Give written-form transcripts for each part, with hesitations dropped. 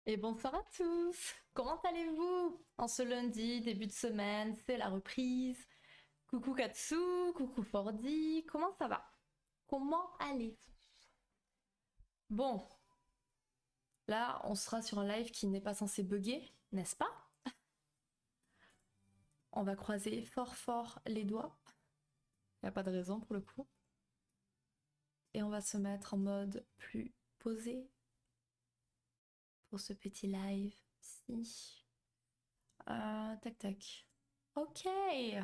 Et bonsoir à tous. Comment allez-vous en ce lundi, début de semaine, c'est la reprise. Coucou Katsu, coucou Fordi, comment ça va? Comment allez-vous? Bon, là, on sera sur un live qui n'est pas censé bugger, n'est-ce pas? On va croiser fort fort les doigts. Il n'y a pas de raison pour le coup. Et on va se mettre en mode plus posé pour ce petit live. Si. Tac tac. Ok. C'est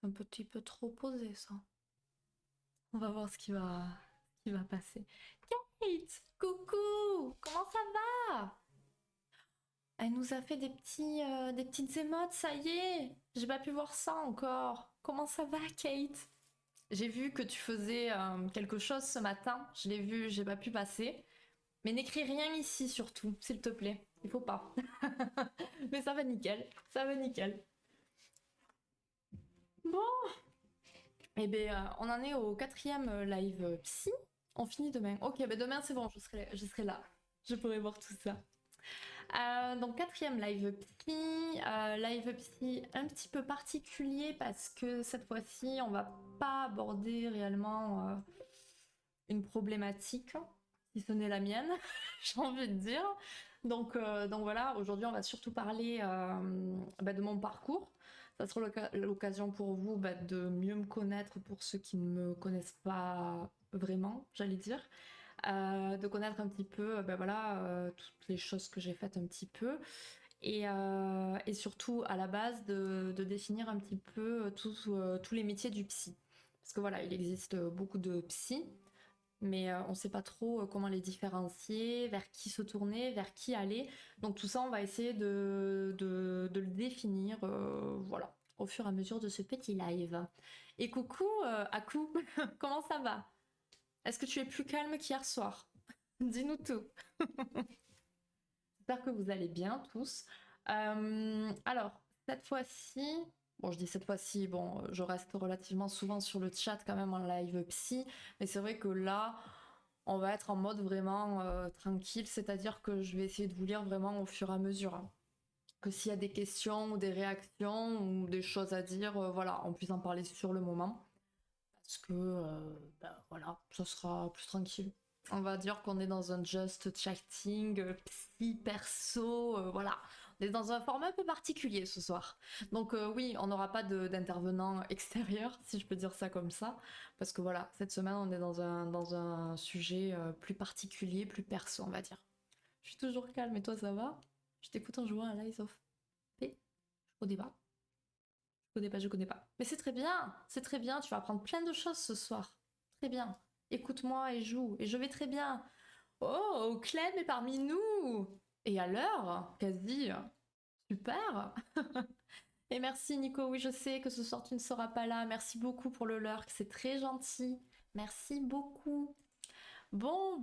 un petit peu trop posé ça. On va voir ce qui va passer. Kate, coucou, comment ça va? Elle nous a fait des petites émotes, ça y est. J'ai pas pu voir ça encore. Comment ça va, Kate? J'ai vu que tu faisais quelque chose ce matin. Je l'ai vu, j'ai pas pu passer. Mais n'écris rien ici surtout, s'il te plaît. Il faut pas. Mais ça va nickel, ça va nickel. Bon, eh bien, on en est au quatrième live psy. On finit demain. Ok, ben demain c'est bon, je serai là. Je pourrai voir tout ça. Donc quatrième live psy un petit peu particulier parce que cette fois-ci on va pas aborder réellement une problématique, si ce n'est la mienne, j'ai envie de dire. Donc voilà, aujourd'hui on va surtout parler de mon parcours. Ça sera l'occasion pour vous de mieux me connaître pour ceux qui ne me connaissent pas vraiment, j'allais dire. De connaître un petit peu toutes les choses que j'ai faites un petit peu. Et surtout à la base de définir un petit peu tous les métiers du psy. Parce que voilà, il existe beaucoup de psy, mais on ne sait pas trop comment les différencier, vers qui se tourner, vers qui aller. Donc tout ça, on va essayer de le définir, voilà, au fur et à mesure de ce petit live. Et coucou, Aku, comment ça va? Est-ce que tu es plus calme qu'hier soir? Dis-nous tout. J'espère que vous allez bien tous. Alors, cette fois-ci, bon, je dis cette fois-ci, bon, je reste relativement souvent sur le chat quand même en live psy, mais c'est vrai que là, on va être en mode vraiment tranquille, c'est-à-dire que je vais essayer de vous lire vraiment au fur et à mesure, hein. Que s'il y a des questions ou des réactions ou des choses à dire, voilà, on puisse en parler sur le moment. Parce que, voilà, ça sera plus tranquille. On va dire qu'on est dans un just chatting, psy, perso, voilà. On est dans un format un peu particulier ce soir. Donc oui, on n'aura pas d'intervenant extérieur, si je peux dire ça comme ça. Parce que voilà, cette semaine, on est dans un sujet plus particulier, plus perso, on va dire. Je suis toujours calme, et toi, ça va? Je t'écoute en jouant à Lies of P. Au débat. Je connais pas. Mais c'est très bien, tu vas apprendre plein de choses ce soir. Très bien. Écoute-moi et joue, et je vais très bien. Oh, Clem est parmi nous! Et à l'heure, quasi. Super! Et merci Nico, oui je sais que ce soir tu ne seras pas là. Merci beaucoup pour le lurk, c'est très gentil. Merci beaucoup. Bon.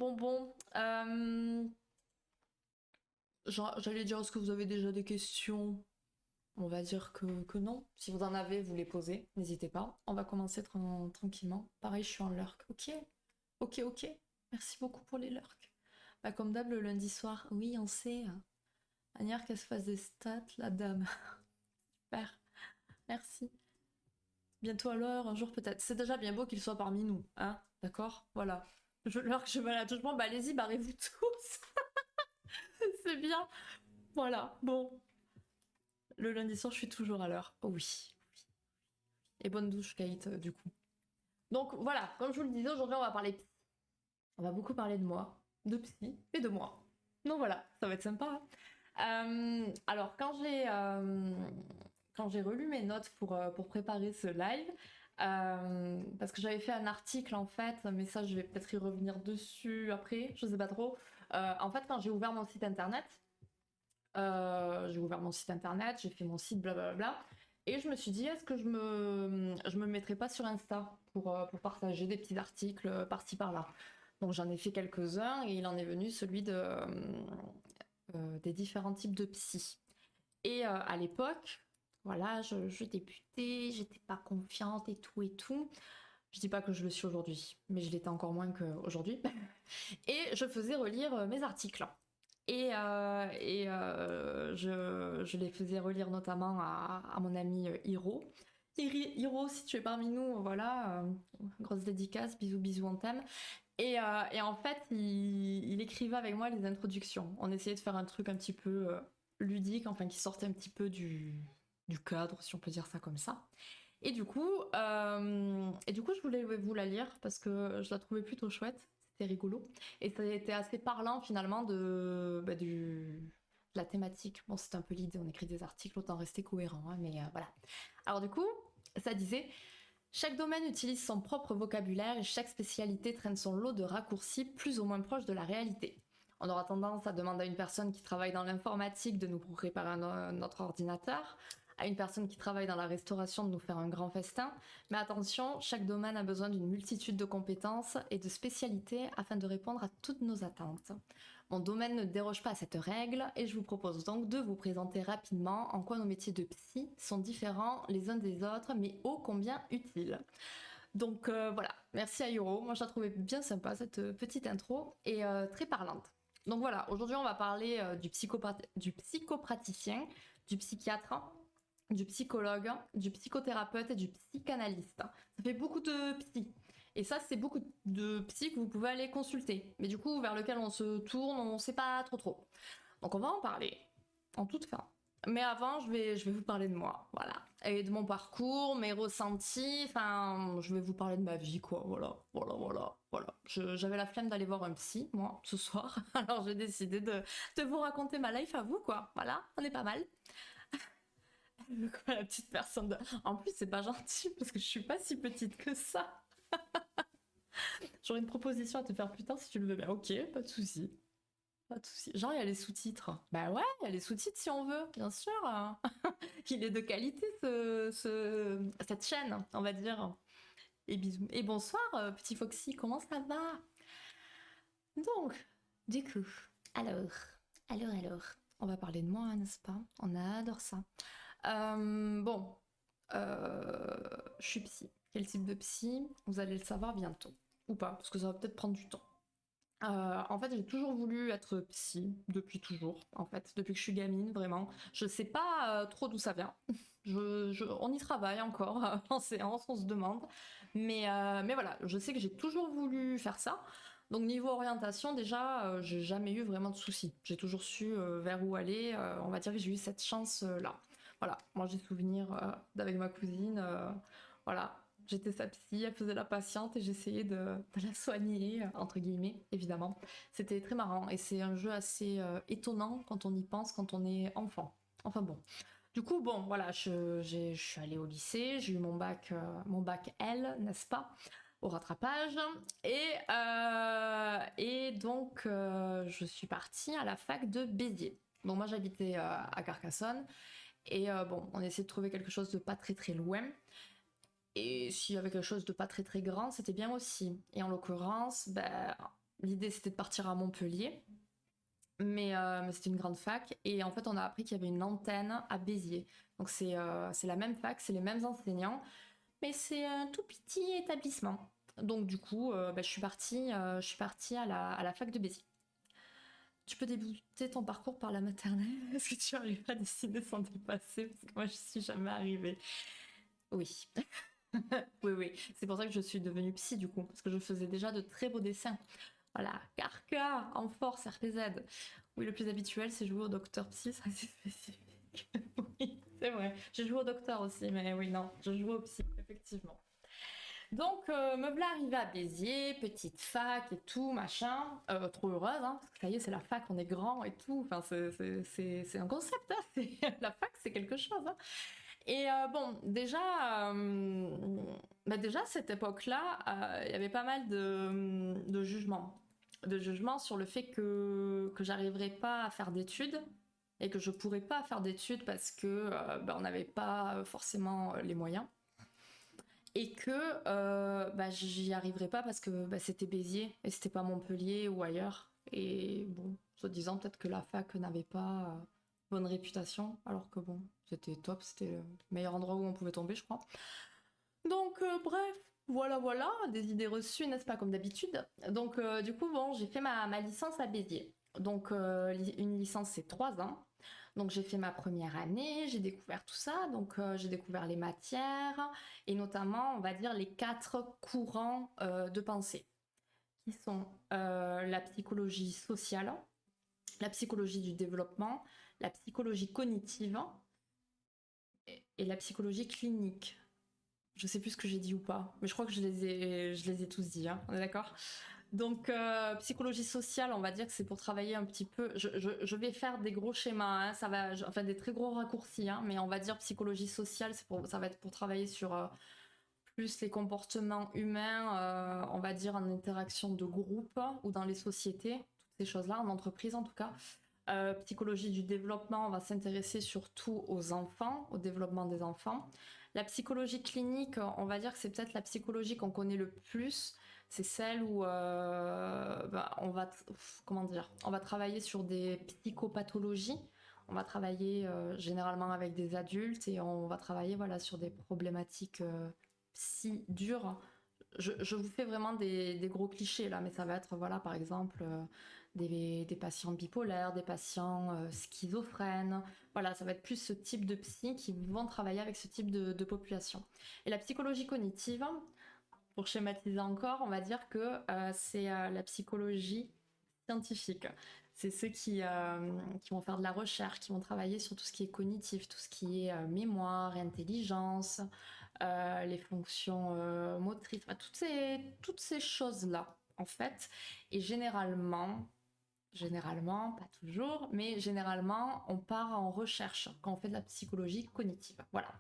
J'allais dire, est-ce que vous avez déjà des questions? On va dire que non. Si vous en avez, vous les posez. N'hésitez pas. On va commencer tranquillement. Pareil, je suis en lurk. Ok. Merci beaucoup pour les lurks. Bah, comme d'hab, le lundi soir. Oui, on sait. Manière qu'elle se fasse des stats, la dame. Super. Merci. Bientôt à l'heure, un jour peut-être. C'est déjà bien beau qu'il soit parmi nous. Hein? D'accord? Voilà. L'heure que je vais à l'attouchement, bah allez-y, barrez-vous tous. C'est bien. Voilà. Bon. Le lundi soir, je suis toujours à l'heure. Oh oui. Et bonne douche, Kate, du coup. Donc voilà, comme je vous le disais, aujourd'hui on va parler psy. On va beaucoup parler de moi, de psy et de moi. Donc voilà, ça va être sympa, hein. Alors quand j'ai relu mes notes pour préparer ce live, parce que j'avais fait un article en fait, mais ça je vais peut-être y revenir dessus après, je sais pas trop. En fait quand j'ai ouvert mon site internet, j'ai fait mon site, blablabla. Et je me suis dit, est-ce que je me mettrais pas sur Insta pour partager des petits articles par-ci par-là. Donc j'en ai fait quelques-uns et il en est venu celui des différents types de psy. Et à l'époque, voilà, je débutais, j'étais pas confiante et tout et tout. Je dis pas que je le suis aujourd'hui, mais je l'étais encore moins qu'aujourd'hui. Et je faisais relire mes articles. Je les faisais relire notamment à mon ami Hiro. Hiro, si tu es parmi nous, voilà, grosse dédicace, bisous bisous, on t'aime. Et en fait, il écrivait avec moi les introductions. On essayait de faire un truc un petit peu ludique, enfin qui sortait un petit peu du cadre, si on peut dire ça comme ça. Et du coup, je voulais vous la lire parce que je la trouvais plutôt chouette. C'était rigolo. Et ça a été assez parlant finalement de la thématique. Bon, c'est un peu l'idée, on écrit des articles, autant rester cohérent, hein, mais voilà. Alors du coup, ça disait: chaque domaine utilise son propre vocabulaire et chaque spécialité traîne son lot de raccourcis plus ou moins proches de la réalité. On aura tendance à demander à une personne qui travaille dans l'informatique de nous préparer notre ordinateur, à une personne qui travaille dans la restauration de nous faire un grand festin. Mais attention, chaque domaine a besoin d'une multitude de compétences et de spécialités afin de répondre à toutes nos attentes. Mon domaine ne déroge pas à cette règle et je vous propose donc de vous présenter rapidement en quoi nos métiers de psy sont différents les uns des autres, mais ô combien utiles. Donc voilà, merci à Yoro, moi je la trouvais bien sympa cette petite intro et très parlante. Donc voilà, aujourd'hui on va parler du psychopraticien, du psychiatre, du psychologue, du psychothérapeute et du psychanalyste. Ça fait beaucoup de psy. Et ça, c'est beaucoup de psy que vous pouvez aller consulter. Mais du coup, vers lequel on se tourne, on ne sait pas trop trop. Donc on va en parler en toute fin. Mais avant, je vais vous parler de moi, voilà. Et de mon parcours, mes ressentis, enfin, je vais vous parler de ma vie, quoi, voilà. J'avais la flemme d'aller voir un psy, moi, ce soir. Alors j'ai décidé de vous raconter ma life à vous, quoi. Voilà, on est pas mal. Quoi, la petite personne de... En plus, c'est pas gentil, parce que je suis pas si petite que ça. J'aurais une proposition à te faire plus tard si tu le veux bien. Ok, pas de souci. Pas de souci. Genre, il y a les sous-titres. Bah ouais, il y a les sous-titres si on veut, bien sûr. Il est de qualité cette chaîne, on va dire. Et bisous. Et bonsoir, petit Foxy, comment ça va? Donc, du coup, alors, on va parler de moi, hein, n'est-ce pas? On adore ça. Bon, je suis psy. Quel type de psy? Vous allez le savoir bientôt. Ou pas, parce que ça va peut-être prendre du temps. En fait, j'ai toujours voulu être psy, depuis toujours, en fait, depuis que je suis gamine, vraiment. Je sais pas trop d'où ça vient. On y travaille encore en séance, on se demande. Mais voilà, je sais que j'ai toujours voulu faire ça. Donc niveau orientation, déjà, j'ai jamais eu vraiment de soucis. J'ai toujours su vers où aller. On va dire que j'ai eu cette chance-là. Voilà, moi j'ai souvenir d'avec ma cousine. Voilà, j'étais sa psy, elle faisait la patiente et j'essayais de la soigner, entre guillemets, évidemment. C'était très marrant et c'est un jeu assez étonnant quand on y pense, quand on est enfant. Enfin bon. Du coup, bon, voilà, je suis allée au lycée, j'ai eu mon bac L, n'est-ce pas, au rattrapage. Et donc, je suis partie à la fac de Béziers. Donc moi, j'habitais à Carcassonne. Et bon, on essayait de trouver quelque chose de pas très très loin. Et s'il y avait quelque chose de pas très très grand, c'était bien aussi. Et en l'occurrence, ben, l'idée c'était de partir à Montpellier, mais c'était une grande fac. Et en fait, on a appris qu'il y avait une antenne à Béziers. Donc c'est la même fac, c'est les mêmes enseignants, mais c'est un tout petit établissement. Donc du coup, ben, je suis partie à la fac de Béziers. Tu peux débuter ton parcours par la maternelle? Est-ce que tu arrives à dessiner sans dépasser? Parce que moi, je suis jamais arrivée. Oui. Oui, oui, c'est pour ça que je suis devenue psy du coup, parce que je faisais déjà de très beaux dessins. Voilà, Carca, en force, RPZ. Oui, le plus habituel, c'est jouer au docteur psy, c'est assez spécifique. Oui, c'est vrai. J'ai joué au docteur aussi, mais oui, non, je joue au psy, effectivement. Donc, me voilà arrivée à Béziers, petite fac et tout, machin. Trop heureuse, hein, parce que ça y est, c'est la fac, on est grand et tout. Enfin, c'est un concept, hein. La fac, c'est quelque chose, hein. Et bon, déjà à cette époque-là, il y avait pas mal de jugements. De jugements sur le fait que j'arriverais pas à faire d'études et que je pourrais pas faire d'études parce que on n'avait pas forcément les moyens. Et que j'y arriverais pas parce que c'était Béziers et c'était pas Montpellier ou ailleurs. Et bon, soi-disant peut-être que la fac n'avait pas bonne réputation, alors que bon, c'était top, c'était le meilleur endroit où on pouvait tomber, je crois. Donc bref. Voilà, voilà, des idées reçues, n'est-ce pas, comme d'habitude. Donc, du coup, bon, j'ai fait ma licence à Béziers. Donc, une licence, c'est 3 ans. Donc, j'ai fait ma première année, j'ai découvert tout ça. Donc, j'ai découvert les matières et notamment, on va dire, les 4 courants de pensée, qui sont la psychologie sociale, la psychologie du développement, la psychologie cognitive et la psychologie clinique. Je sais plus ce que j'ai dit ou pas, mais je crois que je les ai tous dit, hein, on est d'accord. Donc, psychologie sociale, on va dire que c'est pour travailler un petit peu. Je vais faire des gros schémas, hein, enfin des très gros raccourcis, hein, mais on va dire psychologie sociale, ça va être pour travailler sur plus les comportements humains, on va dire en interaction de groupe ou dans les sociétés, toutes ces choses-là, en entreprise en tout cas. Psychologie du développement, on va s'intéresser surtout aux enfants, au développement des enfants. La psychologie clinique, on va dire que c'est peut-être la psychologie qu'on connaît le plus. C'est celle où comment dire, on va travailler sur des psychopathologies. On va travailler généralement avec des adultes et on va travailler voilà, sur des problématiques psy dures. Je vous fais vraiment des gros clichés là, mais ça va être voilà, par exemple des patients bipolaires, des patients schizophrènes. Voilà, ça va être plus ce type de psy qui vont travailler avec ce type de population. Et la psychologie cognitive, pour schématiser encore, on va dire que c'est la psychologie scientifique. C'est ceux qui vont faire de la recherche, qui vont travailler sur tout ce qui est cognitif, tout ce qui est mémoire, intelligence, les fonctions motrices, enfin, toutes ces choses-là, en fait. Et généralement, pas toujours, mais généralement, on part en recherche quand on fait de la psychologie cognitive. Voilà.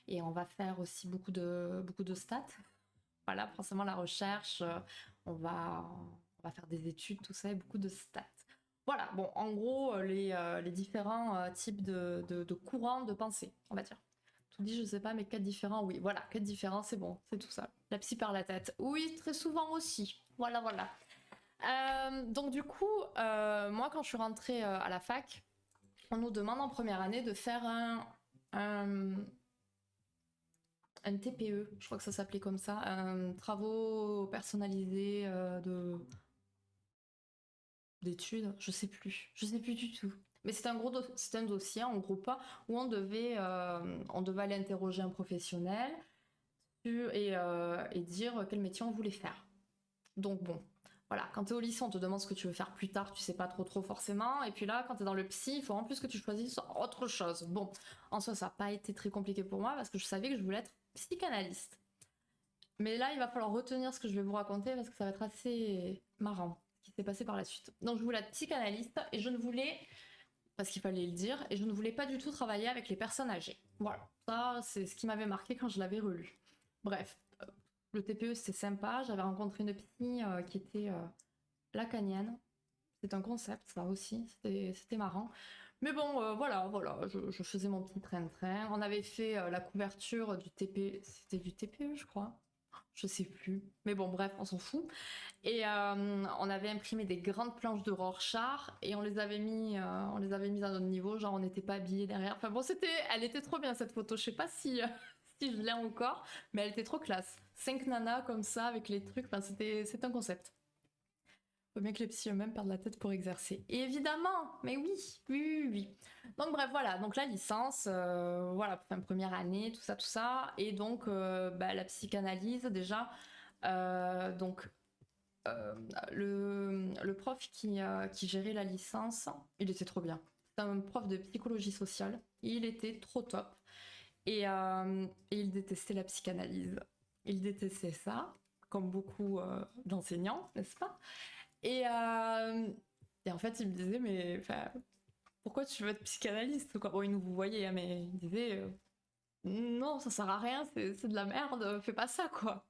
Et on va faire aussi beaucoup de stats. Voilà, forcément la recherche, on va faire des études, tout ça, et beaucoup de stats. Voilà, bon, en gros, les différents types de courants de pensée, on va dire. Tout dit, je sais pas, mais 4 différents, oui, voilà, 4 différents, c'est bon, c'est tout ça. La psy par la tête. Oui, très souvent aussi. Voilà, voilà. Donc du coup, moi quand je suis rentrée à la fac, on nous demande en première année de faire un, un TPE, je crois que ça s'appelait comme ça, un travaux personnalisés d'études, je sais plus du tout. Mais c'était un dossier en groupe où on devait aller interroger un professionnel et dire quel métier on voulait faire. Donc bon, voilà, quand t'es au lycée, on te demande ce que tu veux faire plus tard, tu sais pas trop forcément. Et puis là, quand t'es dans le psy, il faut en plus que tu choisisses autre chose. Bon, en soi, ça n'a pas été très compliqué pour moi parce que je savais que je voulais être psychanalyste. Mais là, il va falloir retenir ce que je vais vous raconter parce que ça va être assez marrant ce qui s'est passé par la suite. Donc je voulais être psychanalyste et je ne voulais, parce qu'il fallait le dire, et je ne voulais pas du tout travailler avec les personnes âgées. Voilà, ça c'est ce qui m'avait marqué quand je l'avais relu. Bref, le TPE c'était sympa, j'avais rencontré une psy qui était lacanienne. C'est un concept ça aussi, c'était marrant. Mais bon, voilà, je faisais mon petit train-train. On avait fait la couverture du TPE, c'était du TPE je crois, je sais plus. Mais bon, bref, on s'en fout. Et on avait imprimé des grandes planches de Rorschach et on les avait mis à notre niveau, genre on n'était pas habillés derrière. Enfin bon, elle était trop bien cette photo. Je sais pas si, si je l'ai encore, mais elle était trop classe. 5 nanas comme ça avec les trucs. Enfin, c'était un concept. Faut bien que les psy eux-mêmes perdent la tête pour exercer. Et évidemment, mais oui, oui, oui, oui. Donc bref, voilà, donc la licence, voilà, enfin, première année, tout ça, tout ça. Et donc, la psychanalyse, déjà, donc, le prof qui gérait la licence, il était trop bien. C'était un prof de psychologie sociale, il était trop top. Et il détestait la psychanalyse. Il détestait ça, comme beaucoup d'enseignants, n'est-ce pas? Et, euh, et en fait, il me disait, mais enfin, pourquoi tu veux être psychanalyste quoi? Bon, il nous vous voyez, hein, mais il disait, non, ça sert à rien, c'est de la merde, fais pas ça, quoi.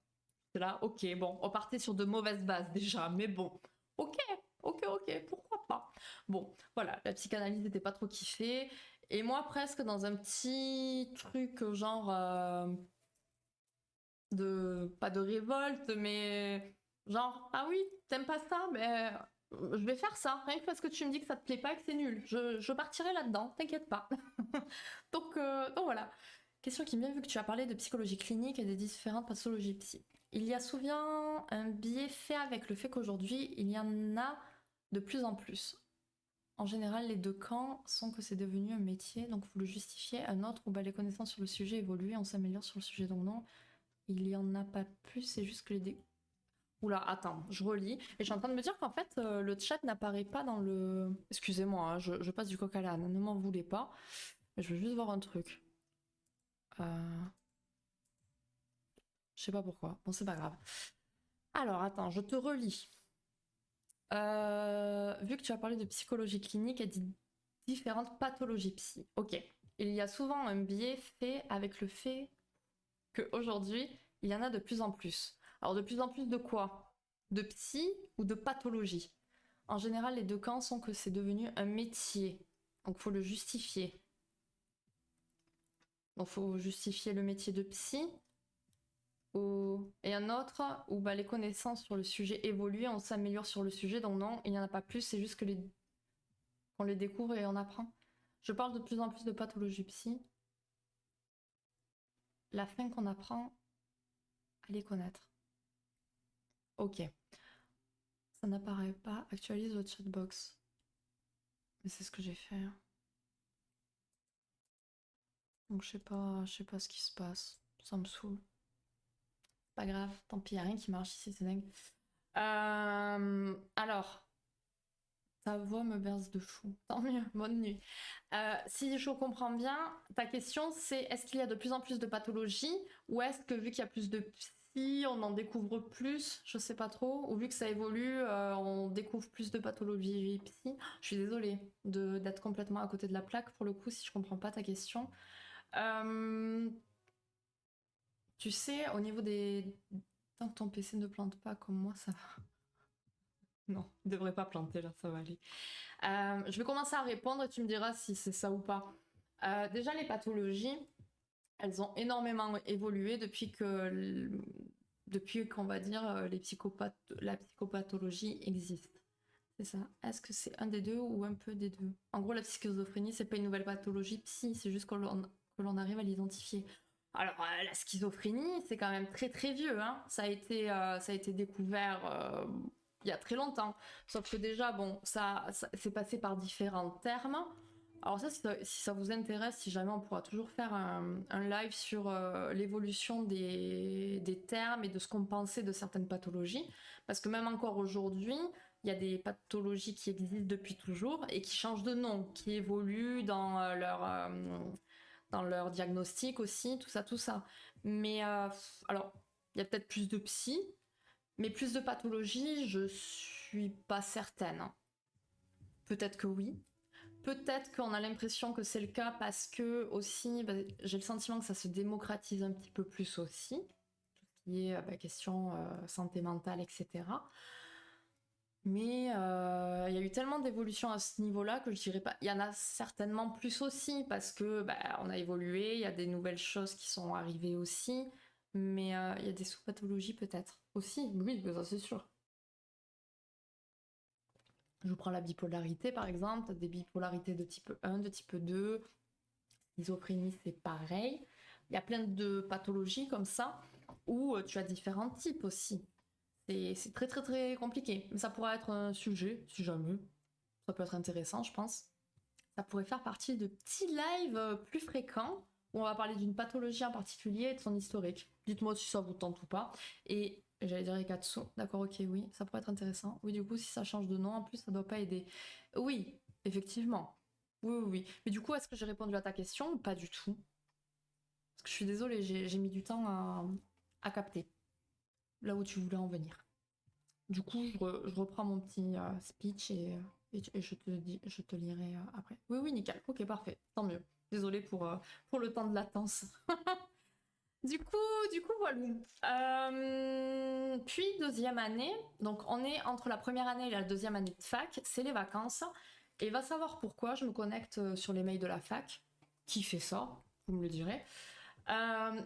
C'est là, ok, bon, on partait sur de mauvaises bases déjà, mais bon, ok, ok, pourquoi pas. Bon, voilà, la psychanalyse n'était pas trop kiffée, et moi presque dans un petit truc genre pas de révolte, mais genre, ah oui, t'aimes pas ça, mais je vais faire ça, rien que parce que tu me dis que ça te plaît pas et que c'est nul. Je partirai là-dedans, t'inquiète pas. Donc voilà. Question qui me vient vu que tu as parlé de psychologie clinique et des différentes pathologies psy. Il y a souvent un biais fait avec le fait qu'aujourd'hui, il y en a de plus en plus. En général, les deux camps sont que c'est devenu un métier, donc vous le justifiez. Un autre où les connaissances sur le sujet évoluent, on s'améliore sur le sujet. Donc non, il y en a pas plus, c'est juste que les... Oula, attends, je relis. Et je suis en train de me dire qu'en fait, le chat n'apparaît pas dans le... Excusez-moi, hein, je passe du coq à l'âne, ne m'en voulez pas. Je veux juste voir un truc. Je sais pas pourquoi. Bon, c'est pas grave. Alors, attends, je te relis. Vu que tu as parlé de psychologie clinique et de différentes pathologies psy. Ok. Il y a souvent un biais fait avec le fait qu'aujourd'hui, il y en a de plus en plus. Alors, de plus en plus de quoi? De psy ou de pathologie? En général, les deux camps sont que c'est devenu un métier. Donc, il faut le justifier. Donc, il faut justifier le métier de psy. Et un autre où les connaissances sur le sujet évoluent, on s'améliore sur le sujet, donc non, il n'y en a pas plus, c'est juste que qu'on les découvre et on apprend. Je parle de plus en plus de pathologie psy. La fin qu'on apprend à les connaître. Ok. Ça n'apparaît pas. Actualise votre chatbox. Mais c'est ce que j'ai fait. Donc je sais pas ce qui se passe. Ça me saoule. Pas grave, tant pis, y a rien qui marche ici, c'est dingue. Alors, ta voix me berce de fou. Tant mieux, bonne nuit. Si je comprends bien, ta question c'est est-ce qu'il y a de plus en plus de pathologies ou est-ce que vu qu'il y a plus de psy, on en découvre plus? Je sais pas trop. Ou vu que ça évolue, on découvre plus de pathologies psy. Je suis désolée d'être complètement à côté de la plaque pour le coup si je comprends pas ta question. Tu sais, au niveau des... Tant que ton PC ne plante pas comme moi, ça va. Non, il devrait pas planter là, ça va aller. Je vais commencer à répondre et tu me diras si c'est ça ou pas. Déjà, les pathologies, elles ont énormément évolué depuis qu'on va dire la psychopathologie existe. C'est ça. Est-ce que c'est un des deux ou un peu des deux? En gros, la schizophrénie, c'est pas une nouvelle pathologie psy, c'est juste que l'on arrive à l'identifier. Alors, la schizophrénie, c'est quand même très très vieux. Hein. Ça a été découvert il y a très longtemps. Sauf que déjà, bon, ça c'est passé par différents termes. Alors ça, si ça vous intéresse, si jamais on pourra toujours faire un live sur l'évolution des termes et de ce qu'on pensait de certaines pathologies. Parce que même encore aujourd'hui, il y a des pathologies qui existent depuis toujours et qui changent de nom, qui évoluent dans leur diagnostic aussi, tout ça, tout ça. Mais alors, il y a peut-être plus de psy, mais plus de pathologies, je suis pas certaine. Peut-être que oui. Peut-être qu'on a l'impression que c'est le cas parce que aussi, j'ai le sentiment que ça se démocratise un petit peu plus aussi, tout ce qui est question santé mentale, etc. Mais il y a eu tellement d'évolution à ce niveau-là que je dirais pas. Il y en a certainement plus aussi parce que on a évolué, il y a des nouvelles choses qui sont arrivées aussi, mais il y a des sous-pathologies peut-être aussi. Oui, ça c'est sûr. Je vous prends la bipolarité par exemple, des bipolarités de type 1, de type 2, schizophrénie c'est pareil. Il y a plein de pathologies comme ça où tu as différents types aussi. C'est très très très compliqué. Mais ça pourrait être un sujet, si jamais. Ça peut être intéressant, je pense. Ça pourrait faire partie de petits lives plus fréquents où on va parler d'une pathologie en particulier et de son historique. Dites-moi si ça vous tente ou pas. Et j'allais dire Ekatsu. D'accord, ok, oui, ça pourrait être intéressant. Oui, du coup, si ça change de nom, en plus, ça doit pas aider. Oui, effectivement. Oui, oui, oui. Mais du coup, est-ce que j'ai répondu à ta question ou pas du tout? Parce que je suis désolée, j'ai mis du temps à capter là où tu voulais en venir. Du coup, je reprends mon petit speech et je te lirai après. Oui, oui, nickel. Ok, parfait. Tant mieux. Désolée pour le temps de latence. Du coup, voilà. Puis, deuxième année. Donc, on est entre la première année et la deuxième année de fac. C'est les vacances. Et va savoir pourquoi je me connecte sur les mails de la fac. Qui fait ça? Vous me le direz.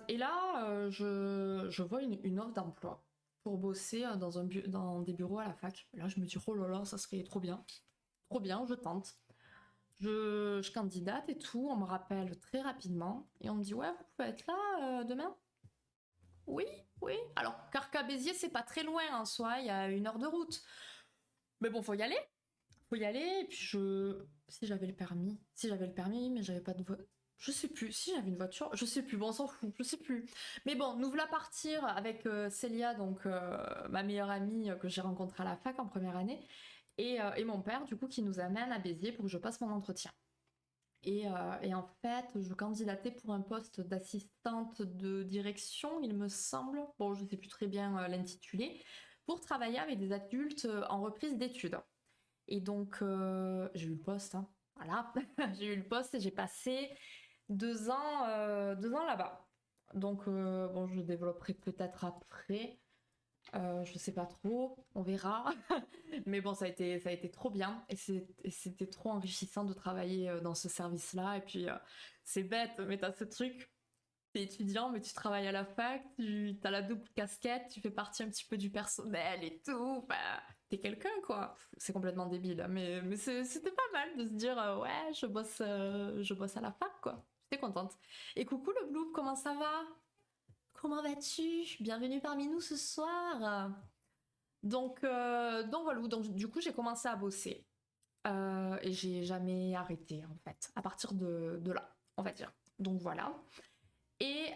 Et là, je vois une offre d'emploi pour bosser dans des bureaux à la fac. Là, je me dis, oh là là, ça serait trop bien. Trop bien, je tente. je candidate et tout, on me rappelle très rapidement et on me dit ouais, vous pouvez être là demain? Oui, oui. Alors, Carca-Béziers, c'est pas très loin en soi, il y a 1 heure de route. Mais bon, faut y aller. Faut y aller. Et puis si j'avais le permis. Si j'avais le permis, mais j'avais pas de voiture. Je sais plus. Si j'avais une voiture, je sais plus. Bon, on s'en fout. Je sais plus. Mais bon, nous voilà partir avec Célia, donc ma meilleure amie que j'ai rencontrée à la fac en première année, et mon père, du coup, qui nous amène à Béziers pour que je passe mon entretien. Et en fait, je candidatais pour un poste d'assistante de direction, il me semble. Bon, je ne sais plus très bien l'intitulé, pour travailler avec des adultes en reprise d'études. Et donc, j'ai eu le poste, hein. Voilà, j'ai eu le poste et j'ai passé 2 ans, 2 ans là-bas. Donc, bon, je développerai peut-être après. Je sais pas trop, on verra. Mais bon, ça a été trop bien et c'était trop enrichissant de travailler dans ce service-là. Et puis, c'est bête, mais t'as ce truc, t'es étudiant, mais tu travailles à la fac, t'as la double casquette, tu fais partie un petit peu du personnel et tout. Bah, t'es quelqu'un, quoi. C'est complètement débile, mais c'était pas mal de se dire, ouais, je bosse à la fac, quoi. J'étais contente. Et coucou le Bloop, comment ça va? Comment vas-tu? Bienvenue parmi nous ce soir. Donc voilà, donc du coup j'ai commencé à bosser et j'ai jamais arrêté en fait, à partir de là, on va dire. Donc voilà. Et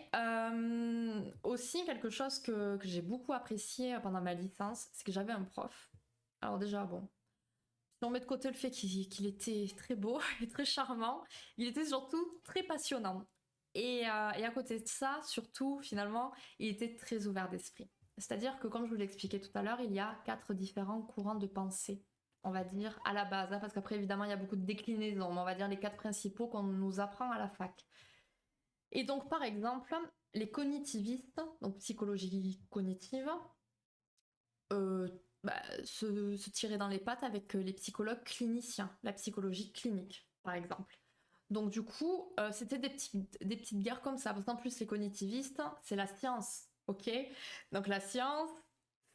aussi quelque chose que j'ai beaucoup apprécié pendant ma licence, c'est que j'avais un prof. Alors déjà, bon, si on met de côté le fait qu'il était très beau et très charmant, il était surtout très passionnant. Et à côté de ça, surtout, finalement, il était très ouvert d'esprit. C'est-à-dire que, comme je vous l'expliquais tout à l'heure, il y a 4 différents courants de pensée, on va dire, à la base, hein, parce qu'après, évidemment, il y a beaucoup de déclinaisons, mais on va dire les 4 principaux qu'on nous apprend à la fac. Et donc, par exemple, les cognitivistes, donc psychologie cognitive, euh, se tirer dans les pattes avec les psychologues cliniciens, la psychologie clinique, par exemple. Donc du coup, c'était des petites guerres comme ça, parce qu'en plus les cognitivistes, c'est la science, ok? Donc la science,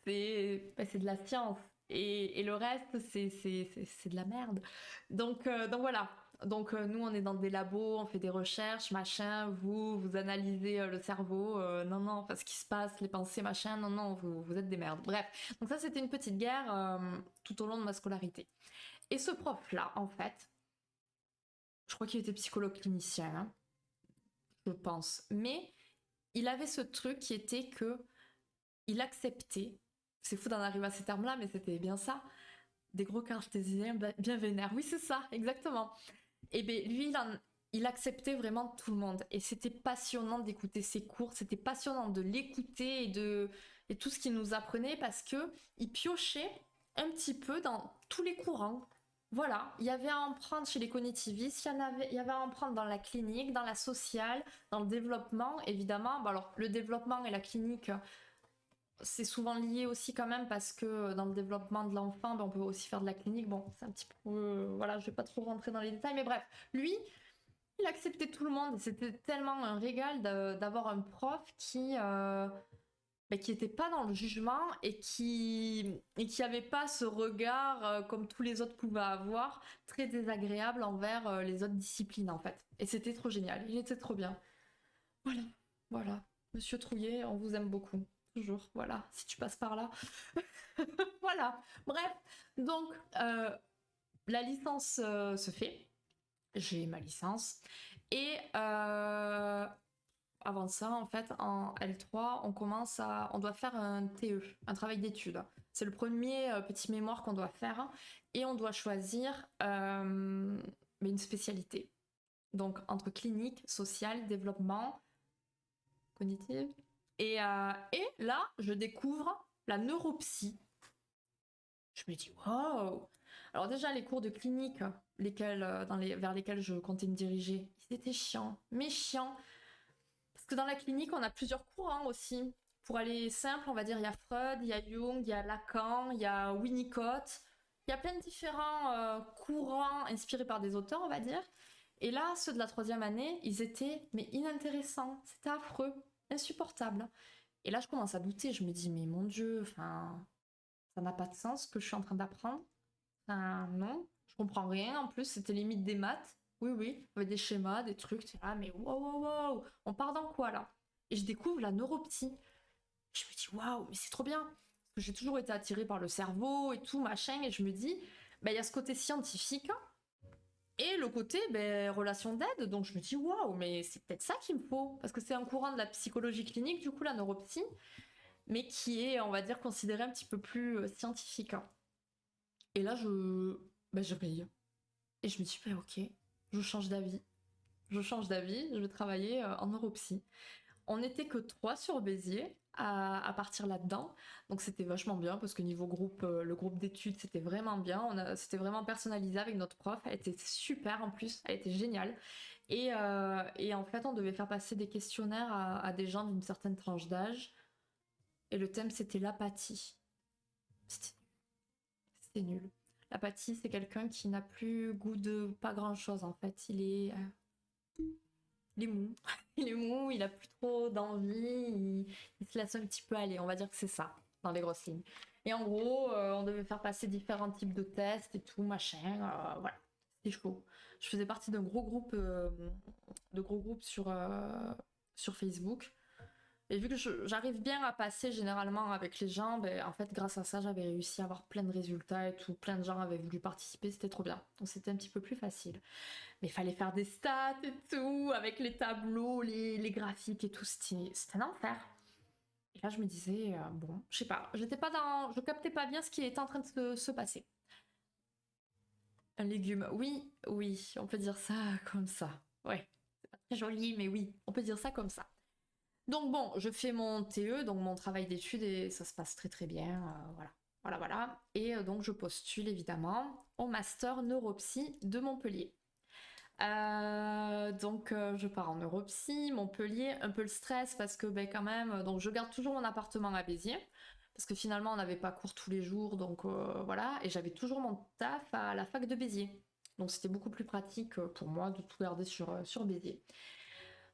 c'est de la science, et le reste, c'est de la merde. Donc voilà. Donc nous, on est dans des labos, on fait des recherches, machin, vous analysez le cerveau, non, non, enfin ce qui se passe, les pensées, machin, non, non, vous êtes des merdes. Bref, donc ça c'était une petite guerre tout au long de ma scolarité. Et ce prof-là, en fait, je crois qu'il était psychologue clinicien, hein, je pense. Mais il avait ce truc qui était que il acceptait, c'est fou d'en arriver à ces termes-là, mais c'était bien ça, des gros cartésiens bien vénères. Oui, c'est ça, exactement. Et bien lui, il acceptait vraiment tout le monde. Et c'était passionnant d'écouter ses cours, c'était passionnant de l'écouter et tout ce qu'il nous apprenait parce que il piochait un petit peu dans tous les courants. Voilà, il y avait à en prendre chez les cognitivistes, il y avait à en prendre dans la clinique, dans la sociale, dans le développement, évidemment. Bah alors, le développement et la clinique, c'est souvent lié aussi quand même parce que dans le développement de l'enfant, on peut aussi faire de la clinique. Bon, c'est un petit peu... voilà, je vais pas trop rentrer dans les détails, mais bref, lui, il acceptait tout le monde. C'était tellement un régal d'avoir un prof qui était pas dans le jugement et qui avait pas ce regard comme tous les autres pouvaient avoir, très désagréable envers les autres disciplines en fait. Et c'était trop génial. Il était trop bien. Voilà, voilà. Monsieur Trouillet, on vous aime beaucoup. Toujours, voilà, si tu passes par là. Voilà, bref. Donc, la licence se fait. J'ai ma licence. Et avant ça, en fait, en L3, on doit faire un TE, un travail d'étude. C'est le premier petit mémoire qu'on doit faire. Et on doit choisir une spécialité. Donc, entre clinique, social, développement, cognitive. Et là, je découvre la neuropsy. Je me dis, wow! Alors déjà, les cours de clinique, vers lesquels je comptais me diriger, ils étaient chiants, mais chiants. Parce que dans la clinique, on a plusieurs courants aussi. Pour aller simple, on va dire, il y a Freud, il y a Jung, il y a Lacan, il y a Winnicott. Il y a plein de différents courants inspirés par des auteurs, on va dire. Et là, ceux de la 3e année, ils étaient mais inintéressants. C'était affreux, insupportable. Et là, je commence à douter. Je me dis, mais mon Dieu, enfin, ça n'a pas de sens ce que je suis en train d'apprendre. Enfin, non, je comprends rien en plus, c'était limite des maths. Oui, oui, avec des schémas, des trucs, tu là, mais waouh, waouh, waouh, on part dans quoi là? Et je découvre la neuropsie. Je me dis waouh, mais c'est trop bien. Parce que j'ai toujours été attirée par le cerveau et tout, machin, et je me dis, bah, il y a ce côté scientifique et le côté relation d'aide. Donc je me dis waouh, mais c'est peut-être ça qu'il me faut. Parce que c'est un courant de la psychologie clinique, du coup, la neuropsie, mais qui est, on va dire, considéré un petit peu plus scientifique. Et là, je paye. Et je me dis, bah, ok, je change d'avis. Je change d'avis, je vais travailler en neuropsie. On n'était que 3 sur Béziers à partir là-dedans. Donc c'était vachement bien parce que niveau groupe, le groupe d'études, c'était vraiment bien. C'était vraiment personnalisé avec notre prof. Elle était super en plus, elle était géniale. Et en fait, on devait faire passer des questionnaires à des gens d'une certaine tranche d'âge. Et le thème, c'était l'apathie. C'était nul. L'apathie, c'est quelqu'un qui n'a plus goût de pas grand-chose en fait. Il est mou. Il est mou, il a plus trop d'envie, il se laisse un petit peu aller. On va dire que c'est ça, dans les grosses lignes. Et en gros, on devait faire passer différents types de tests et tout, machin. Voilà, c'était chaud. Je faisais partie d'un gros groupe, sur Facebook. Et vu que j'arrive bien à passer généralement avec les gens, ben, en fait, grâce à ça, j'avais réussi à avoir plein de résultats et tout. Plein de gens avaient voulu participer, c'était trop bien. Donc c'était un petit peu plus facile. Mais il fallait faire des stats et tout, avec les tableaux, les graphiques et tout. C'était un enfer. Et là, je me disais, bon, je sais pas, je captais pas bien ce qui était en train de se passer. Un légume, oui, oui, on peut dire ça comme ça. Ouais, c'est pas très joli, mais oui, on peut dire ça comme ça. Donc bon, je fais mon TE, donc mon travail d'études, et ça se passe très très bien, voilà. Voilà, voilà. Et donc je postule évidemment au master neuropsy de Montpellier. Je pars en neuropsy, Montpellier, un peu le stress parce que ben quand même, donc je garde toujours mon appartement à Béziers parce que finalement on n'avait pas cours tous les jours, donc voilà, et j'avais toujours mon taf à la fac de Béziers, donc c'était beaucoup plus pratique pour moi de tout garder sur Béziers.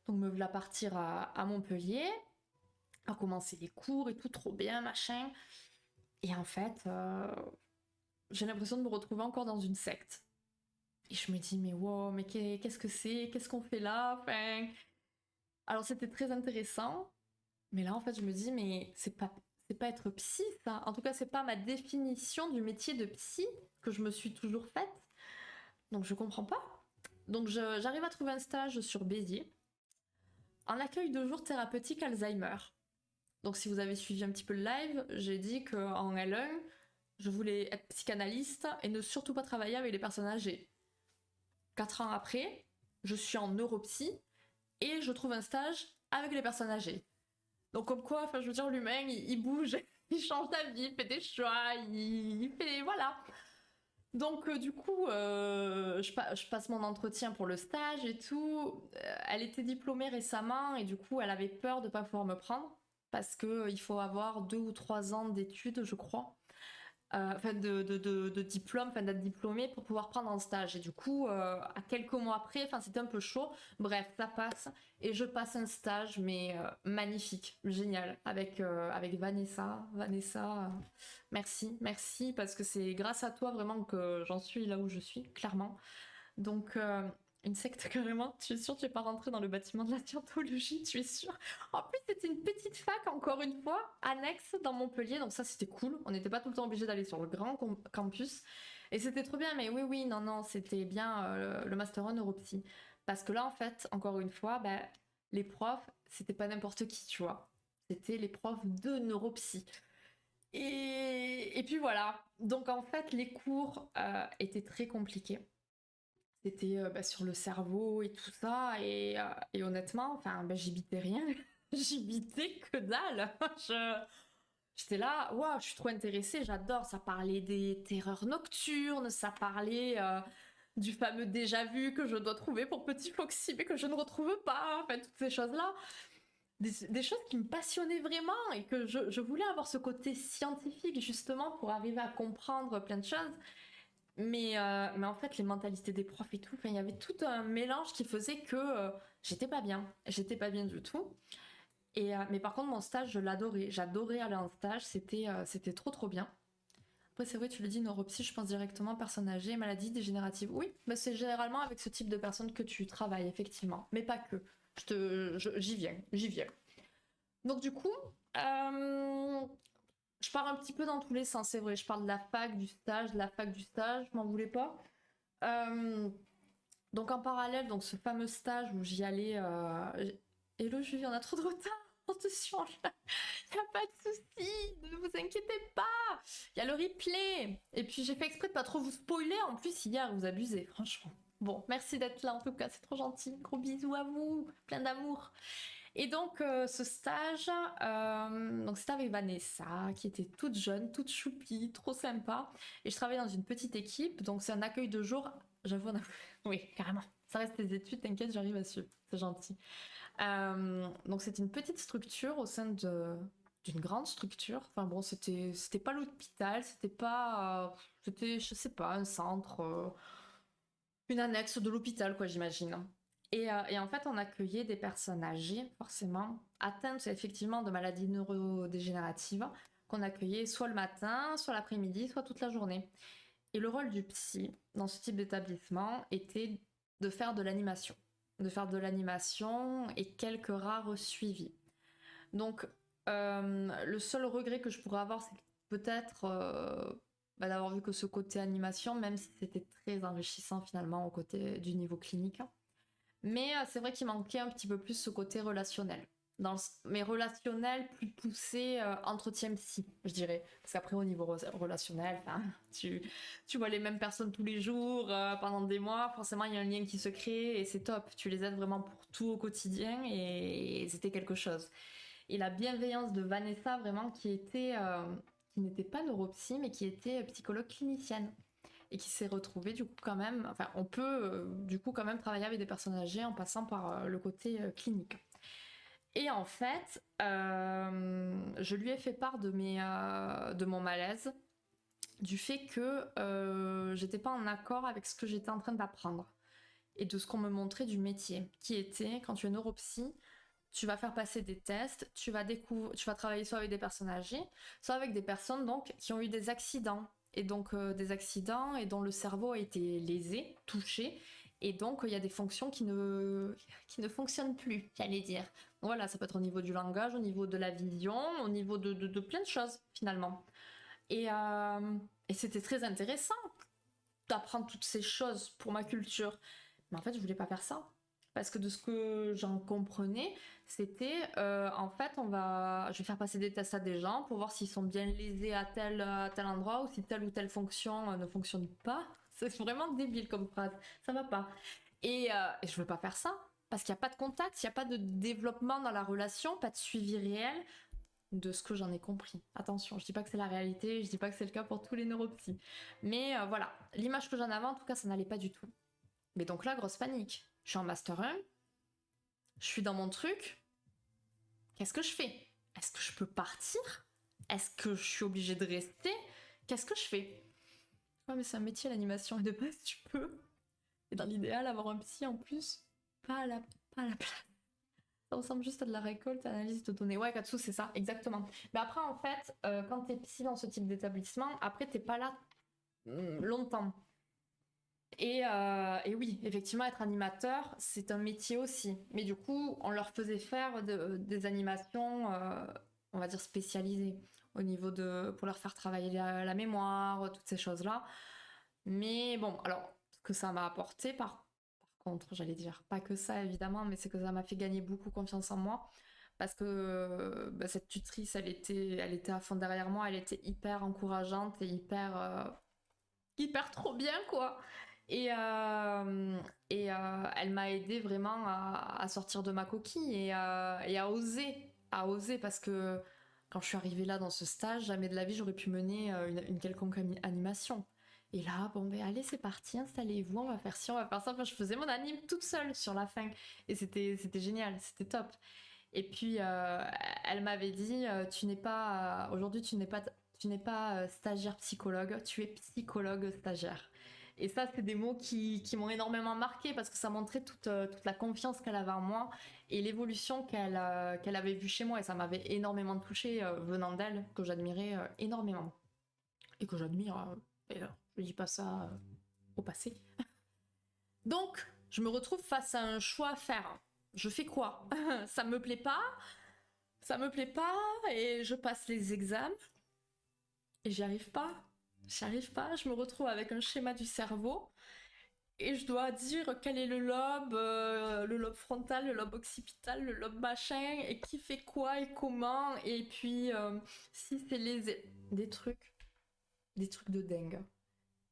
Donc me voilà partir à Montpellier, à commencer les cours et tout, trop bien, machin, et en fait j'ai l'impression de me retrouver encore dans une secte. Et je me dis, mais wow, mais qu'est-ce que c'est? Qu'est-ce qu'on fait là? Enfin, alors c'était très intéressant, mais là en fait je me dis, mais c'est pas être psy ça. En tout cas, c'est pas ma définition du métier de psy que je me suis toujours faite. Donc je comprends pas. Donc j'arrive à trouver un stage sur Béziers en accueil de jour thérapeutique Alzheimer. Donc si vous avez suivi un petit peu le live, j'ai dit qu'en L1, je voulais être psychanalyste et ne surtout pas travailler avec les personnes âgées. 4 ans après, je suis en neuropsy et je trouve un stage avec les personnes âgées. Donc comme quoi, enfin je veux dire, l'humain, il bouge, il change d'avis, il fait des choix, il fait... Voilà. Donc du coup, je passe mon entretien pour le stage et tout. Elle était diplômée récemment et du coup, elle avait peur de pas pouvoir me prendre parce que il faut avoir 2 ou 3 ans d'études, je crois, enfin de diplôme, enfin d'être diplômé pour pouvoir prendre un stage. Et du coup, à quelques mois après, enfin c'était un peu chaud. Bref, ça passe et je passe un stage, mais magnifique, génial, avec Vanessa. Vanessa, merci, merci parce que c'est grâce à toi vraiment que j'en suis là où je suis, clairement. Donc une secte carrément, tu es sûr que tu es pas rentré dans le bâtiment de la scientologie, tu es sûr? En plus c'était une petite fac encore une fois, annexe dans Montpellier, donc ça c'était cool, on n'était pas tout le temps obligé d'aller sur le grand campus, et c'était trop bien, mais oui oui, non non, c'était bien le Master 1 Neuropsy, parce que là en fait, encore une fois, bah, les profs, c'était pas n'importe qui, tu vois, c'était les profs de Neuropsy. Et puis voilà, donc en fait les cours étaient très compliqués. C'était sur le cerveau et tout ça. Et honnêtement, enfin, j'y bitais rien. J'y bitais que dalle. J'étais là, waouh, je suis trop intéressée, j'adore. Ça parlait des terreurs nocturnes, ça parlait du fameux déjà vu que je dois trouver pour Petit Foxy, mais que je ne retrouve pas. Enfin, toutes ces choses-là. Des choses qui me passionnaient vraiment et que je voulais avoir ce côté scientifique justement pour arriver à comprendre plein de choses. Mais en fait, les mentalités des profs et tout, il y avait tout un mélange qui faisait que j'étais pas bien. J'étais pas bien du tout. Mais par contre, mon stage, je l'adorais. J'adorais aller en stage. C'était trop trop bien. Après, c'est vrai, tu le dis, neuropsy, je pense directement personnes âgées, maladies dégénératives. Oui, mais c'est généralement avec ce type de personnes que tu travailles, effectivement. Mais pas que. J'y viens, j'y viens. Donc du coup, je pars un petit peu dans tous les sens, c'est vrai. Je parle de la fac, du stage, de la fac, du stage, m'en voulez pas. Euh, donc en parallèle, donc ce fameux stage où j'y allais... Hello Julie, on a trop de retard. Attention, il n'y a pas de souci, ne vous inquiétez pas. Il y a le replay. Et puis j'ai fait exprès de pas trop vous spoiler. En plus, hier, vous abusez, franchement. Bon, merci d'être là en tout cas, c'est trop gentil. Gros bisous à vous, plein d'amour. Et donc ce stage, donc c'était avec Vanessa, qui était toute jeune, toute choupie, trop sympa. Et je travaillais dans une petite équipe, donc c'est un accueil de jour. J'avoue, oui, carrément. Ça reste les études, t'inquiète, j'arrive à suivre. C'est gentil. Donc c'était une petite structure au sein d'une grande structure. Enfin bon, c'était pas l'hôpital, c'était pas, c'était, je sais pas, un centre, une annexe de l'hôpital, quoi, j'imagine. Et en fait, on accueillait des personnes âgées, forcément, atteintes effectivement de maladies neurodégénératives, qu'on accueillait soit le matin, soit l'après-midi, soit toute la journée. Et le rôle du psy dans ce type d'établissement était de faire de l'animation. De faire de l'animation et quelques rares suivis. Donc, le seul regret que je pourrais avoir, c'est peut-être d'avoir vu que ce côté animation, même si c'était très enrichissant finalement au côté du niveau clinique. Mais c'est vrai qu'il manquait un petit peu plus ce côté relationnel. Mais relationnel plus poussé entretien psy, je dirais. Parce qu'après, au niveau relationnel, tu vois les mêmes personnes tous les jours pendant des mois. Forcément, il y a un lien qui se crée et c'est top. Tu les aides vraiment pour tout au quotidien et c'était quelque chose. Et la bienveillance de Vanessa, vraiment, qui n'était pas neuropsy, mais qui était psychologue clinicienne et qui s'est retrouvée du coup quand même, enfin on peut du coup quand même travailler avec des personnes âgées en passant par le côté clinique. Et en fait, je lui ai fait part de mon malaise, du fait que j'étais pas en accord avec ce que j'étais en train d'apprendre et de ce qu'on me montrait du métier, qui était quand tu es neuropsy, tu vas faire passer des tests, tu vas travailler soit avec des personnes âgées, soit avec des personnes donc qui ont eu des accidents et donc des accidents et dont le cerveau a été lésé, touché, et donc il y a des fonctions qui ne fonctionnent plus, j'allais dire. Voilà, ça peut être au niveau du langage, au niveau de la vision, au niveau de plein de choses finalement. Et, euh, et c'était très intéressant d'apprendre toutes ces choses pour ma culture. Mais en fait, je voulais pas faire ça. Parce que de ce que j'en comprenais, c'était en fait, je vais faire passer des tests à des gens pour voir s'ils sont bien lésés à tel endroit ou si telle ou telle fonction ne fonctionne pas. C'est vraiment débile comme phrase. Ça va pas. Et je veux pas faire ça. Parce qu'il n'y a pas de contact, il n'y a pas de développement dans la relation, pas de suivi réel de ce que j'en ai compris. Attention, je dis pas que c'est la réalité, je dis pas que c'est le cas pour tous les neuropsies. Mais voilà, l'image que j'en avais, en tout cas, ça n'allait pas du tout. Mais donc là, grosse panique. Je suis en master 1, je suis dans mon truc. Qu'est-ce que je fais? Est-ce que je peux partir? Est-ce que je suis obligée de rester? Qu'est-ce que je fais? Ouais, mais c'est un métier l'animation et de base tu peux. Et dans l'idéal, avoir un psy en plus, pas à la, pas à la place. Ça ressemble juste à de la récolte, analyse de données. Ouais, Katsu, c'est ça, exactement. Mais après, en fait, quand t'es psy dans ce type d'établissement, après, t'es pas là longtemps. Et oui, effectivement, être animateur, c'est un métier aussi. Mais du coup, on leur faisait faire des animations, on va dire spécialisées, au niveau pour leur faire travailler la mémoire, toutes ces choses-là. Mais bon, alors, ce que ça m'a apporté, par contre, j'allais dire, pas que ça évidemment, mais c'est que ça m'a fait gagner beaucoup confiance en moi. Parce que bah, cette tutrice, elle était à fond derrière moi, elle était hyper encourageante et hyper trop bien, quoi. Et, euh, Elle m'a aidé vraiment à sortir de ma coquille et à oser parce que quand je suis arrivée là dans ce stage, jamais de la vie j'aurais pu mener une quelconque animation. Et là, bon, ben allez, c'est parti, installez-vous, on va faire ci, on va faire ça. Enfin, je faisais mon anime toute seule sur la fin. Et c'était génial, c'était top. Et puis, elle m'avait dit, aujourd'hui, tu n'es pas stagiaire psychologue, tu es psychologue stagiaire. Et ça, c'est des mots qui m'ont énormément marqué parce que ça montrait toute la confiance qu'elle avait en moi et l'évolution qu'elle avait vue chez moi. Et ça m'avait énormément touchée venant d'elle, que j'admirais énormément. et que j'admire. D'ailleurs, je dis pas ça au passé. Donc, je me retrouve face à un choix à faire. Je fais quoi? Ça me plaît pas, ça me plaît pas, et je passe les examens, et j'y arrive pas. J'y arrive pas, je me retrouve avec un schéma du cerveau, et je dois dire quel est le lobe frontal, le lobe occipital, le lobe machin, et qui fait quoi et comment, et puis si c'est des trucs de dingue.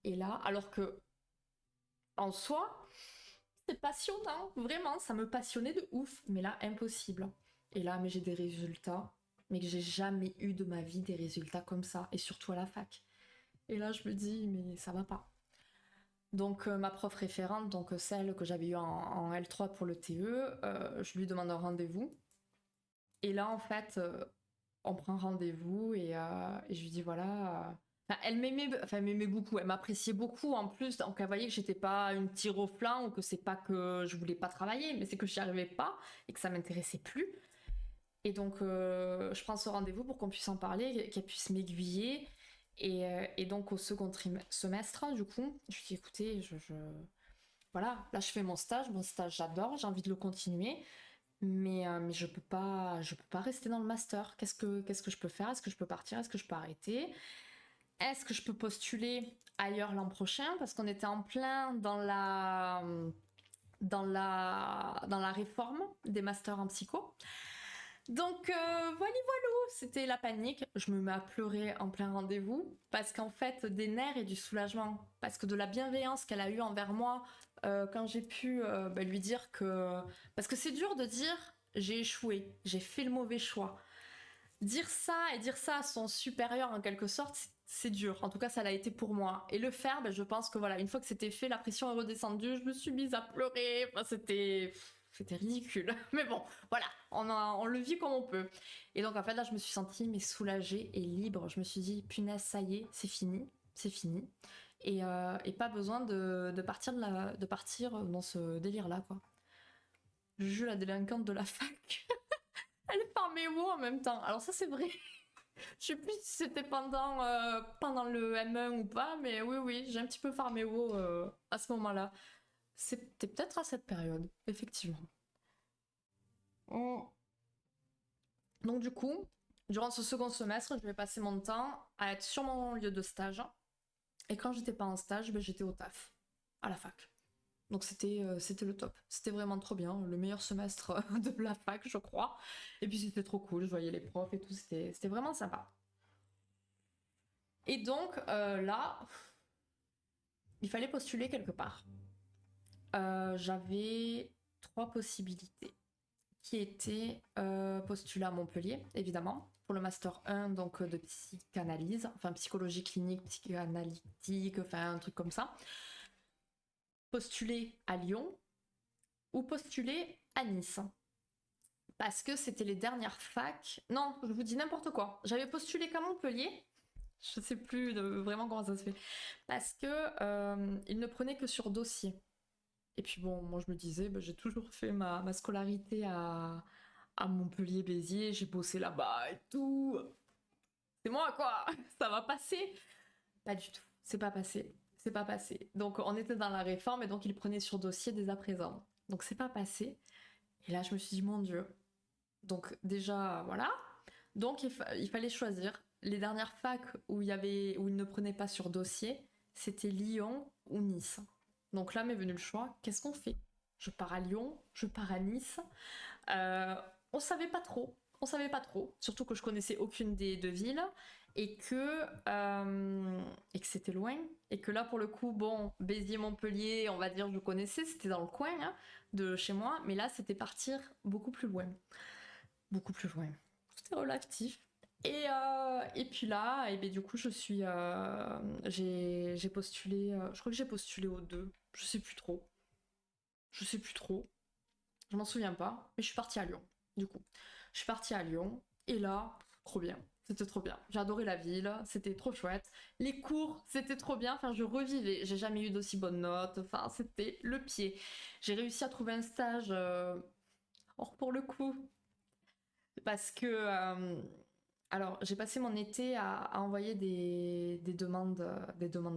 Et là, alors que en soi, c'est passionnant, vraiment, ça me passionnait de ouf, mais là, impossible. Et là, mais j'ai des résultats, mais que j'ai jamais eu de ma vie des résultats comme ça, et surtout à la fac. Et là, je me dis, mais ça va pas. Donc ma prof référente, donc celle que j'avais eue en L3 pour le TE, je lui demande un rendez-vous. Et là, en fait, on prend rendez-vous et je lui dis voilà. Enfin, elle m'aimait beaucoup, elle m'appréciait beaucoup en plus, donc elle voyait que j'étais pas une tire au flanc ou que c'est pas que je voulais pas travailler, mais c'est que j'y arrivais pas et que ça m'intéressait plus. Et donc je prends ce rendez-vous pour qu'on puisse en parler, qu'elle puisse m'aiguiller. Et donc au second semestre, du coup, je lui dis écoutez, voilà, là je fais mon stage j'adore, j'ai envie de le continuer, mais je peux pas rester dans le master. Qu'est-ce que je peux faire? Est-ce que je peux partir? Est-ce que je peux arrêter? Est-ce que je peux postuler ailleurs l'an prochain? Parce qu'on était en plein dans la réforme des masters en psycho. Donc voilà, c'était la panique. Je me mets à pleurer en plein rendez-vous parce qu'en fait des nerfs et du soulagement, parce que de la bienveillance qu'elle a eue envers moi quand j'ai pu lui dire que parce que c'est dur de dire j'ai échoué, j'ai fait le mauvais choix. Dire ça et dire ça à son supérieur en quelque sorte, c'est dur. En tout cas, ça l'a été pour moi. Et le faire, je pense que voilà, une fois que c'était fait, la pression est redescendue, je me suis mise à pleurer. Enfin, c'était ridicule. Mais bon, voilà, on le vit comme on peut. Et donc en fait là, je me suis sentie mais soulagée et libre. Je me suis dit punaise, ça y est, c'est fini, c'est fini. Et pas besoin de partir dans ce délire là quoi. Je joue la délinquante de la fac. Elle part mes mots en même temps. Alors ça c'est vrai. Je sais plus si c'était pendant le M1 ou pas, mais oui, j'ai un petit peu farmé WoW à ce moment-là. C'était peut-être à cette période, effectivement. Mm. Donc du coup, durant ce second semestre, je vais passer mon temps à être sur mon lieu de stage. Et quand j'étais pas en stage, j'étais au taf, à la fac. Donc c'était le top. C'était vraiment trop bien. Le meilleur semestre de la fac, je crois. Et puis c'était trop cool. Je voyais les profs et tout. C'était vraiment sympa. Et donc là, il fallait postuler quelque part. J'avais trois possibilités qui étaient postuler à Montpellier, évidemment, pour le Master 1 donc, de psychanalyse, enfin psychologie clinique, psychanalytique, enfin un truc comme ça. Postuler à Lyon ou postuler à Nice. Parce que c'était les dernières facs. Non, je vous dis n'importe quoi. J'avais postulé qu'à Montpellier. Je sais plus vraiment comment ça se fait. Parce que ils ne prenaient que sur dossier. Et puis bon, moi je me disais, j'ai toujours fait ma scolarité à Montpellier-Béziers, j'ai bossé là-bas et tout. C'est moi quoi, ça va passer. Pas du tout, c'est pas passé. C'est pas passé. Donc on était dans la réforme et donc ils prenaient sur dossier dès à présent. Donc c'est pas passé. Et là je me suis dit, mon Dieu. Donc déjà, voilà. Donc il fallait choisir. Les dernières facs où ils ne prenaient pas sur dossier, c'était Lyon ou Nice. Donc là m'est venu le choix, qu'est-ce qu'on fait? Je pars à Lyon, je pars à Nice. Euh, on savait pas trop. On savait pas trop. Surtout que je connaissais aucune des deux villes et que c'était loin. Et que là, pour le coup, bon, Béziers-Montpellier, on va dire, je connaissais, c'était dans le coin hein, de chez moi. Mais là, c'était partir beaucoup plus loin. Beaucoup plus loin. Tout est relatif. Et puis là, et ben, du coup, j'ai postulé, je crois que j'ai postulé aux deux. Je sais plus trop. Je sais plus trop. Je m'en souviens pas, mais je suis partie à Lyon, du coup. Je suis partie à Lyon, et là, trop bien. C'était trop bien. J'ai adoré la ville, c'était trop chouette. Les cours, c'était trop bien. Enfin, je revivais. J'ai jamais eu d'aussi bonnes notes. Enfin, c'était le pied. J'ai réussi à trouver un stage. Or, pour le coup, parce que Alors, j'ai passé mon été à envoyer des demandes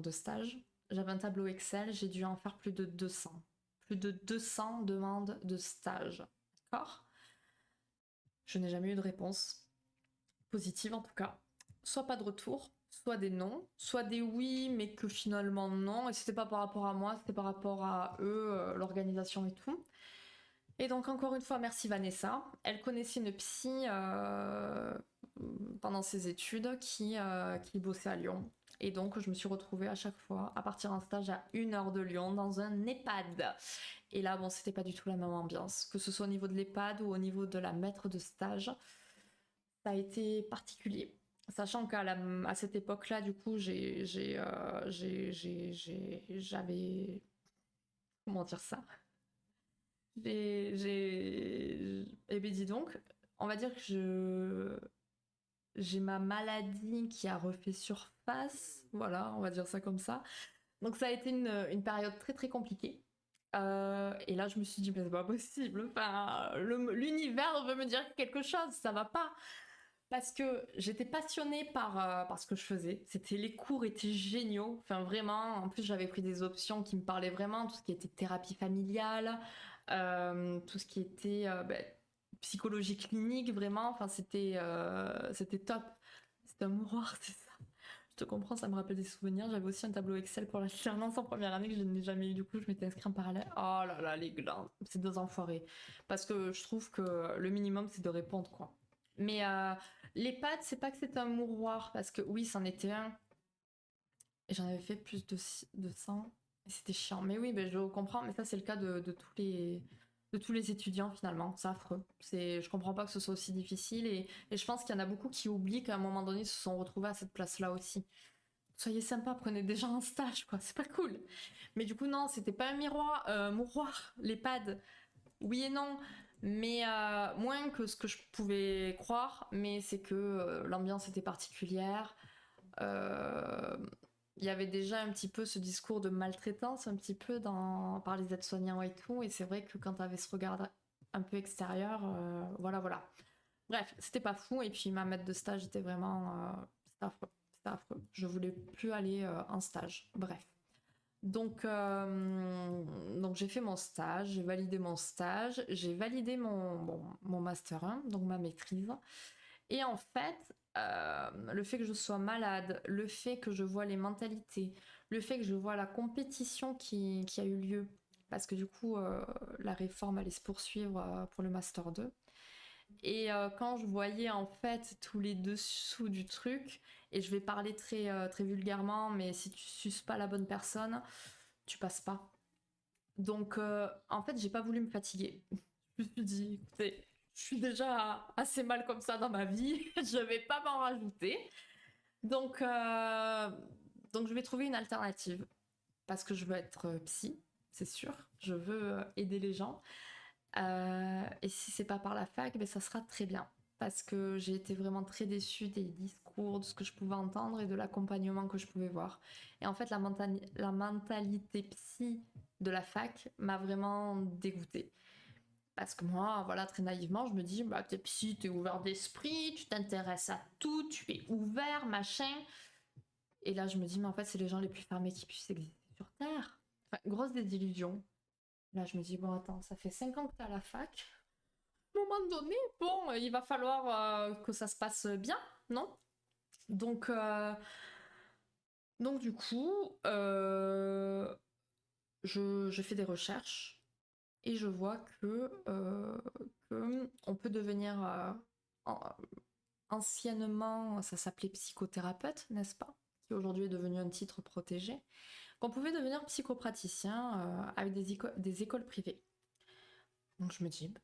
de stage. J'avais un tableau Excel, j'ai dû en faire plus de 200. Plus de 200 demandes de stage. D'accord? Je n'ai jamais eu de réponse positive en tout cas. Soit pas de retour, soit des non, soit des oui, mais que finalement non. Et c'était pas par rapport à moi, c'était par rapport à eux, l'organisation et tout. Et donc encore une fois, merci Vanessa. Elle connaissait une psy pendant ses études qui bossait à Lyon. Et donc je me suis retrouvée à chaque fois à partir en stage à 1 heure de Lyon dans un EHPAD. Et là, bon, c'était pas du tout la même ambiance. Que ce soit au niveau de l'EHPAD ou au niveau de la maître de stage, ça a été particulier. Sachant à cette époque-là, du coup, j'avais... Comment dire ça? Eh bien, dis donc, on va dire que j'ai ma maladie qui a refait surface. Voilà, on va dire ça comme ça. Donc, ça a été une période très très compliquée. Et là, je me suis dit, mais c'est pas possible. Enfin, l'univers veut me dire quelque chose, ça va pas. Parce que j'étais passionnée par ce que je faisais. Les cours étaient géniaux. Enfin, vraiment. En plus, j'avais pris des options qui me parlaient vraiment. Tout ce qui était thérapie familiale, tout ce qui était psychologie clinique, vraiment. Enfin, c'était top. C'était un mouroir, c'est ça. Je te comprends, ça me rappelle des souvenirs. J'avais aussi un tableau Excel pour l'alternance en première année que je n'ai jamais eu. Du coup, je m'étais inscrite en parallèle. Oh là là, les glands. C'est deux enfoirés. Parce que je trouve que le minimum, c'est de répondre, quoi. Mais l'EHPAD, c'est pas que c'était un mouroir, parce que oui, c'en était un. Et j'en avais fait plus de 100. Et c'était chiant. Mais oui, je comprends. Mais ça, c'est le cas de tous les étudiants, finalement. C'est affreux. Je comprends pas que ce soit aussi difficile. Et je pense qu'il y en a beaucoup qui oublient qu'à un moment donné, ils se sont retrouvés à cette place-là aussi. Soyez sympa, prenez déjà un stage, quoi. C'est pas cool. Mais du coup, non, c'était pas un mouroir, l'EHPAD. Oui et non, mais moins que ce que je pouvais croire, mais c'est que l'ambiance était particulière. Euh, Il y avait déjà un petit peu ce discours de maltraitance, un petit peu par les aides-soignants et tout, et c'est vrai que quand tu avais ce regard un peu extérieur, voilà, voilà. Bref, c'était pas fou, et puis ma maître de stage était vraiment... c'était affreux, c'était affreux. Je voulais plus aller en stage, bref. Donc j'ai fait mon stage, j'ai validé mon stage, j'ai validé mon master 1, donc ma maîtrise. Et en fait, le fait que je sois malade, le fait que je vois les mentalités, le fait que je vois la compétition qui a eu lieu, parce que du coup, la réforme allait se poursuivre pour le master 2. Et quand je voyais en fait tous les dessous du truc, et je vais parler très vulgairement, mais si tu suces pas la bonne personne, tu passes pas. Donc en fait, j'ai pas voulu me fatiguer. Je me suis dit, écoutez, je suis déjà assez mal comme ça dans ma vie, je vais pas m'en rajouter. Donc, euh, donc je vais trouver une alternative. Parce que je veux être psy, c'est sûr. Je veux aider les gens. Et si c'est pas par la fac, ben ça sera très bien. Parce que j'ai été vraiment très déçue des discours, de ce que je pouvais entendre et de l'accompagnement que je pouvais voir. Et en fait, la mentalité psy de la fac m'a vraiment dégoûtée. Parce que moi, voilà, très naïvement, je me dis, bah, t'es psy, t'es ouvert d'esprit, tu t'intéresses à tout, tu es ouvert, machin. Et là, je me dis, mais en fait, c'est les gens les plus fermés qui puissent exister sur Terre. Enfin, grosse désillusion. Là, je me dis, bon, attends, ça fait 5 ans que t'es à la fac. À un moment donné, bon, il va falloir que ça se passe bien, non? Donc, euh, donc du coup, je fais des recherches et je vois que on peut devenir anciennement, ça s'appelait psychothérapeute, n'est-ce pas? Qui aujourd'hui est devenu un titre protégé. Qu'on pouvait devenir psychopraticien avec des écoles privées. Donc je me dis,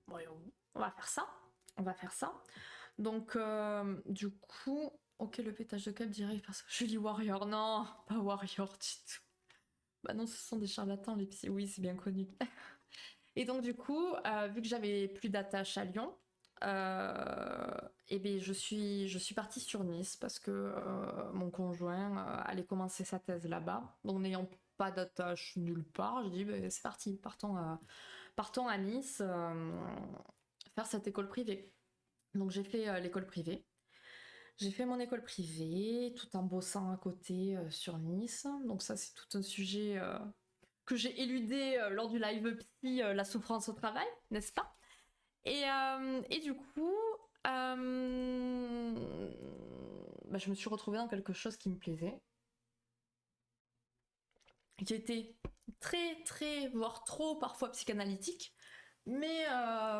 voyons, on va faire ça. On va faire ça. Donc, du coup, ok, le pétage de câble direct parce que Julie Warrior, non, pas Warrior du tout. Bah non, ce sont des charlatans, les psy, oui, c'est bien connu. Et donc, du coup, vu que j'avais plus d'attache à Lyon, et bien, je suis partie sur Nice parce que mon conjoint allait commencer sa thèse là-bas. Donc, n'ayant pas d'attache nulle part, j'ai dit, ben, c'est parti, partons à Nice faire cette école privée. Donc, j'ai fait l'école privée. J'ai fait mon école privée tout en bossant à côté sur Nice. Donc ça, c'est tout un sujet que j'ai éludé lors du live psy, la souffrance au travail, n'est-ce pas? Et du coup, bah, je me suis retrouvée dans quelque chose qui me plaisait, qui était très, très, voire trop parfois psychanalytique. Mais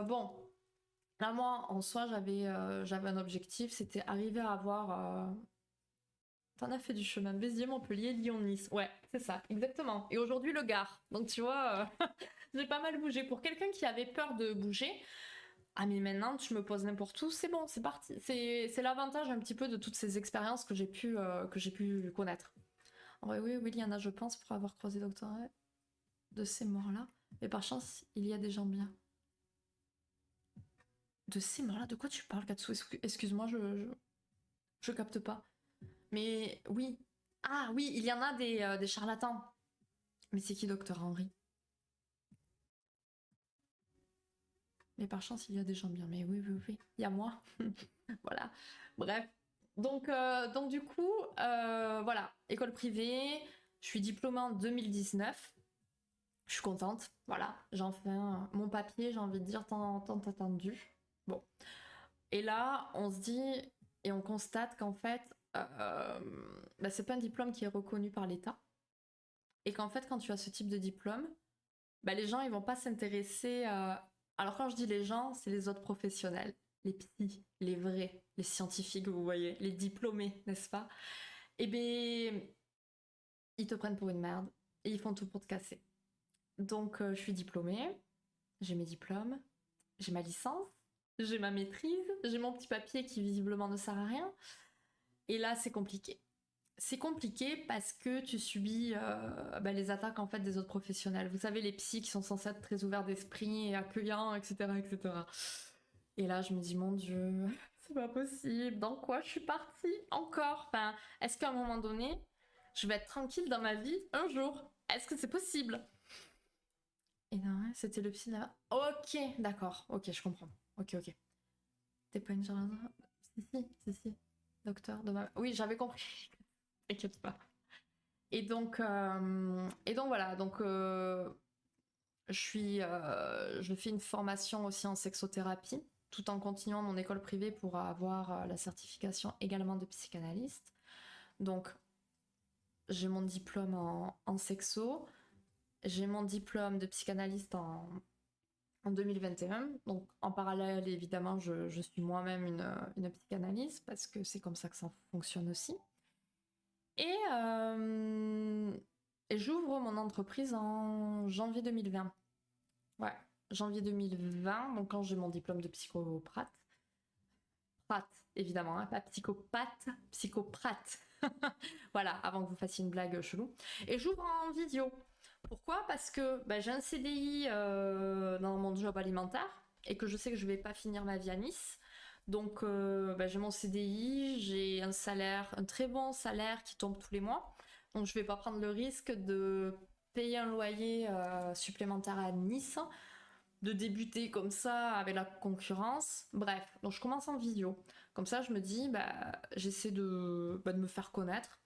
bon, là, moi, en soi, j'avais un objectif, c'était arriver à avoir. T'en as fait du chemin, Béziers, Montpellier, Lyon, Nice. Ouais, c'est ça, exactement. Et aujourd'hui, le Gard. Donc, tu vois, j'ai pas mal bougé. Pour quelqu'un qui avait peur de bouger, ah, mais maintenant, tu me poses n'importe où, c'est bon, c'est parti. C'est l'avantage un petit peu de toutes ces expériences que j'ai pu connaître. En vrai, oui, il y en a, je pense, pour avoir croisé Docteur Ray, de ces morts-là. Mais par chance, il y a des gens bien. De ces morts-là, de quoi tu parles, Katsu? Excuse-moi, je capte pas. Mais oui. Ah oui, il y en a des charlatans. Mais c'est qui Docteur Henry? Mais par chance, il y a des gens bien. Mais oui, oui, oui. Il y a moi. Voilà. Bref. Donc du coup, voilà. École privée. Je suis diplômée en 2019. Je suis contente. Voilà. J'en fais mon papier, j'ai envie de dire, tant attendu. Bon. Et là, on se dit et on constate qu'en fait, bah, c'est pas un diplôme qui est reconnu par l'État. Et qu'en fait, quand tu as ce type de diplôme, bah, les gens, ils vont pas s'intéresser à... Alors quand je dis les gens, c'est les autres professionnels, les psys, les vrais, les scientifiques, vous voyez, les diplômés, n'est-ce pas? Eh bien, ils te prennent pour une merde et ils font tout pour te casser. Donc, je suis diplômée, j'ai mes diplômes, j'ai ma licence, j'ai ma maîtrise, j'ai mon petit papier qui visiblement ne sert à rien. Et là, c'est compliqué. C'est compliqué parce que tu subis bah, les attaques en fait des autres professionnels. Vous savez, les psys qui sont censés être très ouverts d'esprit et accueillants, etc., etc. Et là, je me dis, mon Dieu, c'est pas possible. Dans quoi je suis partie encore? Enfin, est-ce qu'à un moment donné, je vais être tranquille dans ma vie un jour? Est-ce que c'est possible? Et non, c'était le psy là. Ok, d'accord. Ok, je comprends. Ok, ok. T'es pas une charlatane? Si, si. Docteur de ma... Oui, j'avais compris. T'inquiète pas. Et donc voilà, je fais une formation aussi en sexothérapie, tout en continuant mon école privée pour avoir la certification également de psychanalyste. Donc j'ai mon diplôme en sexo, j'ai mon diplôme de psychanalyste en 2021. Donc en parallèle, évidemment, je suis moi-même une psychanalyste parce que c'est comme ça que ça fonctionne aussi. Et, euh, et j'ouvre mon entreprise en janvier 2020. Ouais, janvier 2020, donc quand j'ai mon diplôme de psychoprate. Prate, évidemment, hein, pas psychopathe, psychoprate. Voilà, avant que vous fassiez une blague chelou. Et j'ouvre en vidéo. Pourquoi? Parce que bah, j'ai un CDI dans mon job alimentaire et que je sais que je vais pas finir ma vie à Nice. Donc bah, j'ai mon CDI, j'ai un salaire, un très bon salaire qui tombe tous les mois. Donc je vais pas prendre le risque de payer un loyer supplémentaire à Nice, de débuter comme ça avec la concurrence. Bref, donc je commence en vidéo. Comme ça, je me dis, bah, j'essaie de me faire connaître.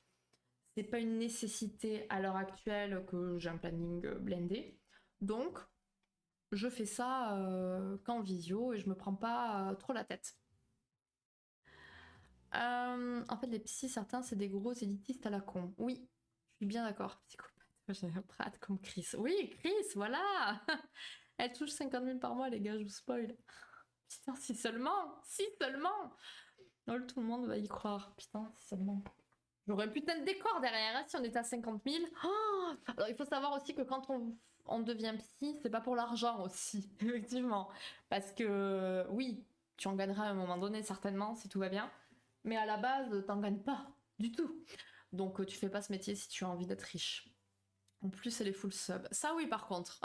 C'est pas une nécessité à l'heure actuelle que j'ai un planning blindé. Donc, je fais ça qu'en visio et je me prends pas trop la tête. En fait, les psys, certains, c'est des gros élitistes à la con. Oui, je suis bien d'accord. Psychopathe. J'ai un prate comme Chris. Oui, Chris, voilà. Elle touche 50 000 par mois, les gars, je vous spoil. Putain, si seulement. Si seulement. Lol, tout le monde va y croire. Putain, si seulement. J'aurais un putain de décor derrière, hein, si on était à 50 000. Oh, alors, il faut savoir aussi que quand on devient psy, c'est pas pour l'argent aussi, effectivement. Parce que, oui, tu en gagneras à un moment donné, certainement, si tout va bien. Mais à la base, t'en gagnes pas du tout. Donc, tu fais pas ce métier si tu as envie d'être riche. En plus, elle est full sub. Ça, oui, par contre.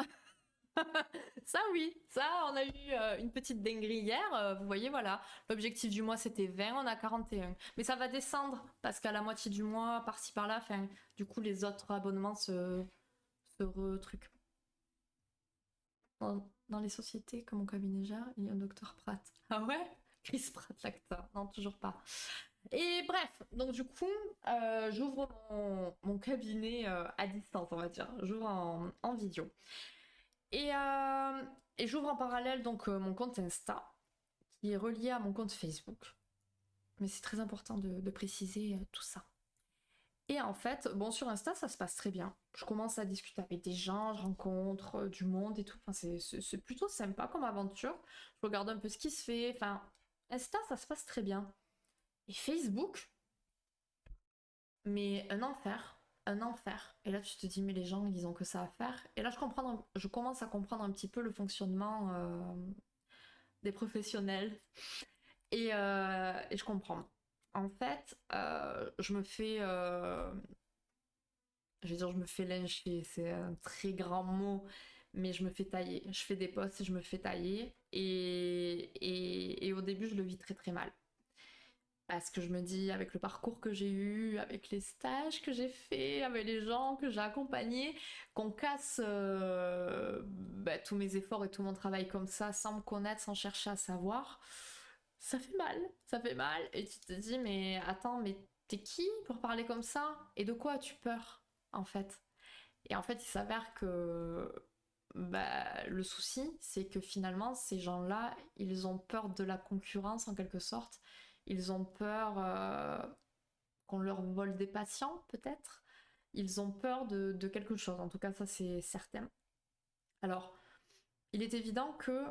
Ça oui, ça on a eu une petite dinguerie hier, vous voyez voilà, l'objectif du mois c'était 20, on a 41. Mais ça va descendre parce qu'à la moitié du mois, par-ci par-là, enfin, du coup les autres abonnements se retruquent. Dans les sociétés comme mon cabinet gère, il y a un docteur Pratt. Ah ouais? Chris Pratt l'acteur, non toujours pas. Et bref, donc du coup, j'ouvre mon cabinet à distance, on va dire. J'ouvre en vidéo. Et, euh, et j'ouvre en parallèle donc mon compte Insta, qui est relié à mon compte Facebook. Mais c'est très important de préciser tout ça. Et en fait, bon, sur Insta, ça se passe très bien. Je commence à discuter avec des gens, je rencontre du monde et tout. Enfin, c'est plutôt sympa comme aventure. Je regarde un peu ce qui se fait. Enfin, Insta, ça se passe très bien. Et Facebook, mais un enfer. Un enfer. Et là, tu te dis, mais les gens, ils ont que ça à faire. Et là, je commence à comprendre un petit peu le fonctionnement des professionnels. Et je comprends. En fait, je vais dire, je me fais lyncher, c'est un très grand mot, mais je me fais tailler. Je fais des posts et je me fais tailler. Et au début, je le vis très très mal. Parce que je me dis, avec le parcours que j'ai eu, avec les stages que j'ai fait, avec les gens que j'ai accompagnés, qu'on casse tous mes efforts et tout mon travail comme ça, sans me connaître, sans chercher à savoir, ça fait mal. Ça fait mal. Et tu te dis, mais attends, mais t'es qui pour parler comme ça? Et de quoi as-tu peur, en fait? Et en fait, il s'avère que le souci, c'est que finalement, ces gens-là, ils ont peur de la concurrence en quelque sorte. Ils ont peur qu'on leur vole des patients, peut-être. Ils ont peur de quelque chose. En tout cas, ça, c'est certain. Alors, il est évident que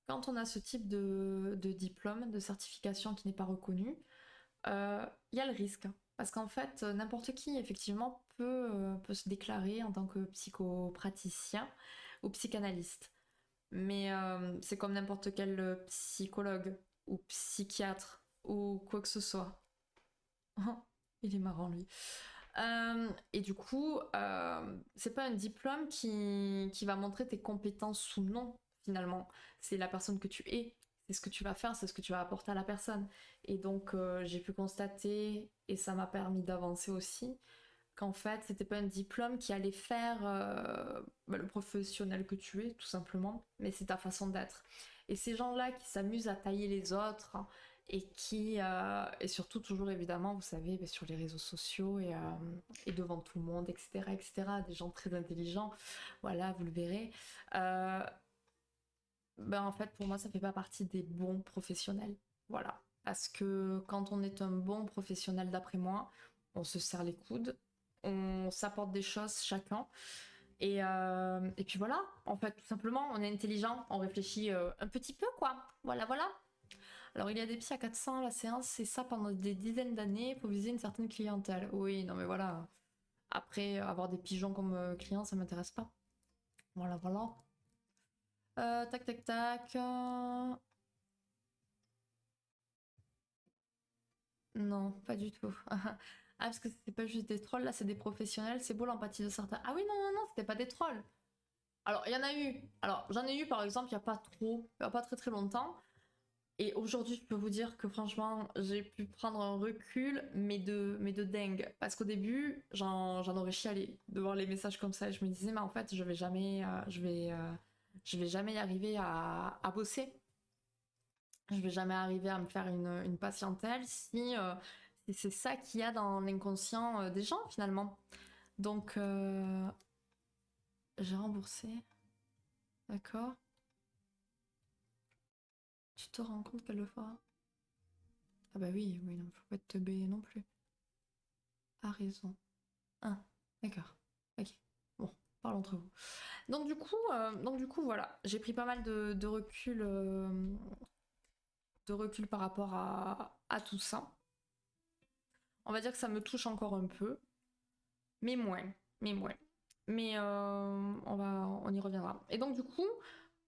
quand on a ce type de diplôme, de certification qui n'est pas reconnu, il y a le risque. Parce qu'en fait, n'importe qui, effectivement, peut se déclarer en tant que psychopraticien ou psychanalyste. Mais c'est comme n'importe quel psychologue ou psychiatre ou quoi que ce soit. Il est marrant, lui. Et du coup, c'est pas un diplôme qui va montrer tes compétences ou non, finalement. C'est la personne que tu es. C'est ce que tu vas faire, c'est ce que tu vas apporter à la personne. Et donc, j'ai pu constater, et ça m'a permis d'avancer aussi, qu'en fait, c'était pas un diplôme qui allait faire le professionnel que tu es, tout simplement, mais c'est ta façon d'être. Et ces gens-là qui s'amusent à tailler les autres et surtout toujours évidemment, vous savez, sur les réseaux sociaux et devant tout le monde, etc., etc., des gens très intelligents, voilà, vous le verrez. Euh, en fait, pour moi, ça fait pas partie des bons professionnels, voilà. Parce que quand on est un bon professionnel, d'après moi, on se serre les coudes, on s'apporte des choses chacun. Et puis voilà, en fait, tout simplement, on est intelligent, on réfléchit un petit peu, quoi. Voilà, voilà. Alors, il y a des psy à 400 la séance, c'est ça pendant des dizaines d'années pour viser une certaine clientèle. Oui, non, mais voilà. Après, avoir des pigeons comme clients, ça m'intéresse pas. Voilà, voilà. Tac, tac, tac. Non, pas du tout. Ah, parce que c'était pas juste des trolls, là, c'est des professionnels, c'est beau l'empathie de certains. Ah oui, non, non, non, c'était pas des trolls. Alors, il y en a eu. Alors, j'en ai eu, par exemple, il y a pas trop, il y a pas très très longtemps. Et aujourd'hui, je peux vous dire que franchement, j'ai pu prendre un recul, mais de dingue. Parce qu'au début, j'en aurais chialé de voir les messages comme ça. Et je me disais, mais en fait, je vais jamais y arriver à bosser. Je vais jamais arriver à me faire une patientèle si c'est ça qu'il y a dans l'inconscient des gens finalement. Donc, j'ai remboursé, d'accord. Tu te rends compte qu'elle le fera? Ah bah oui, oui, non, faut pas te teubé non plus. A raison. Ah, d'accord. Ok. Bon, parlons entre vous. Donc du coup, voilà, j'ai pris pas mal de recul par rapport à tout ça. On va dire que ça me touche encore un peu, mais moins, mais moins. Mais on y reviendra. Et donc du coup,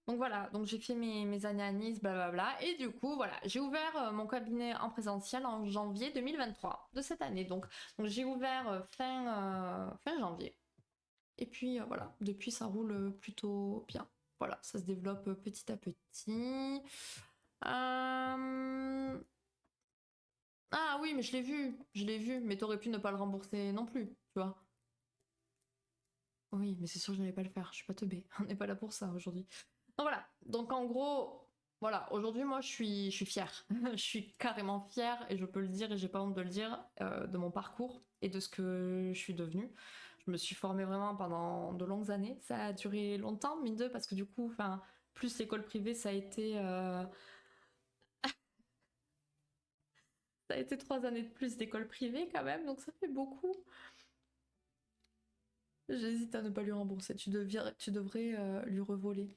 donc voilà, donc j'ai fait mes années à Nice, blablabla, et du coup voilà, j'ai ouvert mon cabinet en présentiel en janvier 2023 de cette année. Donc j'ai ouvert fin janvier. Et puis voilà, depuis ça roule plutôt bien. Voilà, ça se développe petit à petit. Euh, Ah oui, mais je l'ai vu, mais t'aurais pu ne pas le rembourser non plus, tu vois. Oui, mais c'est sûr que je n'allais pas le faire, je suis pas teubée, on n'est pas là pour ça aujourd'hui. Donc voilà, donc en gros, Voilà, aujourd'hui, moi, je suis fière. Je suis carrément fière, et je peux le dire, et j'ai pas honte de le dire, de mon parcours et de ce que je suis devenue. Je me suis formée vraiment pendant de longues années. Ça a duré longtemps, mine de, parce que du coup, enfin, plus l'école privée, ça a été 3 années de plus d'école privée quand même, donc ça fait beaucoup. J'hésite à ne pas lui rembourser. Tu devrais lui revoler.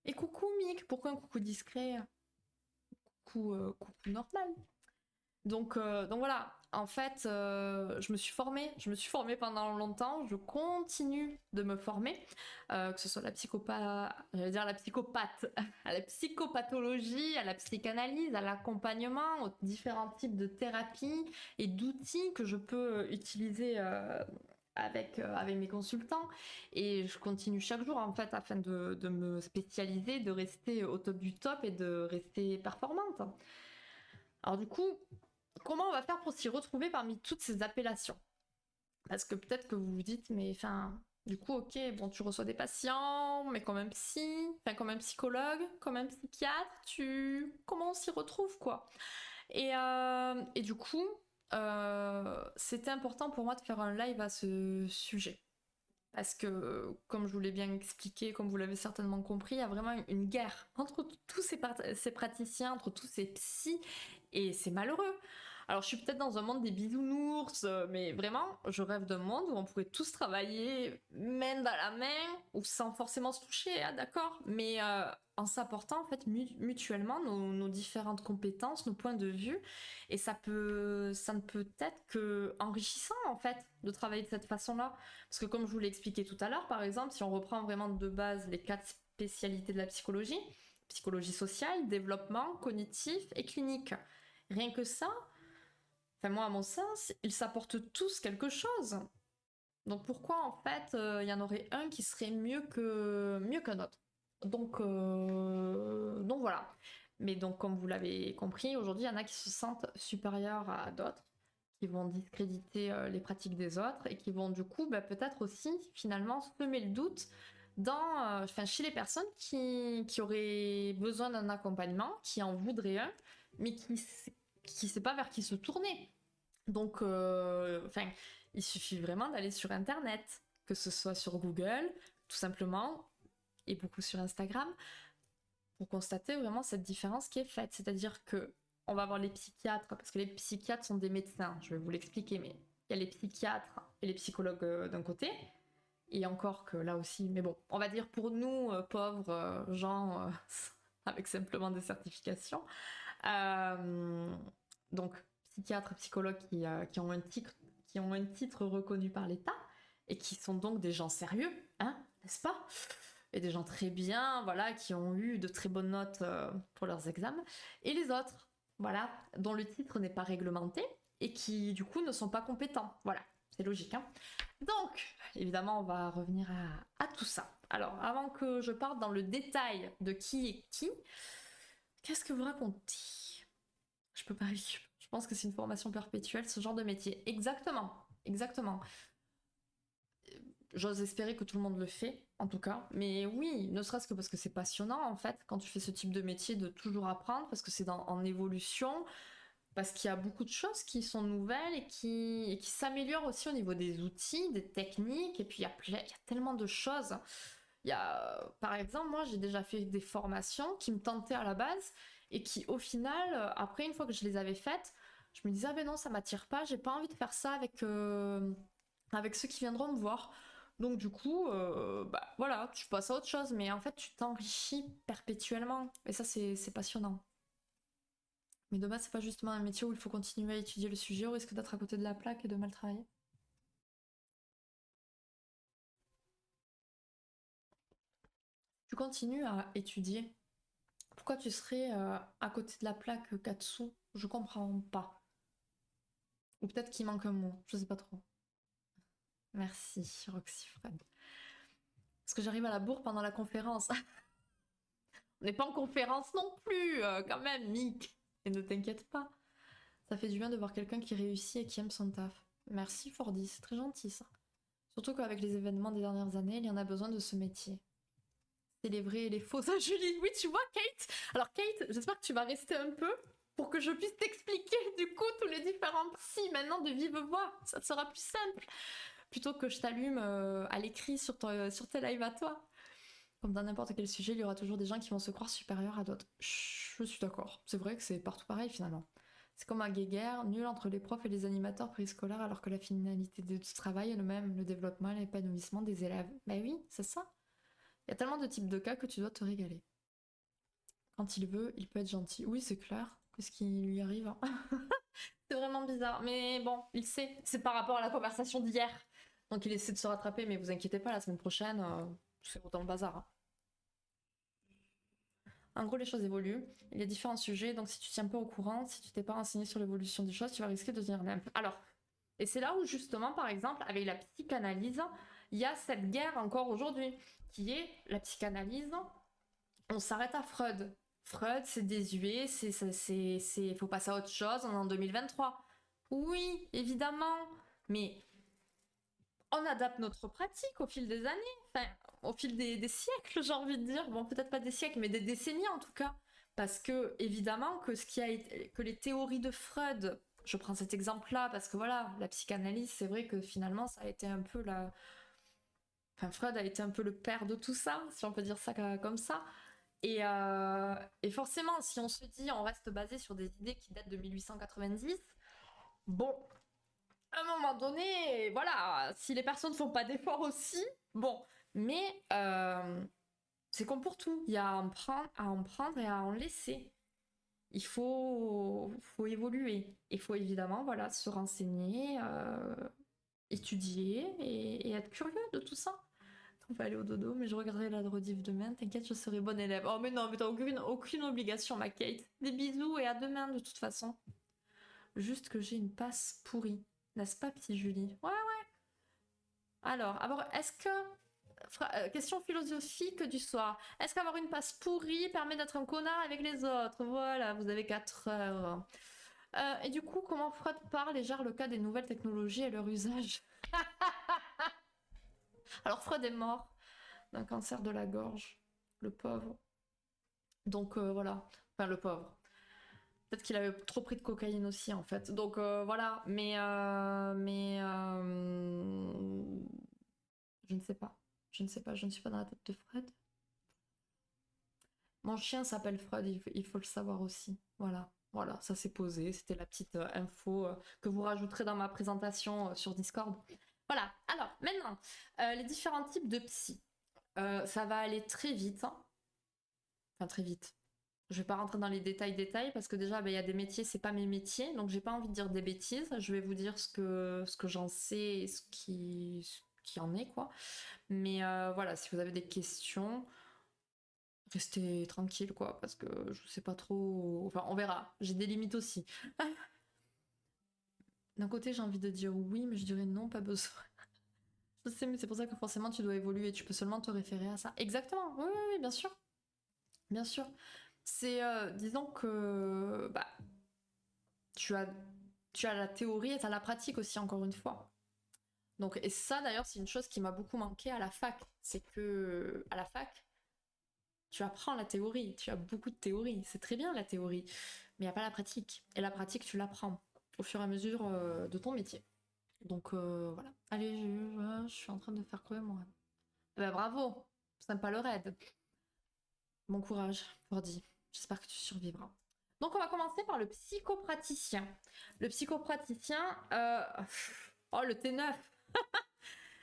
Et coucou Mick, pourquoi un coucou discret? Coucou normal. Donc voilà, en fait, je me suis formée pendant longtemps, je continue de me former, que ce soit j'allais dire la psychopathe, à la psychopathologie, à la psychanalyse, à l'accompagnement, aux différents types de thérapies et d'outils que je peux utiliser avec mes consultants. Et je continue chaque jour, en fait, afin de me spécialiser, de rester au top du top et de rester performante. Alors du coup, comment on va faire pour s'y retrouver parmi toutes ces appellations? Parce que peut-être que vous vous dites, mais enfin, du coup, ok, bon, tu reçois des patients, mais quand même enfin, quand même psychologue, quand même psychiatre, comment on s'y retrouve, quoi? Et du coup, c'était important pour moi de faire un live à ce sujet. Parce que, comme je vous l'ai bien expliqué, comme vous l'avez certainement compris, il y a vraiment une guerre entre tous ces praticiens, entre tous ces psys, et c'est malheureux. Alors, je suis peut-être dans un monde des bisounours, mais vraiment, je rêve d'un monde où on pourrait tous travailler main dans la main, ou sans forcément se toucher, hein, d'accord, mais en s'apportant en fait mutuellement nos différentes compétences, nos points de vue, et ça ne peut être que enrichissant en fait de travailler de cette façon-là. Parce que comme je vous l'ai expliqué tout à l'heure, par exemple, si on reprend vraiment de base les 4 spécialités de la psychologie, psychologie sociale, développement, cognitif et clinique, rien que ça, enfin moi à mon sens, ils s'apportent tous quelque chose. Donc pourquoi en fait il y en aurait un qui serait mieux qu'un autre? Donc voilà. Mais donc comme vous l'avez compris, aujourd'hui il y en a qui se sentent supérieurs à d'autres, qui vont discréditer les pratiques des autres et qui vont du coup peut-être aussi finalement semer le doute chez les personnes qui auraient besoin d'un accompagnement, qui en voudraient un, mais qui ne sait pas vers qui se tourner. Donc, il suffit vraiment d'aller sur Internet, que ce soit sur Google, tout simplement, et beaucoup sur Instagram, pour constater vraiment cette différence qui est faite. C'est-à-dire que on va voir les psychiatres, parce que les psychiatres sont des médecins, je vais vous l'expliquer, mais il y a les psychiatres et les psychologues d'un côté, et encore que là aussi, mais bon, on va dire pour nous, pauvres gens, avec simplement des certifications, euh, donc psychiatres et psychologues qui ont un titre reconnu par l'État, et qui sont donc des gens sérieux, hein, n'est-ce pas? Et des gens très bien, voilà, qui ont eu de très bonnes notes pour leurs examens, et les autres, voilà, dont le titre n'est pas réglementé et qui du coup ne sont pas compétents. Voilà, c'est logique, hein. Donc, évidemment, on va revenir à tout ça. Alors, avant que je parte dans le détail de qui est qui, qu'est-ce que vous racontez? Je peux pas vivre. Je pense que c'est une formation perpétuelle, ce genre de métier. Exactement, exactement. J'ose espérer que tout le monde le fait, en tout cas. Mais oui, ne serait-ce que parce que c'est passionnant, en fait, quand tu fais ce type de métier, de toujours apprendre, parce que c'est en évolution, parce qu'il y a beaucoup de choses qui sont nouvelles et qui s'améliorent aussi au niveau des outils, des techniques, et puis il y a tellement de choses. Il y a, par exemple, moi j'ai déjà fait des formations qui me tentaient à la base et qui, au final, après, une fois que je les avais faites, je me disais, ah ben non, ça m'attire pas, j'ai pas envie de faire ça avec ceux qui viendront me voir. Donc du coup, voilà, tu passes à autre chose, mais en fait, tu t'enrichis perpétuellement. Et ça, c'est passionnant. Mais de base, c'est pas justement un métier où il faut continuer à étudier le sujet au risque d'être à côté de la plaque et de mal travailler. Tu continues à étudier. Pourquoi tu serais à côté de la plaque Katsu? Je comprends pas. Ou peut-être qu'il manque un mot, je sais pas trop. Merci, Roxy Fred. Parce que j'arrive à la bourre pendant la conférence. On n'est pas en conférence non plus, quand même, Mick. Et ne t'inquiète pas. Ça fait du bien de voir quelqu'un qui réussit et qui aime son taf. Merci Fordy, c'est très gentil ça. Surtout qu'avec les événements des dernières années, il y en a besoin de ce métier. C'est les vrais et les faux. Ça, Julie, oui, tu vois, Kate. Alors, Kate, j'espère que tu vas rester un peu pour que je puisse t'expliquer, du coup, tous les différents psys maintenant de vive voix. Ça te sera plus simple. Plutôt que je t'allume à l'écrit sur tes lives à toi. Comme dans n'importe quel sujet, il y aura toujours des gens qui vont se croire supérieurs à d'autres. Je suis d'accord. C'est vrai que c'est partout pareil, finalement. C'est comme un guéguerre nul entre les profs et les animateurs préscolaires, alors que la finalité de ce travail est le même, le développement et l'épanouissement des élèves. Ben oui, c'est ça. Il y a tellement de types de cas que tu dois te régaler. Quand il veut, il peut être gentil. Oui, c'est clair. Qu'est-ce qui lui arrive, hein? C'est vraiment bizarre. Mais bon, il sait. C'est par rapport à la conversation d'hier. Donc il essaie de se rattraper, mais vous inquiétez pas, la semaine prochaine, c'est autant le bazar, hein. En gros, les choses évoluent. Il y a différents sujets, donc si tu tiens pas au courant, si tu t'es pas renseigné sur l'évolution des choses, tu vas risquer de devenir nimp. Alors, et c'est là où justement, par exemple, avec la psychanalyse, il y a cette guerre encore aujourd'hui, qui est la psychanalyse. On s'arrête à Freud. Freud, c'est désuet, faut passer à autre chose, on est en 2023. Oui, évidemment, mais on adapte notre pratique au fil des années, enfin, au fil des siècles, j'ai envie de dire. Bon, peut-être pas des siècles, mais des décennies en tout cas. Parce que, évidemment, que les théories de Freud, je prends cet exemple-là, parce que voilà, la psychanalyse, c'est vrai que finalement, ça a été un peu la. Enfin, Freud a été un peu le père de tout ça, si on peut dire ça comme ça. Et forcément, si on se dit on reste basé sur des idées qui datent de 1890, bon, à un moment donné, voilà, si les personnes ne font pas d'efforts aussi, bon, mais c'est comme pour tout, il y a à en prendre et à en laisser. Faut évoluer. Il faut évidemment voilà, se renseigner, étudier et être curieux de tout ça. On va aller au dodo, mais je regarderai la rediff demain. T'inquiète, je serai bonne élève. Oh, mais non, mais t'as aucune obligation, ma Kate. Des bisous et à demain, de toute façon. Juste que j'ai une passe pourrie. N'est-ce pas, petit Julie? Ouais. Alors, est-ce que. Question philosophique du soir. Est-ce qu'avoir une passe pourrie permet d'être un connard avec les autres? Voilà, vous avez 4 heures. Et du coup, comment Freud parle et gère le cas des nouvelles technologies et leur usage? Alors, Freud est mort d'un cancer de la gorge. Le pauvre. Donc voilà, enfin le pauvre. Peut-être qu'il avait trop pris de cocaïne aussi en fait. Donc voilà, je ne sais pas. Je ne sais pas, je ne suis pas dans la tête de Fred. Mon chien s'appelle Fred, il faut le savoir aussi. Voilà, ça s'est posé. C'était la petite info que vous rajouterez dans ma présentation sur Discord. Voilà, alors maintenant, les différents types de psy. Ça va aller très vite, hein. Enfin très vite. Je vais pas rentrer dans les détails parce que déjà, il y a des métiers, c'est pas mes métiers, donc j'ai pas envie de dire des bêtises. Je vais vous dire ce que j'en sais et ce qui en est, quoi. Mais voilà, si vous avez des questions, restez tranquille, quoi, parce que je sais pas trop. Enfin, on verra. J'ai des limites aussi. D'un côté, j'ai envie de dire oui, mais je dirais non, pas besoin. Je sais, mais c'est pour ça que forcément tu dois évoluer. Tu peux seulement te référer à ça. Exactement. Oui, bien sûr. Bien sûr. C'est, disons que bah, tu as, tu as la théorie et tu as la pratique aussi, encore une fois. Donc, et ça, d'ailleurs, c'est une chose qui m'a beaucoup manqué à la fac. C'est que, à la fac, tu apprends la théorie, tu as beaucoup de théorie. C'est très bien la théorie, mais il n'y a pas la pratique. Et la pratique, tu l'apprends au fur et à mesure de ton métier. Donc, voilà. Allez, je suis en train de faire crever mon rêve. Bah, bravo, sympa le raid. Bon courage, Fordy. J'espère que tu survivras. Donc, on va commencer par le psychopraticien. Le psychopraticien, oh, le T9.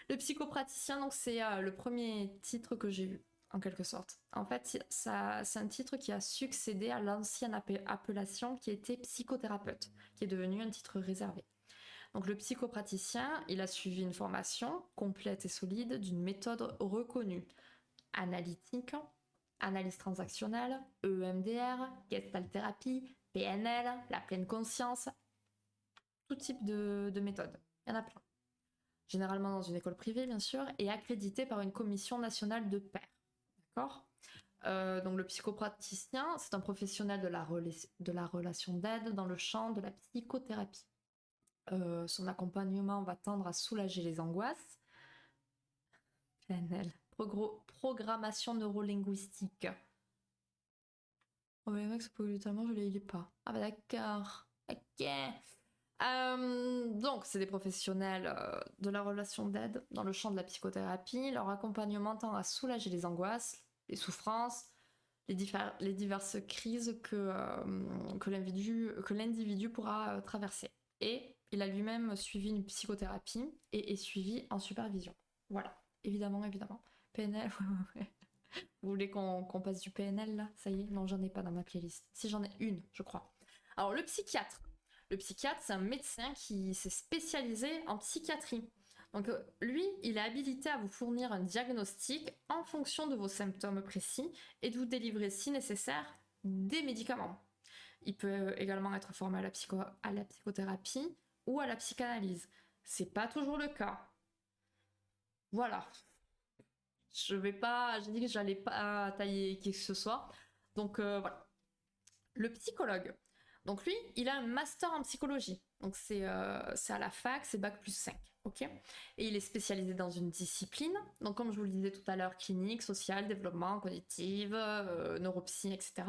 Le psychopraticien, donc c'est le premier titre que j'ai eu, en quelque sorte. En fait, c'est un titre qui a succédé à l'ancienne appellation qui était psychothérapeute, qui est devenu un titre réservé. Donc le psychopraticien, il a suivi une formation complète et solide d'une méthode reconnue. Analytique, analyse transactionnelle, EMDR, gestalt thérapie, PNL, la pleine conscience, tout type de méthode. Il y en a plein. Généralement dans une école privée, bien sûr, et accrédité par une commission nationale de pairs. D'accord ? Donc le psychopraticien, c'est un professionnel de la relation d'aide dans le champ de la psychothérapie. Son accompagnement va tendre à soulager les angoisses, PNL, programmation neurolinguistique. Oh mais mec, c'est totalement, je l'ai pas. Ah bah d'accord. Ok. Donc, c'est des professionnels de la relation d'aide dans le champ de la psychothérapie. Leur accompagnement tend à soulager les angoisses, les souffrances, les diverses crises que l'individu pourra traverser. Et il a lui-même suivi une psychothérapie et est suivi en supervision. Voilà, évidemment. PNL, ouais. Vous voulez qu'on passe du PNL là? Ça y est? Non, j'en ai pas dans ma playlist. Si, j'en ai une, je crois. Alors, le psychiatre. Le psychiatre, c'est un médecin qui s'est spécialisé en psychiatrie. Donc lui, il est habilité à vous fournir un diagnostic en fonction de vos symptômes précis et de vous délivrer, si nécessaire, des médicaments. Il peut également être formé à la psychothérapie ou à la psychanalyse. C'est pas toujours le cas. Voilà. J'ai dit que j'allais pas tailler qui que ce soit. Donc voilà. Le psychologue. Donc lui, il a un master en psychologie. Donc c'est à la fac, c'est bac+5. Ok. Et il est spécialisé dans une discipline. Donc comme je vous le disais tout à l'heure, clinique, social, développement, cognitive, neuropsy, etc.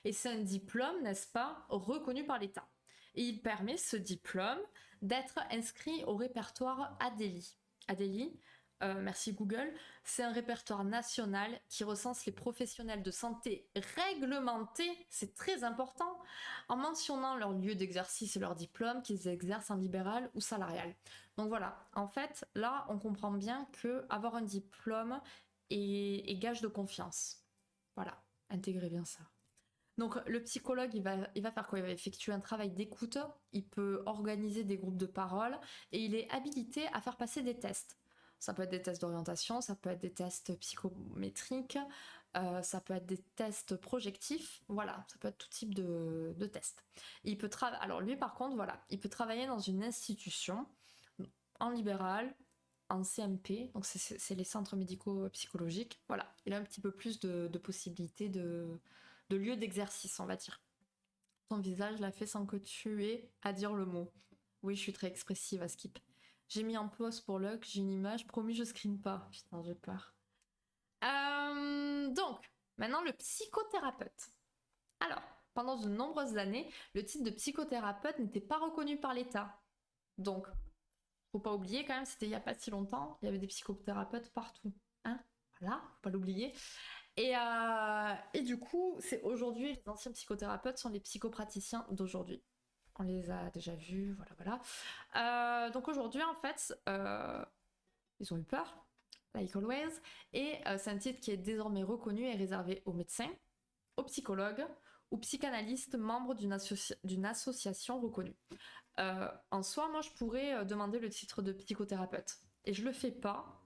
Et c'est un diplôme, n'est-ce pas, reconnu par l'État. Et il permet, ce diplôme, d'être inscrit au répertoire ADELI. ADELI, merci Google, c'est un répertoire national qui recense les professionnels de santé réglementés, c'est très important, en mentionnant leur lieu d'exercice et leur diplôme qu'ils exercent en libéral ou salarial. Donc voilà, en fait, là, on comprend bien que avoir un diplôme est gage de confiance. Voilà, intégrez bien ça. Donc le psychologue, il va faire quoi? Il va effectuer un travail d'écoute, il peut organiser des groupes de parole et il est habilité à faire passer des tests. Ça peut être des tests d'orientation, ça peut être des tests psychométriques, ça peut être des tests projectifs, voilà, ça peut être tout type de tests. Alors lui par contre, voilà, il peut travailler dans une institution, en libéral, en CMP, donc c'est les centres médico-psychologiques, voilà, il a un petit peu plus de possibilités de lieu d'exercice, on va dire. Ton visage l'a fait sans que tu aies à dire le mot. Oui, je suis très expressive à Skip. J'ai mis en pause pour Luck, j'ai une image, promis je screen pas. Putain, j'ai peur. Donc, maintenant le psychothérapeute. Alors, pendant de nombreuses années, le titre de psychothérapeute n'était pas reconnu par l'État. Donc, faut pas oublier quand même, c'était il y a pas si longtemps, il y avait des psychothérapeutes partout. Hein, voilà, faut pas l'oublier. Et du coup, c'est aujourd'hui, les anciens psychothérapeutes sont les psychopraticiens d'aujourd'hui. On les a déjà vus, voilà. Donc aujourd'hui, en fait, ils ont eu peur, like always, et c'est un titre qui est désormais reconnu et réservé aux médecins, aux psychologues, ou psychanalystes membres d'une association reconnue. En soi, moi, je pourrais demander le titre de psychothérapeute, et je le fais pas.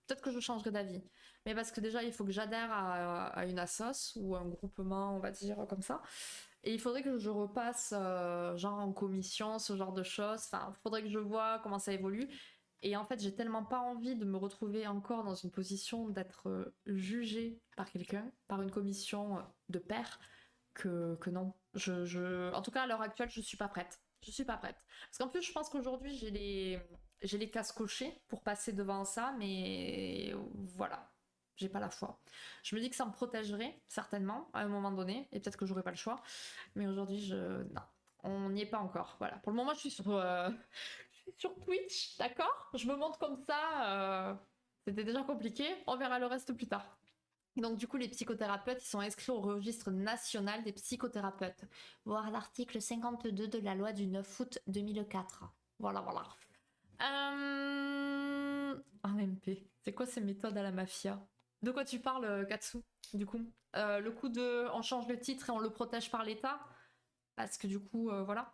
Peut-être que je changerai d'avis. Mais parce que déjà, il faut que j'adhère à une assoce ou un groupement, on va dire, comme ça. Et il faudrait que je repasse, genre en commission, ce genre de choses. Enfin, il faudrait que je vois comment ça évolue. Et en fait, j'ai tellement pas envie de me retrouver encore dans une position d'être jugée par quelqu'un, par une commission de pairs, que non. En tout cas, à l'heure actuelle, je suis pas prête. Je suis pas prête. Parce qu'en plus, je pense qu'aujourd'hui, j'ai les cases cochées pour passer devant ça, mais voilà, j'ai pas la foi. Je me dis que ça me protégerait, certainement, à un moment donné, et peut-être que j'aurais pas le choix, mais aujourd'hui, non, on n'y est pas encore. Voilà, pour le moment, je suis sur Twitch, d'accord? Je me montre comme ça, c'était déjà compliqué, on verra le reste plus tard. Et donc du coup, les psychothérapeutes, ils sont inscrits au registre national des psychothérapeutes, voir l'article 52 de la loi du 9 août 2004. Voilà. En MP, c'est quoi ces méthodes à la mafia? De quoi tu parles, Katsu, du coup? Le coup de on change le titre et on le protège par l'État? Parce que du coup, voilà.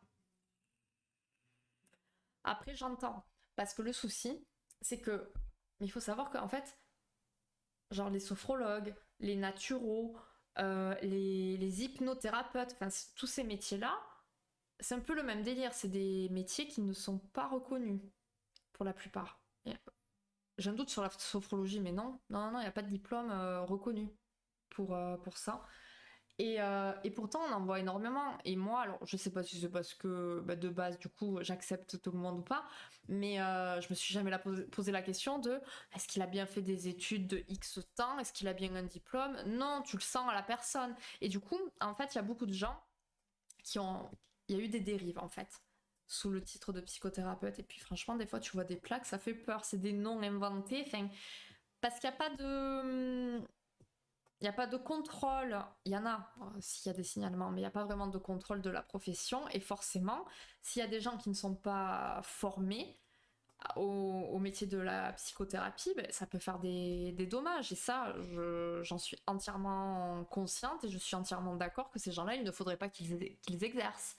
Après, j'entends. Parce que le souci, c'est que... Mais il faut savoir qu'en fait, genre les sophrologues, les naturaux, les hypnothérapeutes, enfin tous ces métiers-là, c'est un peu le même délire. C'est des métiers qui ne sont pas reconnus pour la plupart. J'ai un doute sur la sophrologie, mais non, il n'y a pas de diplôme reconnu pour ça. Et pourtant, on en voit énormément. Et moi, alors, je sais pas si c'est parce que de base, du coup, j'accepte tout le monde ou pas, mais je me suis jamais posé la question de est-ce qu'il a bien fait des études de X temps? Est-ce qu'il a bien un diplôme? Non, tu le sens à la personne. Et du coup, en fait, il y a beaucoup de gens qui ont. Il y a eu des dérives, en fait, sous le titre de psychothérapeute. Et puis, franchement, des fois, tu vois des plaques, ça fait peur. C'est des noms inventés. Enfin, parce qu'il n'y a pas de. Il n'y a pas de contrôle, il y en a s'il y a des signalements, mais il n'y a pas vraiment de contrôle de la profession. Et forcément, s'il y a des gens qui ne sont pas formés au métier de la psychothérapie, ben, ça peut faire des dommages. Et ça, j'en suis entièrement consciente et je suis entièrement d'accord que ces gens-là, il ne faudrait pas qu'ils exercent.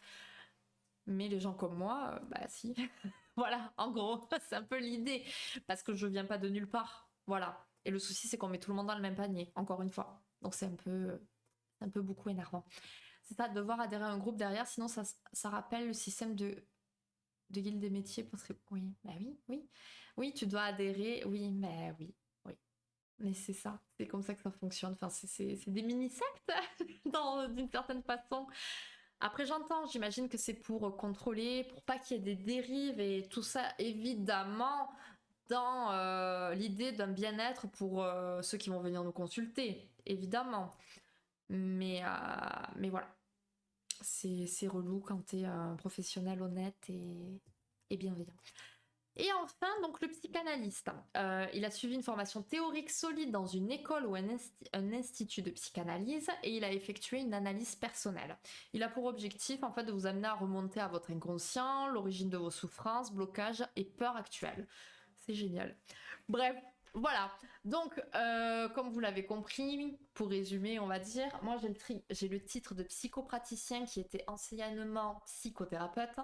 Mais les gens comme moi, bah si. Voilà, en gros, c'est un peu l'idée. Parce que je viens pas de nulle part. Voilà. Et le souci, c'est qu'on met tout le monde dans le même panier, encore une fois. Donc c'est un peu beaucoup énervant. C'est ça, devoir adhérer à un groupe derrière, sinon ça rappelle le système de guilde des métiers. Parce que, oui, bah oui, oui. Oui, tu dois adhérer, oui, mais oui, oui. Mais c'est ça, c'est comme ça que ça fonctionne. Enfin, c'est des mini-sectes, d'une certaine façon. Après, j'entends, j'imagine que c'est pour contrôler, pour pas qu'il y ait des dérives et tout ça, évidemment, dans l'idée d'un bien-être pour ceux qui vont venir nous consulter, évidemment. Mais voilà, c'est relou quand t'es un professionnel honnête et bienveillant. Et enfin, donc le psychanalyste. Il a suivi une formation théorique solide dans une école ou un institut de psychanalyse et il a effectué une analyse personnelle. Il a pour objectif en fait de vous amener à remonter à votre inconscient, l'origine de vos souffrances, blocages et peurs actuelles. C'est génial. Bref, voilà. Donc, comme vous l'avez compris, pour résumer, on va dire, moi j'ai le titre de psychopraticien qui était anciennement psychothérapeute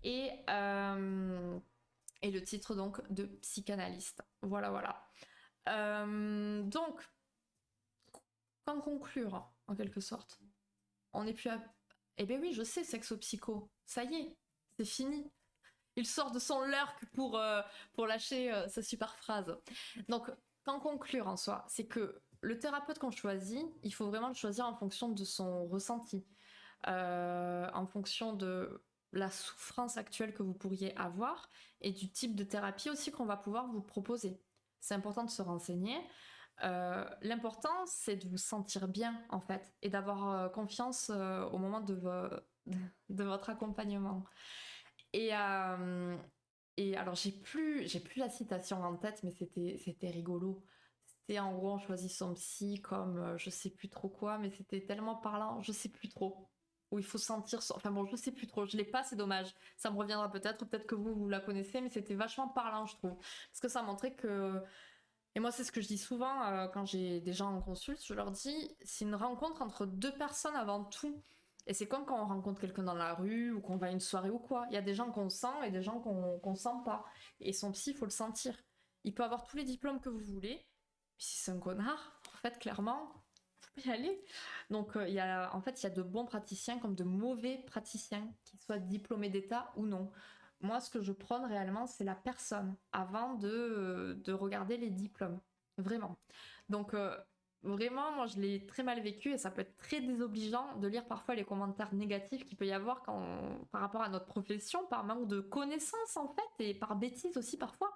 et et le titre donc de psychanalyste. Voilà, voilà. Donc, qu'en conclure, en quelque sorte? On n'est plus à... Eh ben oui, je sais, sexo-psycho. Ça y est, c'est fini. Il sort de son lurk pour lâcher sa super phrase. Donc, qu'en conclure en soi, c'est que le thérapeute qu'on choisit, il faut vraiment le choisir en fonction de son ressenti, en fonction de la souffrance actuelle que vous pourriez avoir et du type de thérapie aussi qu'on va pouvoir vous proposer. C'est important de se renseigner. L'important, c'est de vous sentir bien, en fait, et d'avoir confiance au moment de votre accompagnement. Et, euh, et alors, j'ai plus la citation en tête, mais c'était rigolo. C'était en gros, on choisit son psy comme je sais plus trop quoi, mais c'était tellement parlant, je sais plus trop. Où il faut sentir son... Enfin bon, je sais plus trop, je l'ai pas, c'est dommage. Ça me reviendra peut-être, ou peut-être que vous la connaissez, mais c'était vachement parlant, je trouve. Parce que ça montrait que... Et moi, c'est ce que je dis souvent quand j'ai des gens en consulte, je leur dis, c'est une rencontre entre deux personnes avant tout. Et c'est comme quand on rencontre quelqu'un dans la rue ou qu'on va à une soirée ou quoi. Il y a des gens qu'on sent et des gens qu'on sent pas. Et son psy, il faut le sentir. Il peut avoir tous les diplômes que vous voulez. Puis si c'est un connard, en fait, clairement, faut pas y aller. Donc, en fait, il y a de bons praticiens comme de mauvais praticiens, qu'ils soient diplômés d'État ou non. Moi, ce que je prône réellement, c'est la personne avant de regarder les diplômes. Vraiment. Donc, vraiment, moi, je l'ai très mal vécu et ça peut être très désobligeant de lire parfois les commentaires négatifs qu'il peut y avoir par rapport à notre profession, par manque de connaissances, en fait, et par bêtise aussi parfois.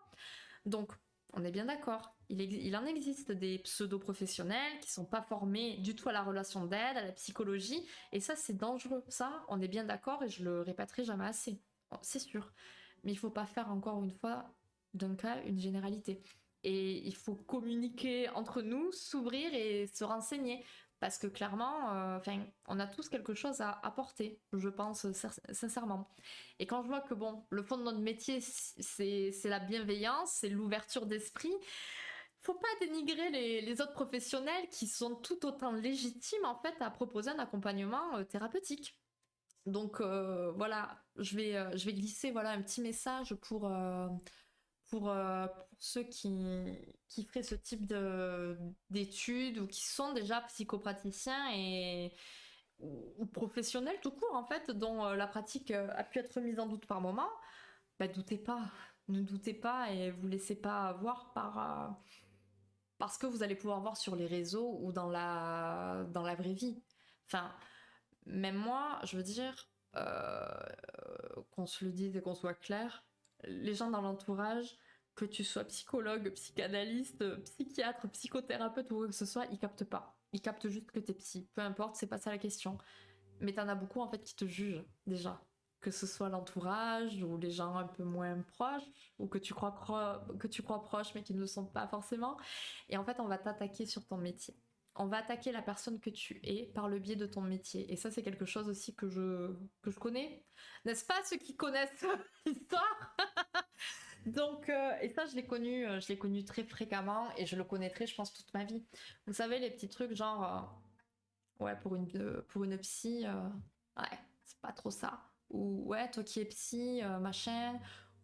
Donc, on est bien d'accord. Il en existe des pseudo-professionnels qui sont pas formés du tout à la relation d'aide, à la psychologie, et ça, c'est dangereux. Ça, on est bien d'accord et je le répéterai jamais assez. Bon, c'est sûr. Mais il faut pas faire encore une fois d'un cas une généralité. Et il faut communiquer entre nous, s'ouvrir et se renseigner. Parce que clairement, on a tous quelque chose à apporter, je pense sincèrement. Et quand je vois que bon, le fond de notre métier, c'est la bienveillance, c'est l'ouverture d'esprit, faut pas dénigrer les autres professionnels qui sont tout autant légitimes en fait à proposer un accompagnement thérapeutique. Donc voilà, je vais glisser voilà un petit message pour ceux qui feraient ce type d'études ou qui sont déjà psychopraticiens ou professionnels tout court en fait, dont la pratique a pu être mise en doute par moment. Bah doutez pas, ne doutez pas et vous laissez pas avoir par ce que vous allez pouvoir voir sur les réseaux ou dans la vraie vie. Enfin, même moi, je veux dire, qu'on se le dise et qu'on soit clair, les gens dans l'entourage, que tu sois psychologue, psychanalyste, psychiatre, psychothérapeute ou quoi que ce soit, ils captent pas. Ils captent juste que t'es psy. Peu importe, c'est pas ça la question. Mais t'en as beaucoup en fait qui te jugent déjà. Que ce soit l'entourage ou les gens un peu moins proches ou que tu crois proches mais qui ne le sont pas forcément. Et en fait, on va t'attaquer sur ton métier. On va attaquer la personne que tu es par le biais de ton métier. Et ça, c'est quelque chose aussi que je connais. N'est-ce pas ceux qui connaissent l'histoire? Donc, et ça, je l'ai connu très fréquemment et je le connaîtrai, je pense, toute ma vie. Vous savez, les petits trucs genre, ouais, pour une psy, ouais, c'est pas trop ça. Ou ouais, toi qui es psy, machin.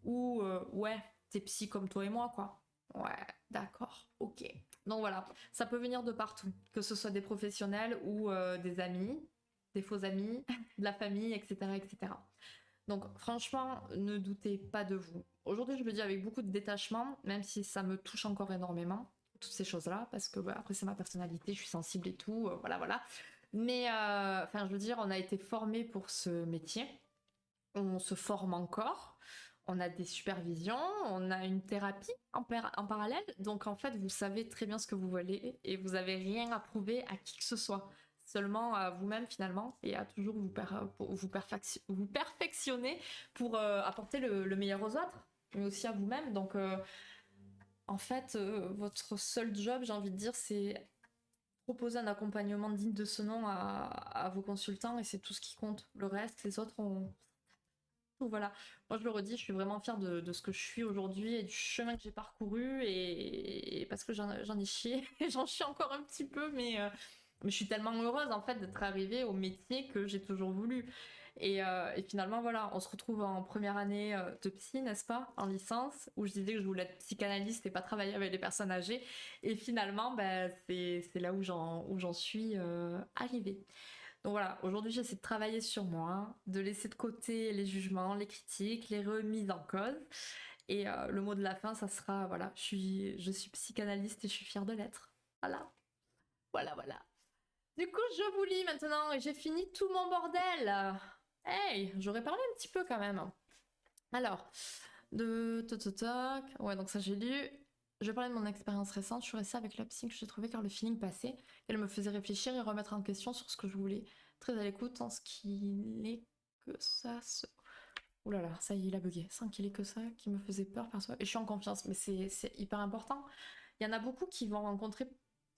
Ou ouais, t'es psy comme toi et moi, quoi. Ouais, d'accord, ok. Donc voilà, ça peut venir de partout, que ce soit des professionnels ou des amis, des faux amis, de la famille, etc., etc. Donc franchement, ne doutez pas de vous. Aujourd'hui, je le dis avec beaucoup de détachement, même si ça me touche encore énormément, toutes ces choses-là, parce que bah, après c'est ma personnalité, je suis sensible et tout, voilà, voilà. Mais enfin, je veux dire, on a été formé pour ce métier, on se forme encore, on a des supervisions, on a une thérapie en parallèle, donc en fait, vous savez très bien ce que vous voulez et vous avez rien à prouver à qui que ce soit. Seulement à vous-même finalement et à toujours vous perfectionner pour apporter le meilleur aux autres, mais aussi à vous-même. Donc en fait, votre seul job, j'ai envie de dire, c'est proposer un accompagnement digne de ce nom à vos consultants et c'est tout ce qui compte. Le reste, les autres ont, donc voilà, moi je le redis, je suis vraiment fière de ce que je suis aujourd'hui et du chemin que j'ai parcouru et parce que j'en ai chié et j'en chie encore un petit peu, mais je suis tellement heureuse en fait d'être arrivée au métier que j'ai toujours voulu. Et finalement voilà, on se retrouve en première année de psy, n'est-ce pas, en licence, où je disais que je voulais être psychanalyste et pas travailler avec les personnes âgées. Et finalement, ben, c'est là où j'en suis arrivée. Donc voilà, aujourd'hui j'essaie de travailler sur moi, de laisser de côté les jugements, les critiques, les remises en cause. Et le mot de la fin, ça sera, voilà, je suis psychanalyste et je suis fière de l'être. Voilà, voilà, voilà. Du coup, je vous lis maintenant et j'ai fini tout mon bordel. Hey, j'aurais parlé un petit peu quand même. Alors, de toc toc toc. Ouais, donc ça j'ai lu. Je vais parler de mon expérience récente. Je suis restée avec la psy que j'ai trouvée car le feeling passait. Elle me faisait réfléchir et remettre en question sur ce que je voulais. Très à l'écoute en ce qu'il est que ça se... Ouh là là, ça y est, il a bugué. Sans qu'il est que ça qui me faisait peur parfois. Et je suis en confiance, mais c'est hyper important. Il y en a beaucoup qui vont rencontrer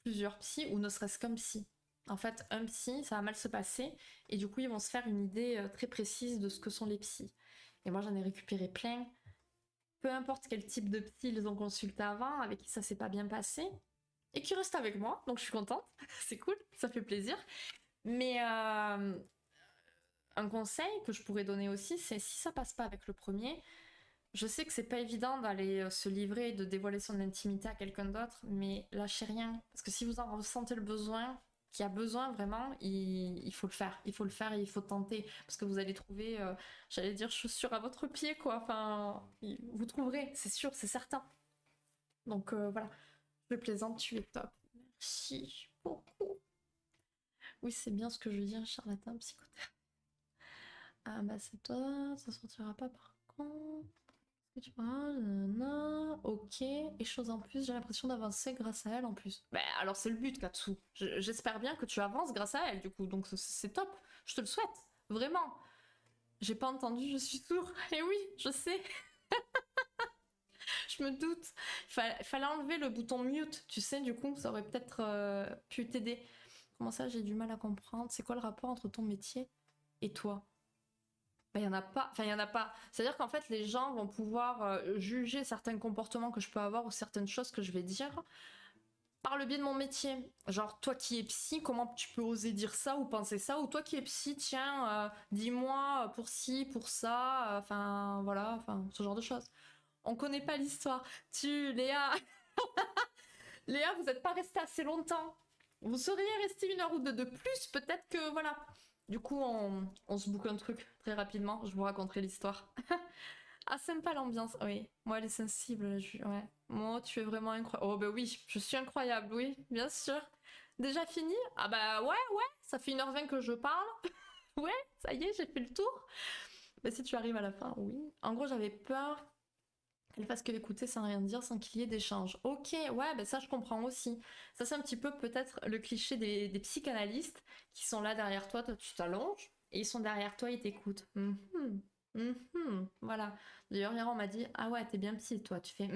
plusieurs psys ou ne serait-ce qu'un psy. En fait, un psy, ça va mal se passer et du coup, ils vont se faire une idée très précise de ce que sont les psys. Et moi, j'en ai récupéré plein, peu importe quel type de psy ils ont consulté avant, avec qui ça s'est pas bien passé, et qui restent avec moi, donc je suis contente, c'est cool, ça fait plaisir. Mais un conseil que je pourrais donner aussi, c'est si ça passe pas avec le premier, je sais que c'est pas évident d'aller se livrer et de dévoiler son intimité à quelqu'un d'autre, mais lâchez rien, parce que si vous en ressentez le besoin, qu'il y a besoin vraiment, il faut le faire, il faut le faire et il faut tenter, parce que vous allez trouver, j'allais dire chaussures à votre pied, quoi, enfin, vous trouverez, c'est sûr, c'est certain. Donc voilà, je plaisante, tu es top. Merci beaucoup. Oui, c'est bien ce que je veux dire, charlatan psychothérapeute. Ah bah c'est toi, ça sortira pas par contre. Que tu parles, nanana, ok. Et chose en plus, j'ai l'impression d'avancer grâce à elle en plus. Bah alors c'est le but, Katsu. J'espère bien que tu avances grâce à elle, du coup. Donc c'est top. Je te le souhaite. Vraiment. J'ai pas entendu, je suis sourd. Et oui, je sais. Je me doute. Fallait enlever le bouton mute, tu sais, du coup, ça aurait peut-être pu t'aider. Comment ça, j'ai du mal à comprendre. C'est quoi le rapport entre ton métier et toi? Bah, il y en a pas, enfin il y en a pas. C'est-à-dire qu'en fait les gens vont pouvoir juger certains comportements que je peux avoir ou certaines choses que je vais dire par le biais de mon métier. Genre toi qui es psy, comment tu peux oser dire ça ou penser ça? Ou toi qui es psy, tiens, dis-moi pour ci, pour ça, enfin voilà, enfin ce genre de choses. On connaît pas l'histoire. Léa, Léa, vous n'êtes pas resté assez longtemps. Vous seriez resté une heure ou deux de plus, peut-être que voilà. Du coup, on se boucle un truc très rapidement. Je vous raconterai l'histoire. Ah, sympa l'ambiance. Oui, moi, elle est sensible. Ouais. Moi, tu es vraiment incroyable. Oh, bah oui, je suis incroyable, oui, bien sûr. Déjà fini? Ah bah ouais, ça fait 1h20 que je parle. Ouais, ça y est, j'ai fait le tour. Mais si tu arrives à la fin, oui. En gros, j'avais peur qu'elle fasse que écouter sans rien dire, sans qu'il y ait d'échange. Ok, ouais, ben ça je comprends aussi. Ça c'est un petit peu peut-être le cliché des psychanalystes qui sont là derrière toi, toi tu t'allonges, et ils sont derrière toi, ils t'écoutent. Voilà. D'ailleurs hier on m'a dit, ah ouais, t'es bien psy toi, tu fais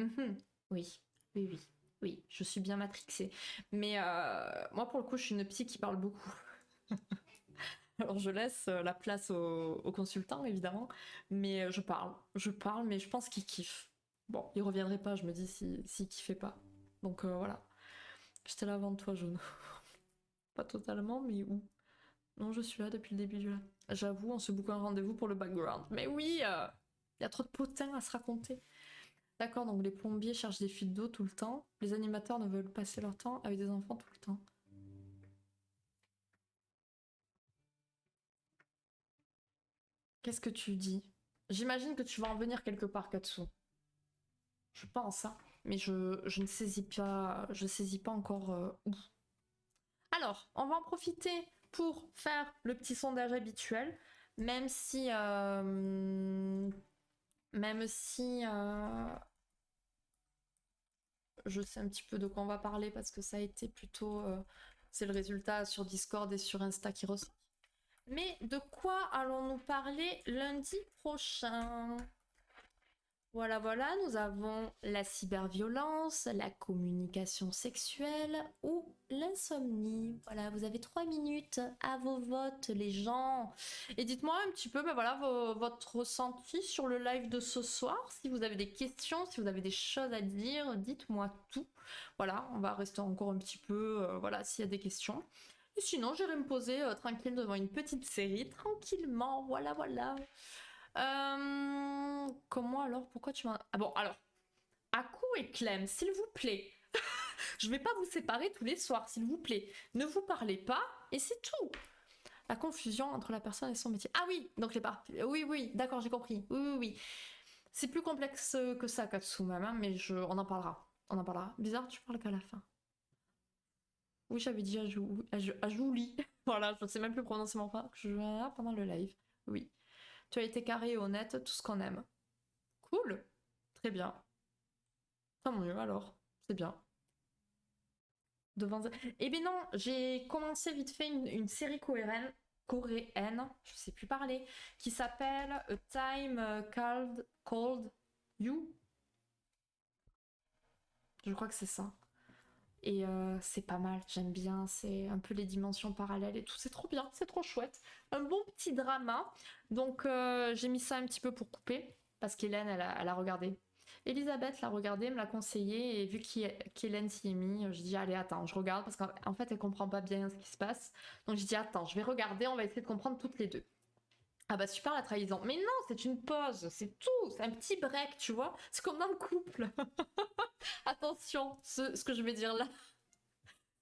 oui, oui, oui, oui, je suis bien matrixée. Mais moi pour le coup je suis une psy qui parle beaucoup. Alors je laisse la place aux consultants évidemment, mais je parle, mais je pense qu'ils kiffent. Bon, il reviendrait pas, je me dis, s'il kiffait pas. Donc voilà. J'étais là avant toi, Jaune. Pas totalement, mais où? Non, je suis là depuis le début du live. J'avoue, on se boucle un rendez-vous pour le background. Mais oui, il y a trop de potins à se raconter. D'accord, donc les plombiers cherchent des fuites d'eau tout le temps. Les animateurs ne veulent passer leur temps avec des enfants tout le temps. Qu'est-ce que tu dis? J'imagine que tu vas en venir quelque part, Katsu. Je pense, hein. Mais je ne saisis pas encore où. Alors, on va en profiter pour faire le petit sondage habituel, même si, je sais un petit peu de quoi on va parler parce que ça a été plutôt, c'est le résultat sur Discord et sur Insta qui ressort. Mais de quoi allons-nous parler lundi prochain? Voilà, voilà, nous avons la cyberviolence, la communication sexuelle ou l'insomnie. Voilà, vous avez 3 minutes à vos votes, les gens. Et dites-moi un petit peu, ben voilà, votre ressenti sur le live de ce soir. Si vous avez des questions, si vous avez des choses à dire, dites-moi tout. Voilà, on va rester encore un petit peu, voilà, s'il y a des questions. Et sinon, j'irai me poser tranquille devant une petite série, tranquillement, voilà, voilà. Comment alors? Pourquoi tu m'as... Ah bon, alors, Aku et Clem, s'il vous plaît, je vais pas vous séparer tous les soirs, s'il vous plaît. Ne vous parlez pas, et c'est tout. La confusion entre la personne et son métier. Ah oui, donc les parts. Oui, oui, d'accord, j'ai compris. Oui, oui, oui. C'est plus complexe que ça, Katsu, maman, mais on en parlera. On en parlera. Bizarre, tu parles qu'à la fin. Oui, j'avais dit à Julie. Voilà, je ne sais même plus prononcer mon frère que je jouais pendant le live. Oui. Tu as été carré et honnête, tout ce qu'on aime. Cool. Très bien. Tant mieux alors. C'est bien. Devant... Eh bien non, j'ai commencé vite fait une série coréenne, je sais plus parler, qui s'appelle A Time Called You. Je crois que c'est ça. Et c'est pas mal, j'aime bien, c'est un peu les dimensions parallèles et tout, c'est trop bien, c'est trop chouette. Un bon petit drama, donc j'ai mis ça un petit peu pour couper, parce qu'Hélène, elle a regardé. Elisabeth l'a regardé, me l'a conseillé, et vu qu'Hélène s'y est mis, je dis allez attends, je regarde, parce qu'en fait elle comprend pas bien ce qui se passe, donc je dis attends, je vais regarder, on va essayer de comprendre toutes les deux. Ah bah super la trahison, mais non, c'est une pause, c'est tout, c'est un petit break, tu vois, c'est comme dans le couple. Attention, ce que je vais dire là,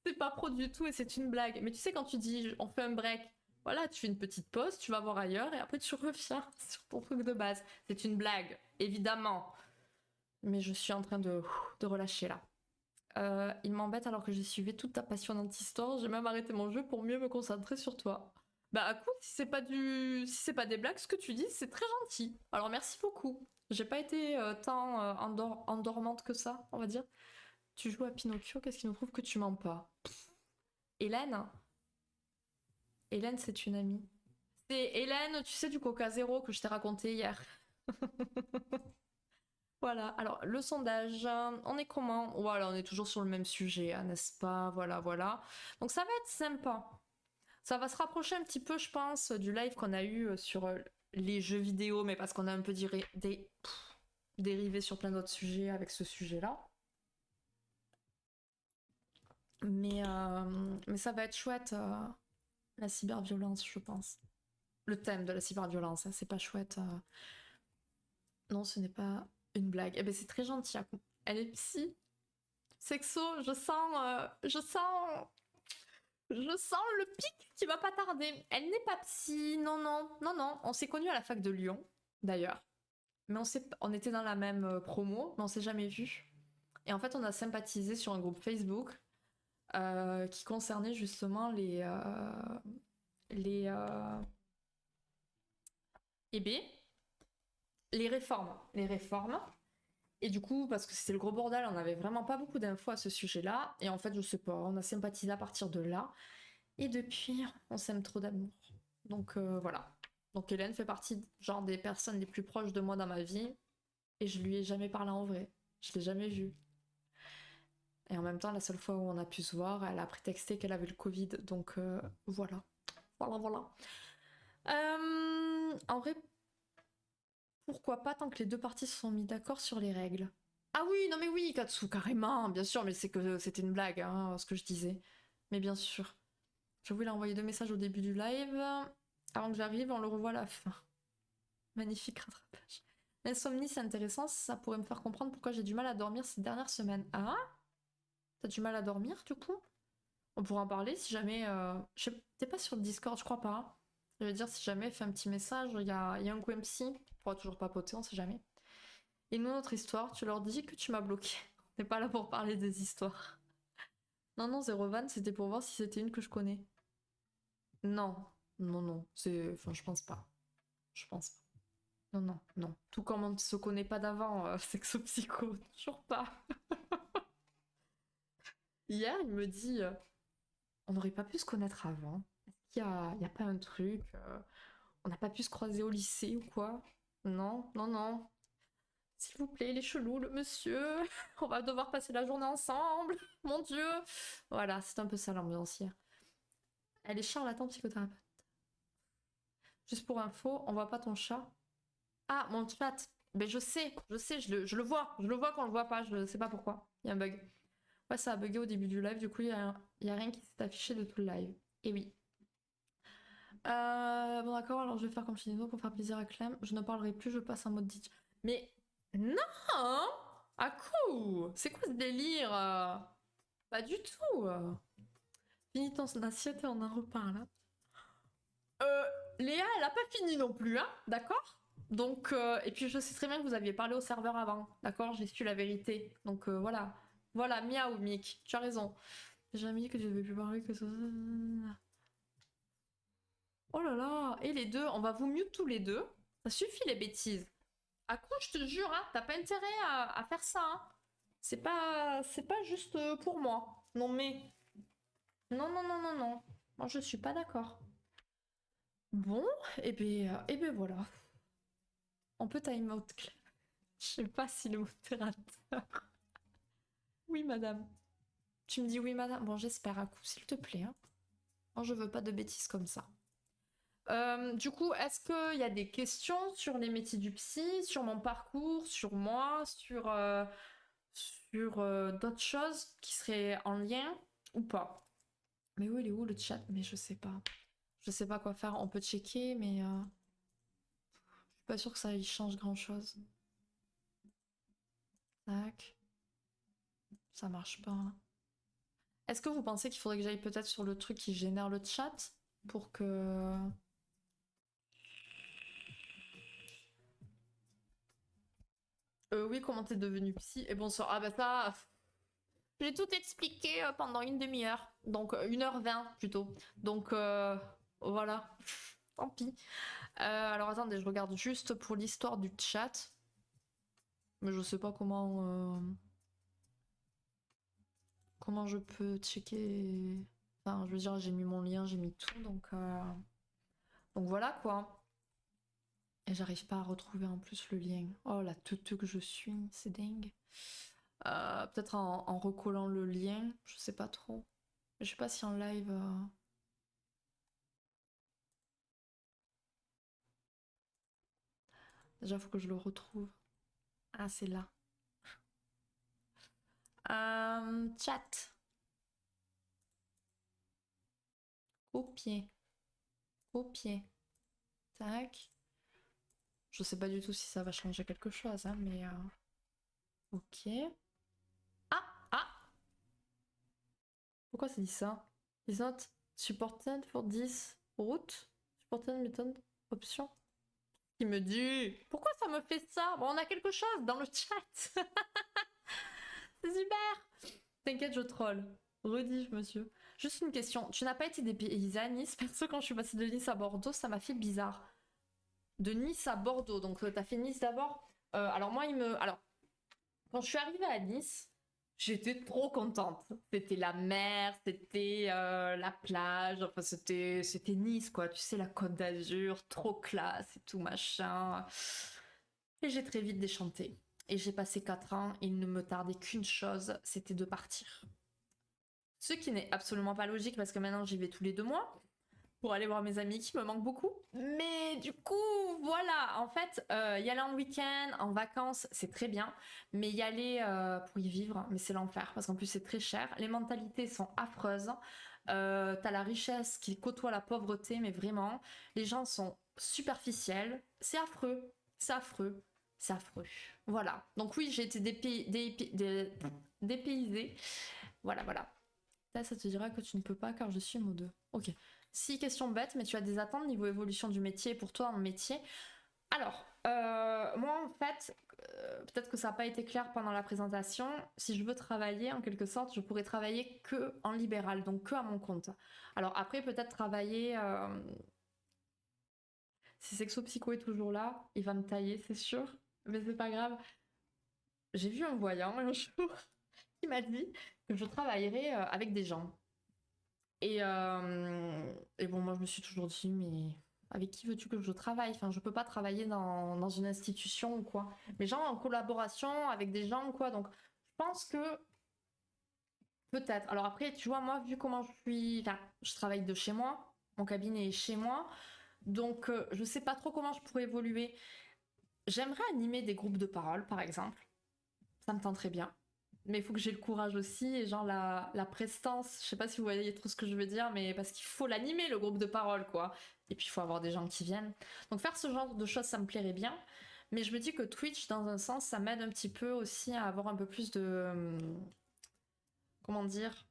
c'est pas pro du tout et c'est une blague. Mais tu sais, quand tu dis on fait un break, voilà, tu fais une petite pause, tu vas voir ailleurs et après tu reviens sur ton truc de base. C'est une blague, évidemment. Mais je suis en train de relâcher là. Il m'embête alors que j'ai suivi toute ta passionnante histoire. J'ai même arrêté mon jeu pour mieux me concentrer sur toi. Bah écoute, si c'est pas des blagues, ce que tu dis, c'est très gentil. Alors merci beaucoup. J'ai pas été tant endormante que ça, on va dire. Tu joues à Pinocchio, qu'est-ce qui nous prouve que tu mens pas? Hélène? Hélène, c'est une amie. C'est Hélène, tu sais, du Coca Zéro que je t'ai raconté hier. Voilà, alors le sondage, on est comment? Voilà, on est toujours sur le même sujet, hein, n'est-ce pas? Voilà, voilà. Donc ça va être sympa. Ça va se rapprocher un petit peu, je pense, du live qu'on a eu sur les jeux vidéo, mais parce qu'on a un peu dérivé sur plein d'autres sujets avec ce sujet-là. Mais ça va être chouette, la cyberviolence, je pense. Le thème de la cyberviolence, hein, c'est pas chouette. Non, ce n'est pas une blague. Eh ben, c'est très gentil. Elle est psy. Sexo, je sens le pic qui va pas tarder. Elle n'est pas psy, non, non, non, non. On s'est connus à la fac de Lyon, d'ailleurs. Mais on était dans la même promo, mais on s'est jamais vus. Et en fait, on a sympathisé sur un groupe Facebook. qui concernait justement les eh ben, les réformes. Les réformes. Et du coup, parce que c'était le gros bordel, on n'avait vraiment pas beaucoup d'infos à ce sujet-là. Et en fait, je sais pas, on a sympathisé à partir de là. Et depuis, on s'aime trop d'amour. Donc voilà. Donc Hélène fait partie genre des personnes les plus proches de moi dans ma vie. Et je lui ai jamais parlé en vrai. Je l'ai jamais vue. Et en même temps, la seule fois où on a pu se voir, elle a prétexté qu'elle avait le Covid. Donc voilà. Voilà, voilà. En vrai, pourquoi pas tant que les deux parties se sont mis d'accord sur les règles. Ah oui, non mais oui, Katsu, carrément, bien sûr, mais c'est que c'était une blague, hein, ce que je disais. Mais bien sûr. Je voulais envoyer 2 messages au début du live. Avant que j'arrive, on le revoit à la fin. Magnifique rattrapage. L'insomnie, c'est intéressant, ça pourrait me faire comprendre pourquoi j'ai du mal à dormir ces dernières semaines. Ah, t'as du mal à dormir du coup? On pourra en parler si jamais. T'es pas sur le Discord, je crois pas. Je veux dire, si jamais, fais un petit message. Il y a un coin psy. On pourra toujours papoter, on sait jamais. Et nous, notre histoire, tu leur dis que tu m'as bloqué. On n'est pas là pour parler des histoires. Non, non, Zero Van, c'était pour voir si c'était une que je connais. Non, non, non. Enfin, je pense pas. Je pense pas. Non, non, non. Tout comme on ne se connaît pas d'avant, Sexo Psycho, toujours pas. Hier, il me dit on n'aurait pas pu se connaître avant. Est-ce qu'il y a pas un truc on n'a pas pu se croiser au lycée ou quoi? Non, non, non. S'il vous plaît, les chelous, le monsieur, on va devoir passer la journée ensemble, mon Dieu. Voilà, c'est un peu ça l'ambiance hier. Elle est charlatan psychothérapeute. Juste pour info, on voit pas ton chat. Ah, mon chat. Mais je sais, je le vois. Je le vois quand on le voit pas, je sais pas pourquoi. Il y a un bug. Ouais, ça a bugué au début du live, du coup, y a rien qui s'est affiché de tout le live. Et oui. Bon d'accord, alors je vais faire comme Shinzo pour faire plaisir à Clem. Je ne parlerai plus, je passe en mode ditch. Mais non, à coup. C'est quoi ce délire Pas du tout. Finis ton assiette et on en reparle. Hein. Léa, elle a pas fini non plus, hein, d'accord. Donc, et puis je sais très bien que vous aviez parlé au serveur avant, d'accord. J'ai su la vérité. Donc voilà, voilà, miaou Mick, tu as raison. J'ai jamais dit que je devais plus parler que ça. Oh là là, et les deux, on va vous mute tous les deux. Ça suffit les bêtises. À coup, je te jure, hein, t'as pas intérêt à faire ça. Hein. C'est pas juste pour moi. Non mais, non non non non non. Moi je suis pas d'accord. Bon, et ben voilà. On peut time out. Claire. Je sais pas si le modérateur. Oui madame. Tu me dis oui madame. Bon j'espère à coup, s'il te plaît. Hein. Moi je veux pas de bêtises comme ça. Du coup, est-ce qu'il y a des questions sur les métiers du psy, sur mon parcours, sur moi, sur d'autres choses qui seraient en lien ou pas? Mais où il est où le chat? Mais je sais pas. Je sais pas quoi faire. On peut checker, mais je suis pas sûre que ça y change grand-chose. Tac. Ça marche pas. Est-ce que vous pensez qu'il faudrait que j'aille peut-être sur le truc qui génère le chat pour que... Oui, comment t'es devenu psy? Et bonsoir. Ah bah ça... J'ai tout expliqué pendant une demi-heure. Donc 1h20 plutôt. Donc voilà. Tant pis. Alors attendez, je regarde juste pour l'histoire du chat. Mais je sais pas comment je peux checker. Enfin, je veux dire, j'ai mis mon lien, j'ai mis tout, donc voilà quoi. Et j'arrive pas à retrouver en plus le lien. Oh la teuteux que je suis, c'est dingue. Peut-être en recollant le lien, je sais pas trop. Je sais pas si en live. Déjà, faut que je le retrouve. Ah, c'est là. Chat. Copier. Copier. Tac. Je sais pas du tout si ça va changer quelque chose, hein, mais... Ok. Ah! Ah! Pourquoi ça dit ça? Is not supported for this route? Supported method option? Il me dit... Pourquoi ça me fait ça? Bon, on a quelque chose dans le chat. C'est super! T'inquiète, je troll. Rediff, monsieur. Juste une question. Tu n'as pas été dépaysée à Nice? Perso, quand je suis passée de Nice à Bordeaux, ça m'a fait bizarre. De Nice à Bordeaux, donc t'as fait Nice d'abord. Alors moi, Alors, quand je suis arrivée à Nice, j'étais trop contente. C'était la mer, c'était la plage, enfin c'était Nice quoi, tu sais la Côte d'Azur, trop classe et tout machin. Et j'ai très vite déchanté. Et j'ai passé 4 ans, et il ne me tardait qu'une chose, c'était de partir. Ce qui n'est absolument pas logique parce que maintenant j'y vais tous les 2 mois pour aller voir mes amis qui me manquent beaucoup. Mais du coup, voilà, en fait, y aller en week-end, en vacances, c'est très bien. Mais y aller pour y vivre, mais c'est l'enfer parce qu'en plus c'est très cher. Les mentalités sont affreuses. T'as la richesse qui côtoie la pauvreté, mais vraiment, les gens sont superficiels. C'est affreux, c'est affreux, c'est affreux. Voilà. Donc oui, j'ai été dépaysée. Voilà, voilà. Là, ça te dira que tu ne peux pas car je suis mot 2. Ok. 6 questions bêtes, mais tu as des attentes niveau évolution du métier pour toi en métier. Alors, moi en fait, peut-être que ça n'a pas été clair pendant la présentation. Si je veux travailler, en quelque sorte, je pourrais travailler que en libéral, donc que à mon compte. Alors après, peut-être travailler. Si Sexo Psycho est toujours là, il va me tailler, c'est sûr. Mais c'est pas grave. J'ai vu un voyant un jour qui m'a dit que je travaillerais avec des gens. Et bon, moi je me suis toujours dit, mais avec qui veux-tu que je travaille? Enfin, je peux pas travailler dans une institution ou quoi. Mais genre en collaboration avec des gens ou quoi. Donc, je pense que peut-être. Alors après, tu vois, moi, vu comment je suis. Enfin, je travaille de chez moi. Mon cabinet est chez moi. Donc, je sais pas trop comment je pourrais évoluer. J'aimerais animer des groupes de parole, par exemple. Ça me tenterait bien. Mais il faut que j'ai le courage aussi et genre la prestance. Je sais pas si vous voyez trop ce que je veux dire, mais parce qu'il faut l'animer, le groupe de parole, quoi. Et puis il faut avoir des gens qui viennent. Donc faire ce genre de choses, ça me plairait bien. Mais je me dis que Twitch, dans un sens, ça m'aide un petit peu aussi à avoir un peu plus de. Comment dire?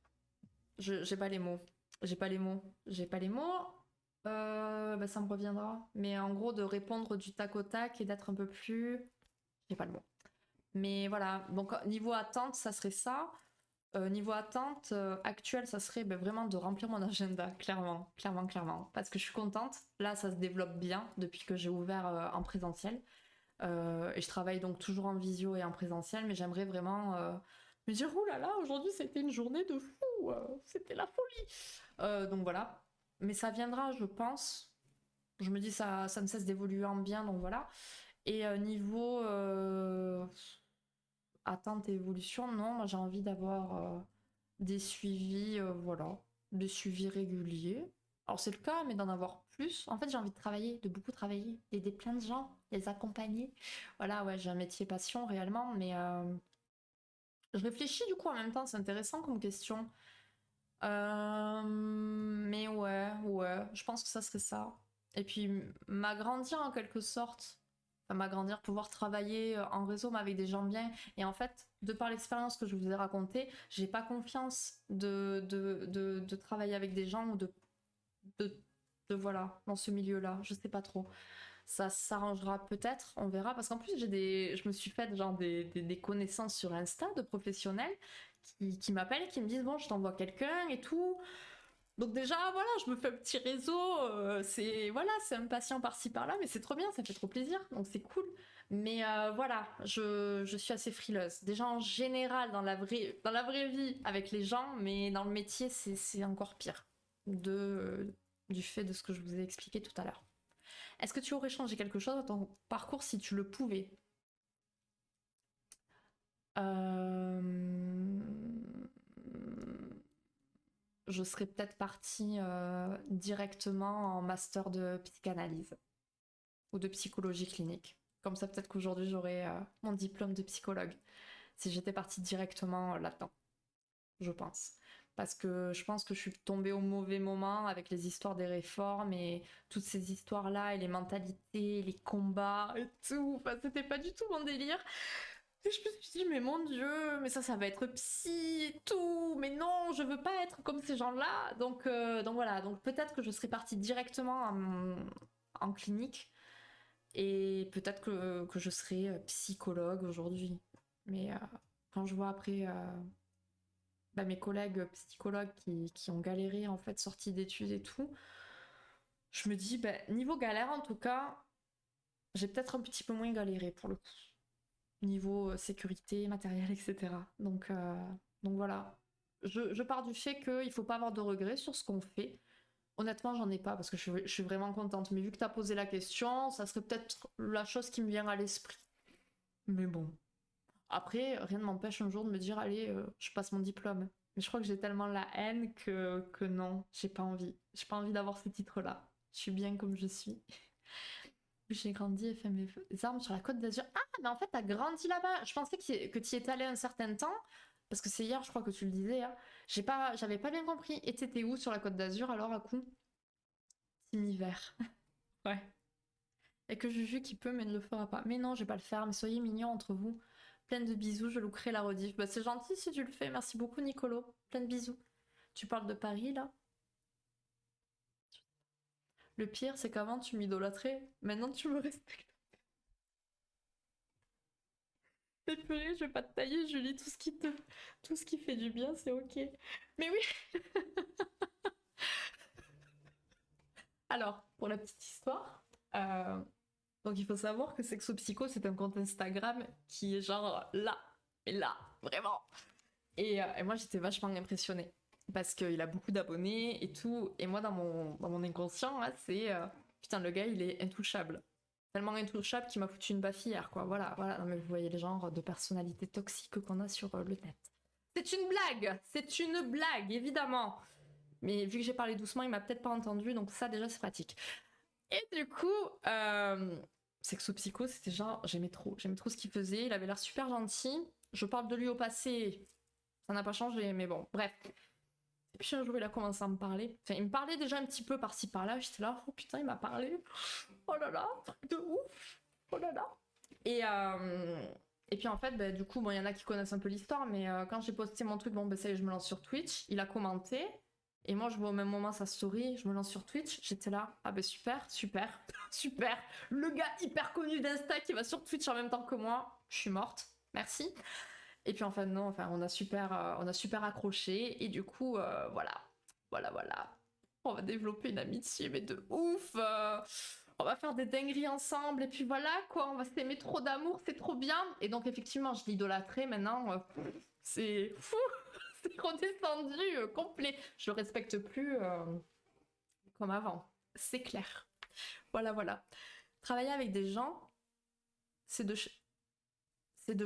J'ai pas les mots. J'ai pas les mots. J'ai pas les mots. Bah, ça me reviendra. Mais en gros, de répondre du tac au tac et d'être un peu plus. J'ai pas le mot. Mais voilà, donc niveau attente, ça serait ça. Niveau attente actuelle, ça serait ben, vraiment de remplir mon agenda, clairement, clairement, clairement. Parce que je suis contente. Là, ça se développe bien depuis que j'ai ouvert en présentiel. Et je travaille donc toujours en visio et en présentiel, mais j'aimerais vraiment me dire, ouh là là, aujourd'hui c'était une journée de fou, c'était la folie. Donc voilà. Mais ça viendra, je pense. Je me dis, ça ne cesse d'évoluer en bien, donc voilà. Et niveau attente et évolution, non, moi j'ai envie d'avoir des suivis, voilà, des suivis réguliers. Alors c'est le cas, mais d'en avoir plus. En fait, j'ai envie de travailler, de beaucoup travailler, d'aider plein de gens, les accompagner. Voilà, ouais, j'ai un métier passion réellement, mais je réfléchis du coup en même temps, c'est intéressant comme question. Mais ouais, ouais, je pense que ça serait ça. Et puis m'agrandir en quelque sorte. Enfin, m'agrandir, pouvoir travailler en réseau mais avec des gens bien. Et en fait, de par l'expérience que je vous ai racontée, j'ai pas confiance de travailler avec des gens ou de, voilà, dans ce milieu-là. Je sais pas trop. Ça s'arrangera peut-être, on verra. Parce qu'en plus, je me suis fait genre des connaissances sur Insta de professionnels qui m'appellent et qui me disent bon, je t'envoie quelqu'un et tout. Donc déjà, voilà, je me fais un petit réseau, c'est voilà, c'est un patient par-ci par-là, mais c'est trop bien, ça fait trop plaisir, donc c'est cool. Mais voilà, je suis assez frileuse. Déjà en général dans la vraie vie avec les gens, mais dans le métier, c'est encore pire. Du fait de ce que je vous ai expliqué tout à l'heure. Est-ce que tu aurais changé quelque chose dans ton parcours si tu le pouvais? Euh, je serais peut-être partie directement en master de psychanalyse ou de psychologie clinique. Comme ça, peut-être qu'aujourd'hui, j'aurais mon diplôme de psychologue si j'étais partie directement là-dedans, je pense. Parce que je pense que je suis tombée au mauvais moment avec les histoires des réformes et toutes ces histoires-là et les mentalités, les combats et tout. Enfin, c'était pas du tout mon délire. Et je me suis dit, mais mon Dieu, mais ça va être psy et tout. Mais non, je veux pas être comme ces gens-là. Donc voilà, donc peut-être que je serais partie directement en clinique et peut-être que je serais psychologue aujourd'hui. Mais quand je vois après mes collègues psychologues qui ont galéré, en fait, sortis d'études et tout, je me dis, niveau galère, en tout cas, j'ai peut-être un petit peu moins galéré pour le coup. Niveau sécurité, matériel, etc. Donc voilà. Je pars du fait qu'il faut pas avoir de regrets sur ce qu'on fait. Honnêtement, j'en ai pas parce que je suis vraiment contente. Mais vu que tu as posé la question, ça serait peut-être la chose qui me vient à l'esprit. Mais bon. Après, rien ne m'empêche un jour de me dire, allez, je passe mon diplôme. Mais je crois que j'ai tellement la haine que non, j'ai pas envie. J'ai pas envie d'avoir ce titre-là. Je suis bien comme je suis. J'ai grandi et fait mes armes sur la Côte d'Azur. Ah, mais en fait, t'as grandi là-bas. Je pensais que tu y étais allé un certain temps. Parce que c'est hier, je crois que tu le disais. Hein. J'avais pas bien compris. Et t'étais où sur la Côte d'Azur alors à coup? Hiver. Ouais. Et que Juju qui peut mais ne le fera pas. Mais non, je vais pas le faire. Mais soyez mignons entre vous. Plein de bisous, je lookerai la rediff. Bah, c'est gentil si tu le fais. Merci beaucoup, Nicolo. Plein de bisous. Tu parles de Paris là? Le pire, c'est qu'avant tu m'idolâtrais. Maintenant tu me respectes. Mais purée, je vais pas te tailler, Julie, tout ce qui fait du bien, c'est ok. Mais oui. Alors, pour la petite histoire, donc il faut savoir que Sexo Psycho, c'est un compte Instagram qui est genre là, mais là, vraiment. Et moi, j'étais vachement impressionnée parce qu'il a beaucoup d'abonnés et tout. Et moi, dans mon inconscient, là, c'est putain, le gars, il est intouchable. Tellement intouchable qu'il m'a foutu une baffe hier, quoi. Voilà, voilà. Non, mais vous voyez les genres de personnalités toxiques qu'on a sur le net. C'est une blague, évidemment. Mais vu que j'ai parlé doucement, il m'a peut-être pas entendu, donc ça déjà c'est pratique. Et du coup, Sexo Psycho, c'était genre, j'aimais trop ce qu'il faisait, il avait l'air super gentil. Je parle de lui au passé, ça n'a pas changé, mais bon, bref. Et puis un jour, il a commencé à me parler. Enfin, il me parlait déjà un petit peu par-ci par-là, j'étais là, oh putain, il m'a parlé. Oh là là, truc de ouf. Oh là là. Et, et puis en fait, du coup, bon, il y en a qui connaissent un peu l'histoire, mais quand j'ai posté mon truc, bon, ça y est, je me lance sur Twitch, il a commenté, et moi, je vois au même moment sa story, je me lance sur Twitch, j'étais là, ah super, super, super, le gars hyper connu d'Insta qui va sur Twitch en même temps que moi, je suis morte, merci. Et puis en fait, non, enfin, on a super accroché, et du coup, voilà. On va développer une amitié, mais de ouf! On va faire des dingueries ensemble, et puis voilà, quoi, on va s'aimer trop d'amour, c'est trop bien. Et donc, effectivement, je l'idolâtrais maintenant, c'est fou, c'est redescendu complet. Je le respecte plus comme avant, c'est clair. Voilà. Travailler avec des gens, c'est de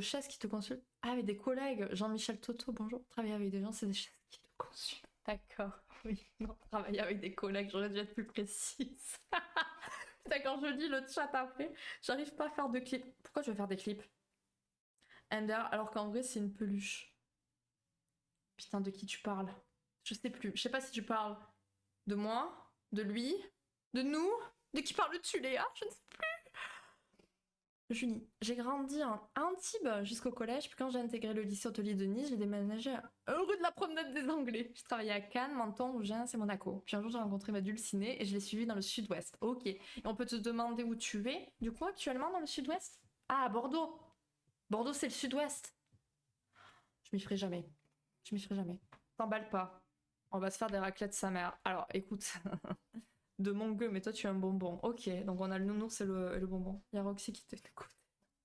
chaises qui te consultent. Ah, avec des collègues, Jean-Michel Toto, bonjour. Travailler avec des gens, c'est des chaises qui te consultent. D'accord, oui, non, travailler avec des collègues, j'aurais dû être plus précise. Putain, quand je lis le chat après, j'arrive pas à faire de clips. Pourquoi je vais faire des clips Ender, alors qu'en vrai, c'est une peluche. Putain, de qui tu parles? Je sais plus. Je sais pas si tu parles de moi, de lui, de nous, de qui parles-tu, Léa? Je ne sais plus. Julie, j'ai grandi à Antibes jusqu'au collège, puis quand j'ai intégré le lycée hôtelier de Nice, j'ai déménagé à rue de la Promenade des Anglais. Je travaillais à Cannes, Menton, Mougins et Monaco. Puis un jour, j'ai rencontré ma dulcinée et je l'ai suivie dans le sud-ouest. Ok. Et on peut te demander où tu es, du coup, actuellement dans le sud-ouest? Ah, à Bordeaux. Bordeaux, c'est le sud-ouest. Je m'y ferai jamais. Je m'y ferai jamais. T'emballe pas. On va se faire des raclettes sa mère. Alors, écoute. De mon gueux, mais toi, tu es un bonbon. Ok, donc on a le nounours et le bonbon. Il y a Roxy qui t'écoute.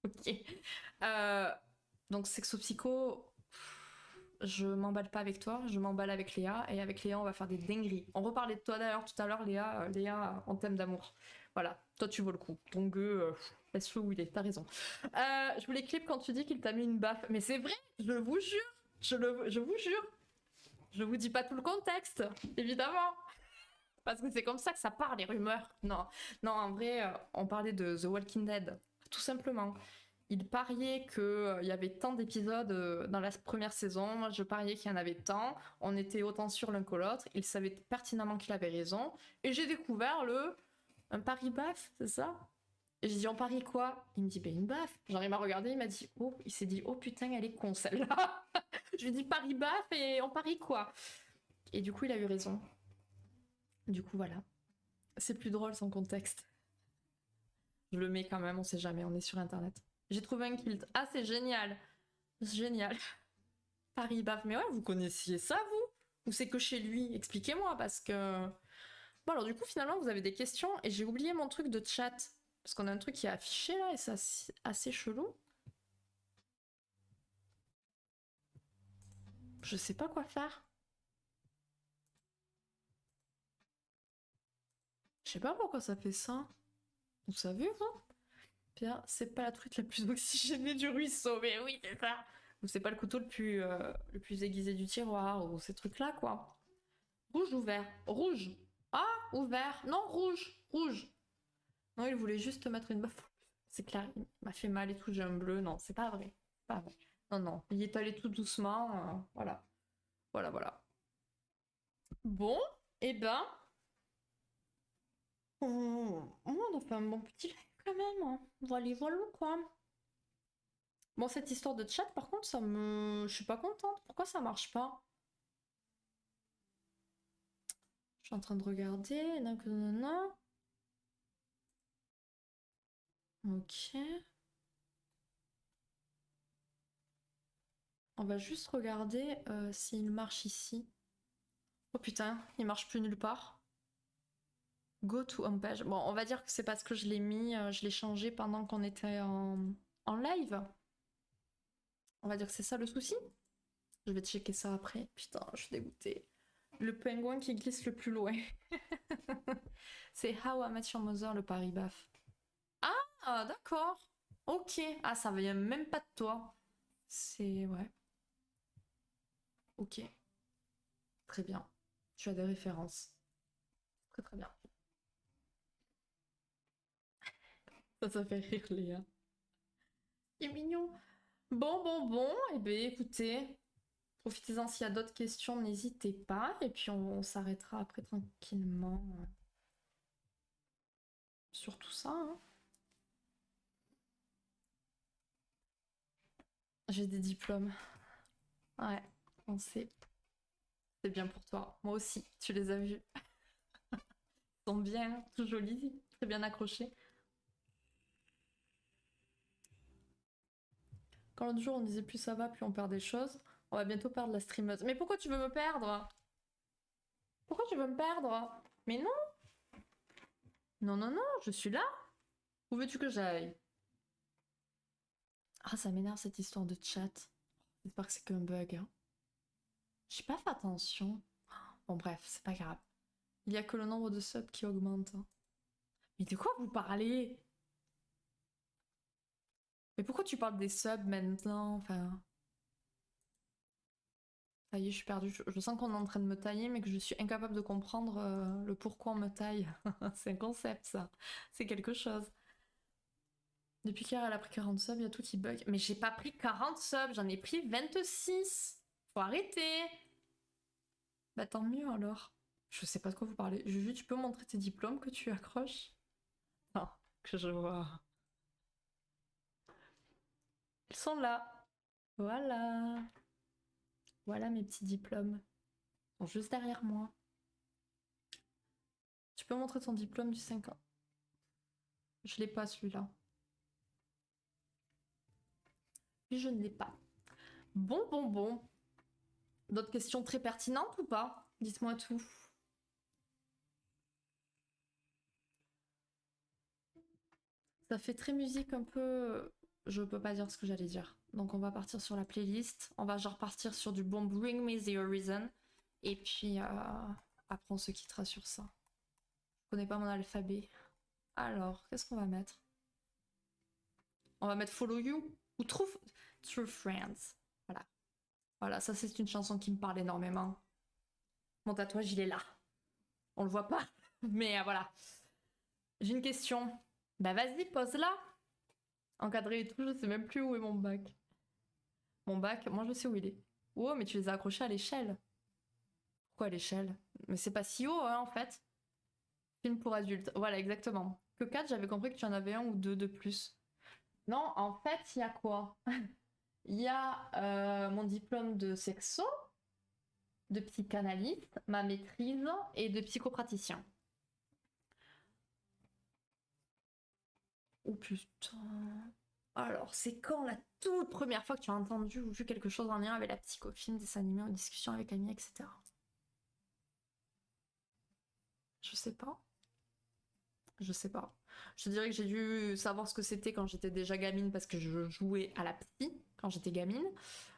Ok. Euh, donc Sexo Psycho, je m'emballe pas avec toi, je m'emballe avec Léa, et avec Léa on va faire des dingueries. On reparlait de toi d'ailleurs tout à l'heure, Léa, Léa en thème d'amour. Voilà, toi tu vaux le coup. Ton gueux, laisse-le où il est, t'as raison. Je voulais clip quand tu dis qu'il t'a mis une baffe, mais c'est vrai, je vous jure, je vous jure. Je vous dis pas tout le contexte, évidemment. Parce que c'est comme ça que ça part, les rumeurs. Non, en vrai, on parlait de The Walking Dead, tout simplement. Il pariait qu'il y avait tant d'épisodes dans la première saison. Moi, je pariais qu'il y en avait tant. On était autant sur l'un que l'autre. Il savait pertinemment qu'il avait raison. Et j'ai découvert un pari baf, c'est ça? Et j'ai dit, on parie quoi? Il me dit, ben une baffe. Genre, il m'a regardé, il m'a dit, oh, il s'est dit, oh putain, elle est con celle-là. Je lui ai dit, parie baf et on parie quoi? Et du coup, il a eu raison. Du coup, voilà. C'est plus drôle sans contexte. Je le mets quand même, on sait jamais, on est sur internet. J'ai trouvé un kilt. Ah, c'est génial! Génial. Paris Baf. Mais ouais, vous connaissiez ça, vous? Ou c'est que chez lui? Expliquez-moi, parce que... Bon, alors du coup, finalement, vous avez des questions, et j'ai oublié mon truc de chat. Parce qu'on a un truc qui est affiché, là, et c'est assez chelou. Je sais pas quoi faire. Je sais pas pourquoi ça fait ça. Vous savez, vous? Pierre, c'est pas la truite la plus oxygénée du ruisseau, mais oui, c'est ça. Ou c'est pas le couteau le plus aiguisé du tiroir, ou ces trucs-là, quoi. Rouge ou vert? Rouge. Ah, ou vert. Non, rouge. Rouge. Non, il voulait juste mettre une baffe. C'est clair, il m'a fait mal et tout, j'ai un bleu. Non, c'est pas vrai. Pas vrai. Non, non, il est allé tout doucement. Voilà. Voilà, voilà. Bon, eh ben, on a fait un bon petit live quand même, hein. Voilà, voilà quoi. Bon, cette histoire de chat, par contre, je suis pas contente. Pourquoi ça marche pas? Je suis en train de regarder. Nanana. Ok. On va juste regarder s'il marche ici. Oh putain, il marche plus nulle part. Go to home page. Bon, on va dire que c'est parce que je l'ai mis, je l'ai changé pendant qu'on était en live. On va dire que c'est ça le souci. Je vais checker ça après. Putain, je suis dégoûtée. Le pingouin qui glisse le plus loin. C'est How I Met Your Mother, le Paris Baf. Ah, d'accord. Ok. Ah, ça vient même pas de toi. C'est... Ouais. Ok. Très bien. Tu as des références. Très très bien. Ça fait rire Léa. C'est mignon. Bon, bon, bon. Eh bien, écoutez, profitez-en s'il y a d'autres questions, n'hésitez pas. Et puis, on s'arrêtera après tranquillement sur tout ça, hein. J'ai des diplômes. Ouais, on sait. C'est bien pour toi. Moi aussi, tu les as vus. Ils sont bien, tout jolis, très bien accrochés. Quand l'autre jour on disait plus ça va, plus on perd des choses, on va bientôt perdre la streameuse. Mais pourquoi tu veux me perdre? Pourquoi tu veux me perdre? Mais non. Non, non, non, je suis là. Où veux-tu que j'aille? Ah, ça m'énerve cette histoire de chat. J'espère que c'est qu'un bug, hein. J'ai pas fait attention. Bon, bref, c'est pas grave. Il y a que le nombre de subs qui augmente, hein. Mais de quoi vous parlez? Mais pourquoi tu parles des subs maintenant? Enfin, ça y est, je suis perdue. Je sens qu'on est en train de me tailler, mais que je suis incapable de comprendre le pourquoi on me taille. C'est un concept, ça. C'est quelque chose. Depuis qu'hier, elle a pris 40 subs, il y a tout qui bug. Mais j'ai pas pris 40 subs, j'en ai pris 26. Faut arrêter. Bah tant mieux alors. Je sais pas de quoi vous parlez. Juju, tu peux montrer tes diplômes que tu accroches? Non, que je vois. Ils sont là. Voilà. Voilà mes petits diplômes. Ils sont juste derrière moi. Tu peux montrer ton diplôme du 5 ans. Je l'ai pas celui-là. Puis je ne l'ai pas. Bon, bon, bon. D'autres questions très pertinentes ou pas? Dites-moi tout. Ça fait très musique un peu... Je peux pas dire ce que j'allais dire. Donc on va partir sur la playlist. On va genre partir sur du bon Bring Me the Horizon. Et puis après on se quittera sur ça. Je connais pas mon alphabet. Alors, qu'est-ce qu'on va mettre? On va mettre Follow You ou True Friends. Voilà. Voilà, ça c'est une chanson qui me parle énormément. Mon tatouage il est là. On le voit pas. Mais voilà. J'ai une question. Bah vas-y, pose-la. Encadré et tout, je sais même plus où est mon bac. Mon bac, moi je sais où il est. Oh, mais tu les as accrochés à l'échelle. Pourquoi à l'échelle? Mais c'est pas si haut, hein, en fait. Film pour adultes. Voilà, exactement. Que 4, j'avais compris que tu en avais un ou deux de plus. Non, en fait, il y a quoi? Il y a mon diplôme de sexo, de psychanalyste, ma maîtrise et de psychopraticien. Oh putain. Alors, c'est quand la toute première fois que tu as entendu ou vu quelque chose en lien avec la psychofilm, des animés ou discussions avec amis, etc. Je sais pas. Je sais pas. Je dirais que j'ai dû savoir ce que c'était quand j'étais déjà gamine parce que je jouais à la psy quand j'étais gamine.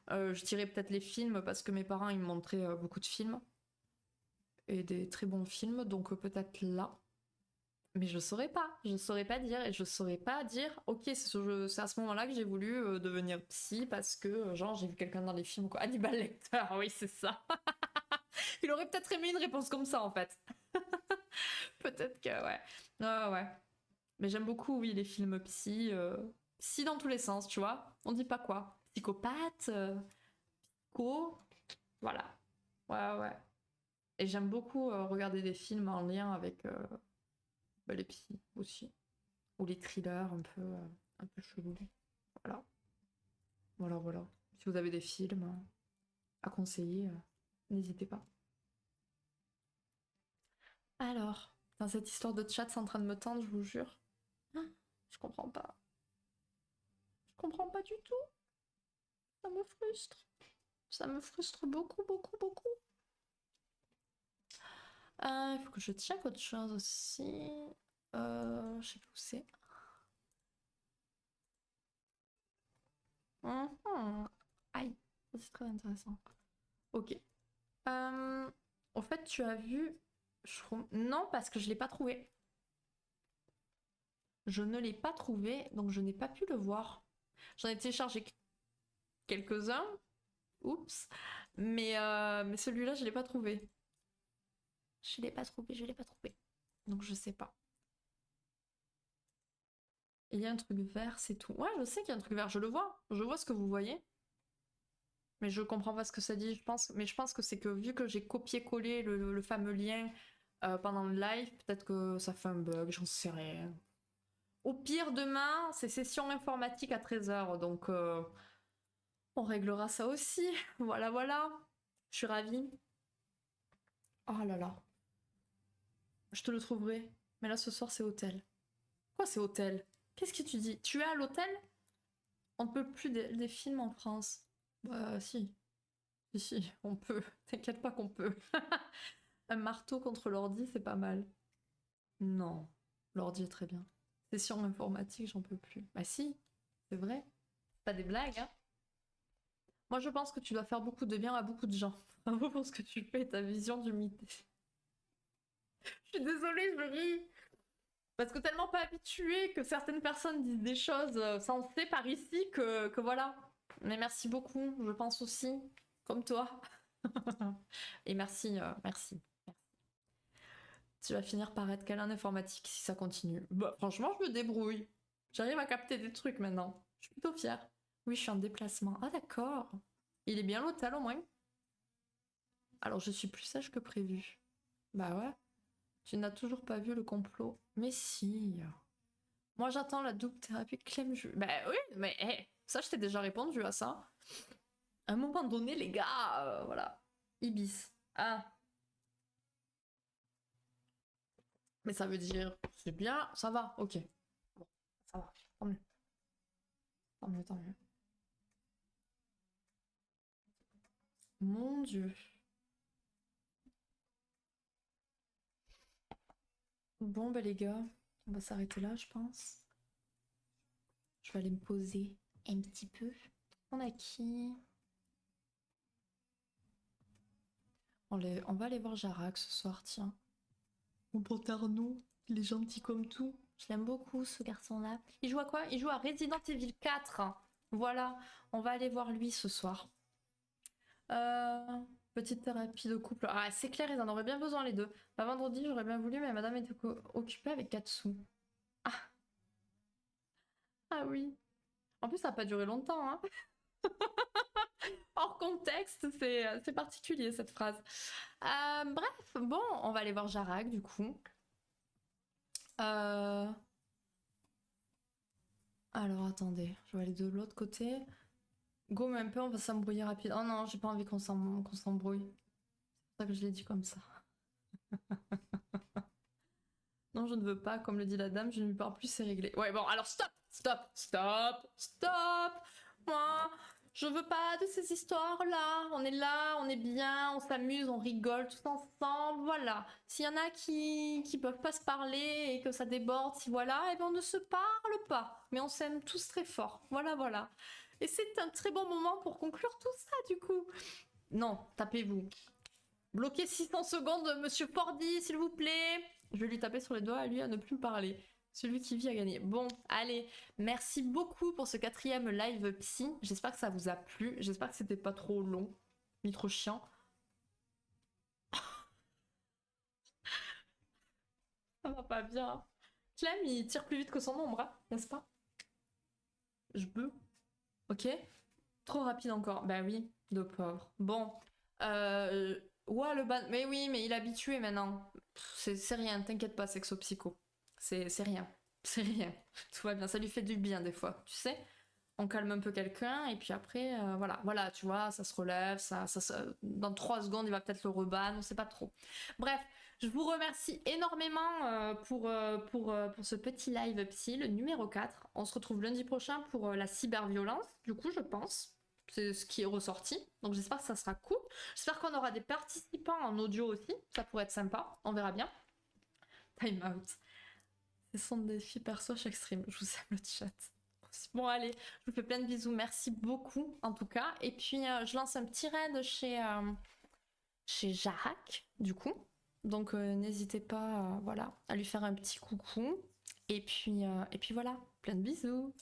Je dirais peut-être les films parce que mes parents ils me montraient beaucoup de films et des très bons films, donc peut-être là. Mais je saurais pas dire et je saurais pas dire ok c'est à ce moment-là que j'ai voulu devenir psy parce que genre j'ai vu quelqu'un dans les films quoi. Hannibal Lecter, oui c'est ça. Il aurait peut-être aimé une réponse comme ça en fait. Peut-être que ouais. Ouais. Mais j'aime beaucoup, oui, les films psy. Psy dans tous les sens, tu vois. On dit pas quoi. Psychopathe, psycho. Voilà. Ouais. Et j'aime beaucoup regarder des films en lien avec les psys aussi. Ou les thrillers un peu chelous. Voilà. Voilà. Si vous avez des films à conseiller, n'hésitez pas. Alors, dans cette histoire de chat, c'est en train de me tendre, je vous jure. Je comprends pas. Je comprends pas du tout. Ça me frustre. Ça me frustre beaucoup. Il faut que je check autre chose aussi. Je sais plus où c'est. Aïe, c'est très intéressant. Ok. Au fait, tu as vu... Non, parce que je l'ai pas trouvé. Je ne l'ai pas trouvé, donc je n'ai pas pu le voir. J'en ai téléchargé quelques-uns. Oups. Mais celui-là, je l'ai pas trouvé. Je l'ai pas trouvé. Donc je sais pas. Il y a un truc vert, c'est tout. Ouais, je sais qu'il y a un truc vert, je le vois. Je vois ce que vous voyez. Mais je comprends pas ce que ça dit, je pense. Mais je pense que c'est que vu que j'ai copié-collé le fameux lien pendant le live, peut-être que ça fait un bug, j'en sais rien. Au pire, demain, c'est session informatique à 13h, donc on réglera ça aussi. Voilà. Je suis ravie. Oh là là. Je te le trouverai. Mais là, ce soir, c'est hôtel. Quoi, c'est hôtel? Qu'est-ce que tu dis? Tu es à l'hôtel? On ne peut plus des films en France. Bah si. Si, on peut. T'inquiète pas qu'on peut. Un marteau contre l'ordi, c'est pas mal. Non, l'ordi est très bien. Session informatique, j'en peux plus. Bah si, c'est vrai. Pas des blagues, hein. Moi, je pense que tu dois faire beaucoup de bien à beaucoup de gens. Bravo pour ce que tu fais et ta vision du mythe. Je suis désolée, je ris. Parce que tellement pas habituée que certaines personnes disent des choses sensées par ici que voilà. Mais merci beaucoup, je pense aussi, comme toi. Et merci. Tu vas finir par être câlin informatique si ça continue. Bah, franchement, je me débrouille. J'arrive à capter des trucs maintenant. Je suis plutôt fière. Oui, je suis en déplacement. Ah, d'accord. Il est bien l'hôtel au moins. Alors, je suis plus sage que prévu. Bah ouais. Tu n'as toujours pas vu le complot. Mais si. Moi, j'attends la double thérapie Clem. Bah oui, mais ça, je t'ai déjà répondu à ça. À un moment donné, les gars, voilà. Ibis. Ah. Mais ça veut dire, c'est bien, ça va, ok. Bon, ça va, tant mieux. Tant mieux. Mon Dieu. Bon, bah les gars, on va s'arrêter là, je pense. Je vais aller me poser un petit peu. On a qui? On va aller voir Jarak ce soir, tiens. Mon pote Arnaud, il est gentil comme tout. Je l'aime beaucoup, ce garçon-là. Il joue à quoi? Il joue à Resident Evil 4. Voilà, on va aller voir lui ce soir. Euh, Petite thérapie de couple. Ah, c'est clair, ils en auraient bien besoin les deux. Bah, vendredi, j'aurais bien voulu, mais madame était occupée avec Katsu. Ah, ah oui. En plus, ça n'a pas duré longtemps, hein. Hors contexte, c'est particulier cette phrase. Bref, bon, on va aller voir Jarak du coup. Euh... Alors attendez, je vais aller de l'autre côté. Go, mais un peu, on va s'embrouiller rapide. Oh non, j'ai pas envie qu'on s'embrouille. C'est pour ça que je l'ai dit comme ça. Non, je ne veux pas, comme le dit la dame, je ne lui parle plus, c'est réglé. Ouais, bon, alors stop! Stop, stop, stop. Moi, je veux pas de ces histoires-là. On est là, on est bien, on s'amuse, on rigole tous ensemble. Voilà. S'il y en a qui peuvent pas se parler et que ça déborde, si voilà, eh ben on ne se parle pas. Mais on s'aime tous très fort. Voilà, voilà. Et c'est un très bon moment pour conclure tout ça, du coup. Non, tapez-vous. Bloquez 600 secondes, monsieur Fordy, s'il vous plaît. Je vais lui taper sur les doigts à lui à ne plus me parler. Celui qui vit a gagné. Bon, allez, merci beaucoup pour ce 4e live psy. J'espère que ça vous a plu. J'espère que c'était pas trop long, ni trop chiant. Ça va pas bien. Clem, il tire plus vite que son ombre, hein, n'est-ce pas? Je peux. Ok. Trop rapide encore. Bah oui, de pauvre. Bon. Ouais, le ban. Mais oui, mais il est habitué maintenant. C'est rien, t'inquiète pas, Sexo Psycho. C'est rien. C'est rien. Tout va bien. Ça lui fait du bien des fois, tu sais. On calme un peu quelqu'un et puis après, voilà. Voilà, tu vois, ça se relève. Dans 3 secondes, il va peut-être le reban. On sait pas trop. Bref, je vous remercie énormément pour ce petit live psy, le numéro 4. On se retrouve lundi prochain pour la cyberviolence, du coup, je pense. C'est ce qui est ressorti. Donc j'espère que ça sera cool. J'espère qu'on aura des participants en audio aussi. Ça pourrait être sympa. On verra bien. Time out. C'est son défi perso chaque stream. Je vous aime le chat. Bon allez, je vous fais plein de bisous. Merci beaucoup en tout cas. Et puis je lance un petit raid chez Jarak du coup. Donc n'hésitez pas voilà, à lui faire un petit coucou. Et puis voilà, plein de bisous.